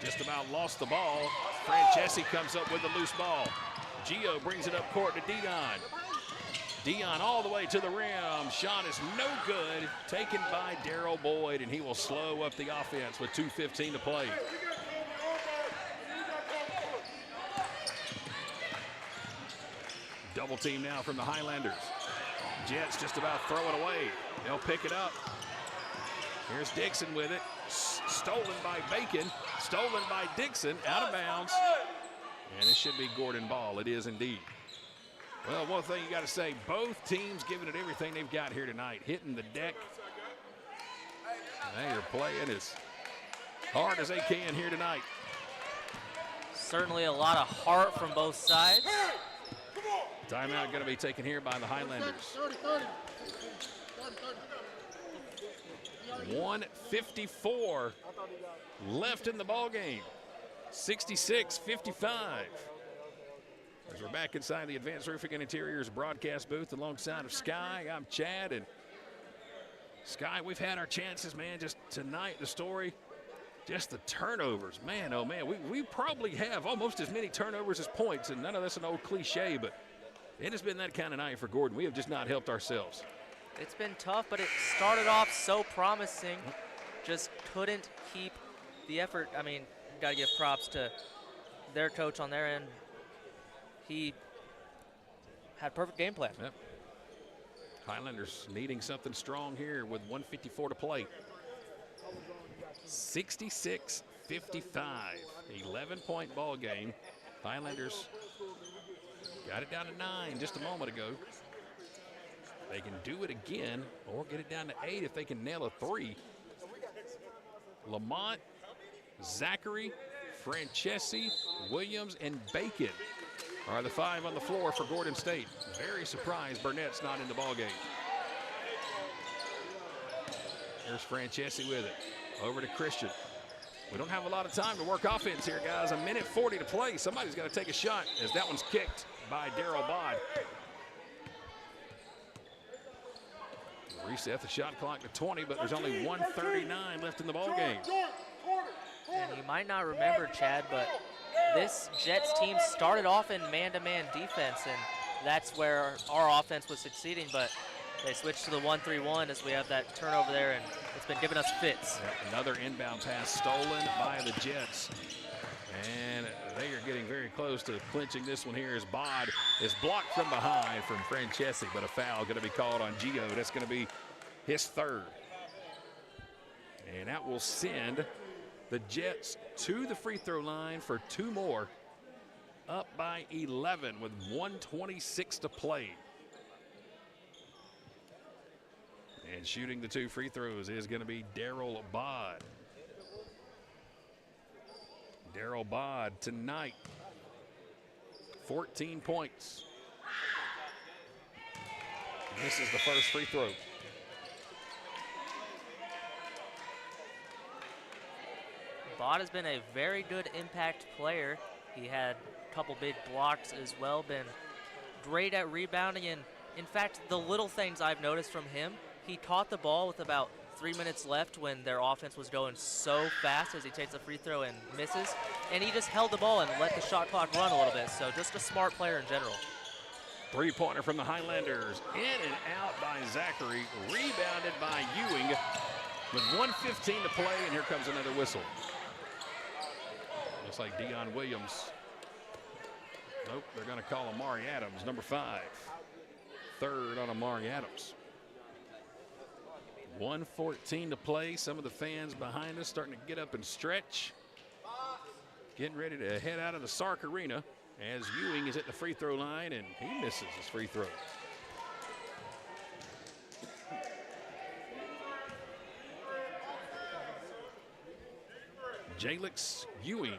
Just about lost the ball. Francesi comes up with the loose ball. Gio brings it up court to Dion. Dion all the way to the rim. Shot is no good. Taken by Darryl Boyd, and he will slow up the offense with 2:15 to play. Double team now from the Highlanders. Jets just about throw it away. They'll pick it up. Here's Dixon with it. Stolen by Bacon. Stolen by Dixon. Out of bounds. And it should be Gordon Ball. It is indeed. Well, one thing you got to say, both teams giving it everything they've got here tonight. Hitting the deck. They are playing as hard as they can here tonight. Certainly a lot of heart from both sides. Timeout going to be taken here by the Highlanders. 1:54 left in the ball game. 66-55. As we're back inside the Advanced Roofing and Interiors broadcast booth alongside of Sky, I'm Chad. And Sky, we've had our chances, man. Just tonight, the story, just the turnovers. Man, oh, man, we probably have almost as many turnovers as points, and none of that's an old cliche, but it has been that kind of night for Gordon. We have just not helped ourselves. It's been tough, but it started off so promising. Just couldn't keep the effort. I mean, got to give props to their coach on their end. He had perfect game plan. Yep. Highlanders needing something strong here with 1:54 to play. 66-55, 11-point ball game. Highlanders got it down to 9 just a moment ago. They can do it again or get it down to 8 if they can nail a 3. Lamont, Zachary, Francesi, Williams, and Bacon are the 5 on the floor for Gordon State. Very surprised Burnett's not in the ballgame. Here's Francesi with it. Over to Christian. We don't have a lot of time to work offense here, guys. 1:40 to play. Somebody's got to take a shot as that one's kicked by Darryl Bod. Reset the shot clock to 20, but there's only 1:39 left in the ballgame. And you might not remember, Chad, but this Jets team started off in man-to-man defense, and that's where our offense was succeeding, but they switched to the 1-3-1 as we have that turnover there, and it's been giving us fits. Yep, another inbound pass stolen by the Jets. And they are getting very close to clinching this one here as Bod is blocked from behind from Francesi, but a foul going to be called on Gio. That's going to be his 3rd. And that will send the Jets to the free throw line for 2 more, up by 11 with 1:26 to play. And shooting the 2 free throws is going to be Darryl Bod. Darryl Bod tonight, 14 points. This is the first free throw. Bod has been a very good impact player. He had a couple big blocks as well, been great at rebounding, and in fact, the little things I've noticed from him, he caught the ball with about 3 minutes left when their offense was going so fast as he takes a free throw and misses, and he just held the ball and let the shot clock run a little bit, so just a smart player in general. 3-pointer from the Highlanders, in and out by Zachary, rebounded by Ewing with 1:15 to play, and here comes another whistle. Looks like Dion Williams. Nope, they're going to call Amari Adams, number 5. 3rd on Amari Adams. 1:14 to play. Some of the fans behind us starting to get up and stretch. Getting ready to head out of the Sark Arena as Ewing is at the free throw line and he misses his free throw. Jalix Ewing,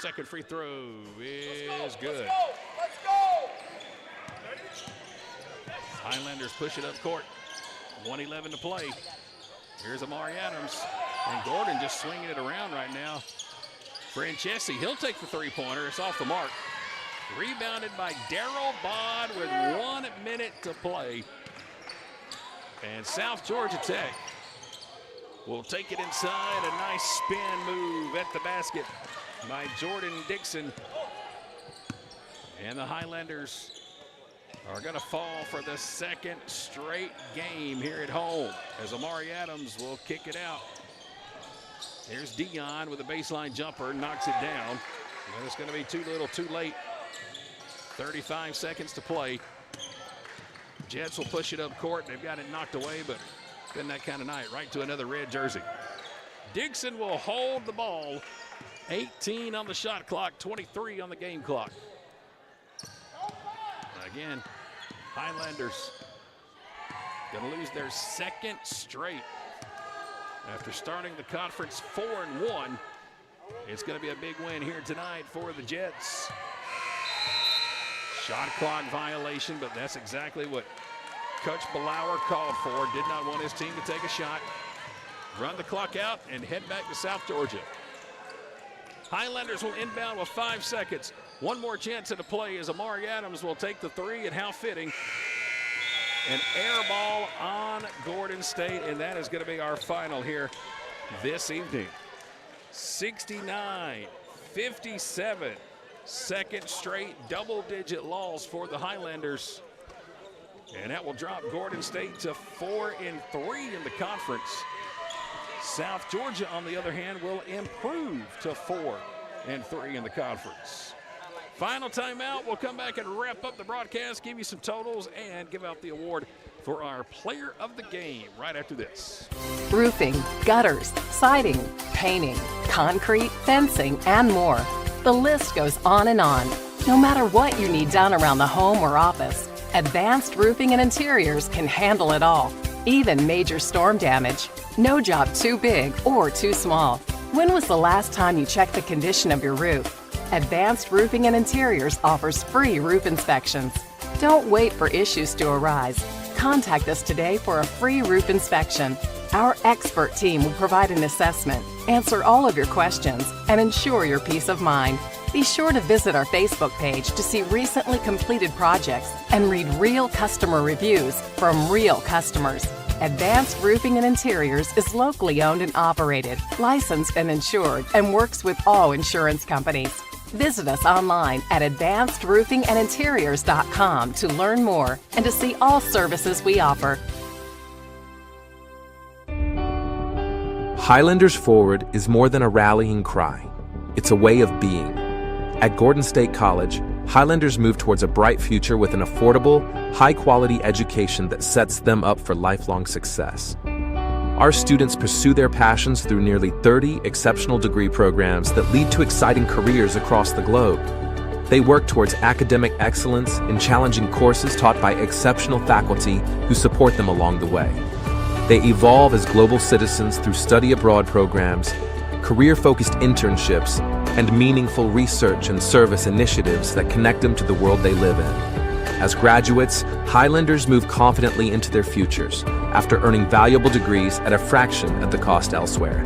2nd free throw is good. Let's go! Highlanders push it up court. 1:11 to play. Here's Amari Adams. And Gordon just swinging it around right now. Francesi, he'll take the 3-pointer. It's off the mark. Rebounded by Darryl Bod with 1 minute to play. And South Georgia Tech will take it inside. A nice spin move at the basket by Jordan Dixon. And the Highlanders are going to fall for the 2nd straight game here at home as Amari Adams will kick it out. Here's Dion with a baseline jumper, knocks it down. And it's going to be too little, too late. 35 seconds to play. Jets will push it up court. They've got it knocked away, but it's been that kind of night. Right to another red jersey. Dixon will hold the ball. 18 on the shot clock, 23 on the game clock. Again, Highlanders going to lose their 2nd straight. After starting the conference 4-1, it's going to be a big win here tonight for the Jets. Shot clock violation, but that's exactly what Coach Blower called for. Did not want his team to take a shot. Run the clock out and head back to South Georgia. Highlanders will inbound with 5 seconds. One more chance at a play as Amari Adams will take the 3, and how fitting. An air ball on Gordon State, and that is going to be our final here this evening. 69-57, 2nd straight double-digit loss for the Highlanders. And that will drop Gordon State to 4-3 in the conference. South Georgia, on the other hand, will improve to 4-3 in the conference. Final timeout. We'll come back and wrap up the broadcast, give you some totals, and give out the award for our player of the game right after this. Roofing, gutters, siding, painting, concrete, fencing, and more. The list goes on and on. No matter what you need done around the home or office, Advanced Roofing and Interiors can handle it all, even major storm damage. No job too big or too small. When was the last time you checked the condition of your roof? Advanced Roofing and Interiors offers free roof inspections. Don't wait for issues to arise. Contact us today for a free roof inspection. Our expert team will provide an assessment, answer all of your questions, and ensure your peace of mind. Be sure to visit our Facebook page to see recently completed projects and read real customer reviews from real customers. Advanced Roofing and Interiors is locally owned and operated, licensed and insured, and works with all insurance companies. Visit us online at advancedroofingandinteriors.com to learn more and to see all services we offer. Highlanders Forward is more than a rallying cry. It's a way of being. At Gordon State College, Highlanders move towards a bright future with an affordable, high-quality education that sets them up for lifelong success. Our students pursue their passions through nearly 30 exceptional degree programs that lead to exciting careers across the globe. They work towards academic excellence in challenging courses taught by exceptional faculty who support them along the way. They evolve as global citizens through study abroad programs, career-focused internships, and meaningful research and service initiatives that connect them to the world they live in. As graduates, Highlanders move confidently into their futures after earning valuable degrees at a fraction of the cost elsewhere.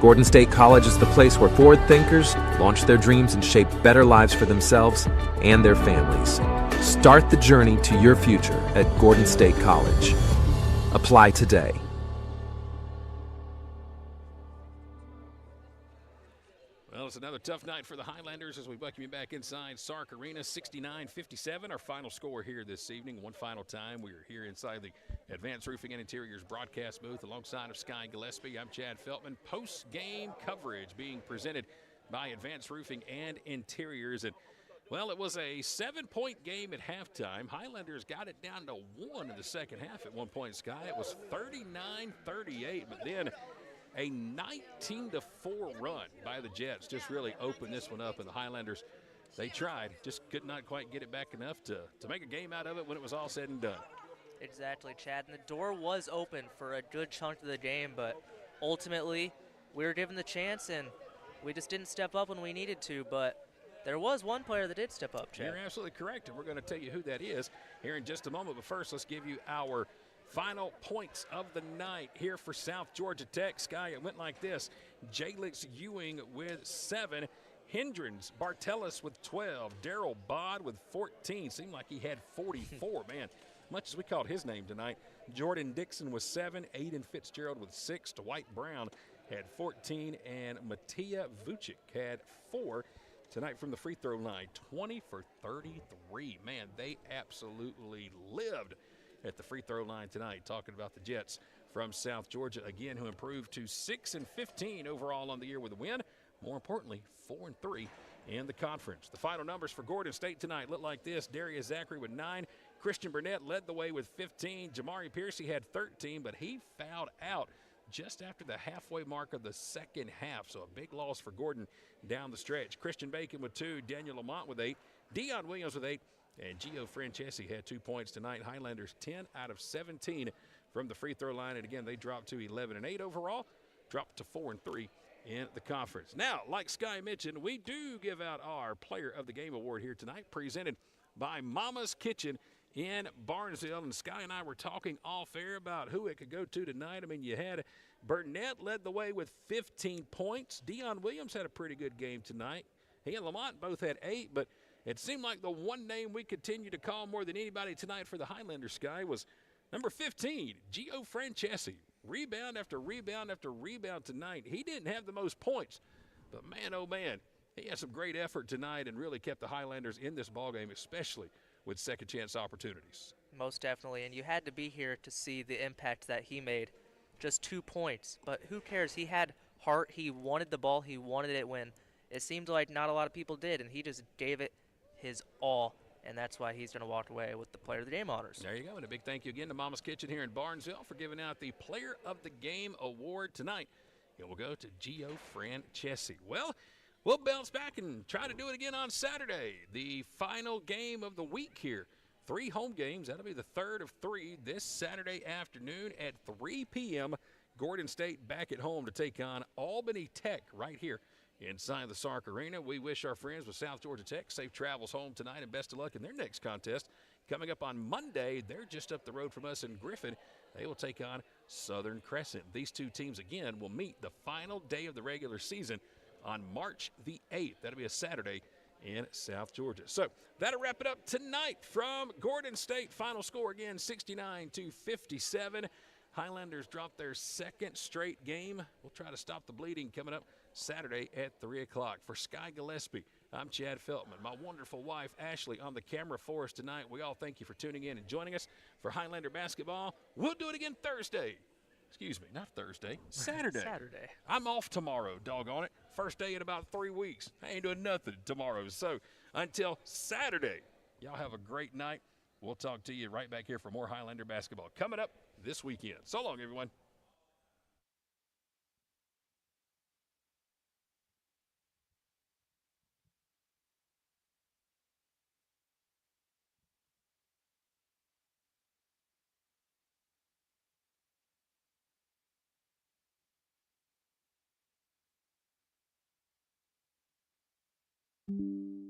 Gordon State College is the place where forward thinkers launch their dreams and shape better lives for themselves and their families. Start the journey to your future at Gordon State College. Apply today. Well, it's another tough night for the Highlanders as we welcome you back inside Sark Arena. 69-57, our final score here this evening. One final time, we are here inside the Advanced Roofing and Interiors broadcast booth alongside of Sky Gillespie. I'm Chad Feltman. Post-game coverage being presented by Advanced Roofing and Interiors. And, well, it was a 7-point game at halftime. Highlanders got it down to 1 in the second half at one point, Sky. It was 39-38, but then a 19-4 run by the Jets just really opened this one up, and the Highlanders, they tried, just could not quite get it back enough to make a game out of it when it was all said and done. Exactly, Chad. And the door was open for a good chunk of the game, but ultimately we were given the chance, and we just didn't step up when we needed to. But there was one player that did step up, Chad. You're absolutely correct, and we're going to tell you who that is here in just a moment. But first, let's give you our final points of the night here for South Georgia Tech. Sky, it went like this. Jalix Ewing with 7. Hendrens Bartellus with 12. Darrell Bod with 14. Seemed like he had 44, man. Much as we called his name tonight. Jordan Dixon with 7. Aiden Fitzgerald with 6. Dwight Brown had 14. And Mattia Vucic had 4 tonight from the free throw line. 20 for 33. Man, they absolutely lived at the free throw line tonight. Talking about the Jets from South Georgia, again, who improved to 6-15 overall on the year with a win. More importantly, 4-3 in the conference. The final numbers for Gordon State tonight look like this. Darius Zachary with 9. Christian Burnett led the way with 15. Jamari Piercy had 13, but he fouled out just after the halfway mark of the second half. So a big loss for Gordon down the stretch. Christian Bacon with 2. Daniel Lamont with 8. Dion Williams with 8. And Gio Francesi had 2 points tonight. Highlanders 10 out of 17 from the free throw line. And again, they dropped to 11-8 overall, dropped to 4-3 in the conference. Now, like Sky mentioned, we do give out our Player of the Game award here tonight, presented by Mama's Kitchen in Barnesville. And Sky and I were talking off air about who it could go to tonight. I mean, you had Burnett led the way with 15 points. Dion Williams had a pretty good game tonight. He and Lamont both had 8, but it seemed like the one name we continue to call more than anybody tonight for the Highlanders, Sky, was number 15, Gio Francesi. Rebound after rebound after rebound tonight. He didn't have the most points, but man, oh man, he had some great effort tonight and really kept the Highlanders in this ballgame, especially with second chance opportunities. Most definitely, and you had to be here to see the impact that he made. Just 2 points, but who cares? He had heart. He wanted the ball. He wanted it when it seemed like not a lot of people did, and he just gave it his all, and that's why he's going to walk away with the Player of the Game honors. There you go, and a big thank you again to Mama's Kitchen here in Barnesville for giving out the Player of the Game award tonight. It will go to Gio Francesi. Well, We'll bounce back and try to do it again on Saturday, the final game of the week here. 3 home games. That'll be the third of 3 this Saturday afternoon at 3 p.m. Gordon State back at home to take on Albany Tech right here inside the Sark Arena. We wish our friends with South Georgia Tech safe travels home tonight and best of luck in their next contest. Coming up on Monday, they're just up the road from us in Griffin. They will take on Southern Crescent. These two teams, again, will meet the final day of the regular season on March the 8th. That'll be a Saturday in South Georgia. So that'll wrap it up tonight from Gordon State. Final score again, 69-57. Highlanders dropped their second straight game. We'll try to stop the bleeding coming up Saturday at 3 o'clock. For Sky Gillespie, I'm Chad Feltman. My wonderful wife, Ashley, on the camera for us tonight. We all thank you for tuning in and joining us for Highlander basketball. We'll do it again Thursday. Excuse me, not Thursday, Saturday. Saturday. I'm off tomorrow, doggone it. First day in about 3 weeks. I ain't doing nothing tomorrow. So until Saturday, y'all have a great night. We'll talk to you right back here for more Highlander basketball coming up this weekend. So long, everyone. Thank you.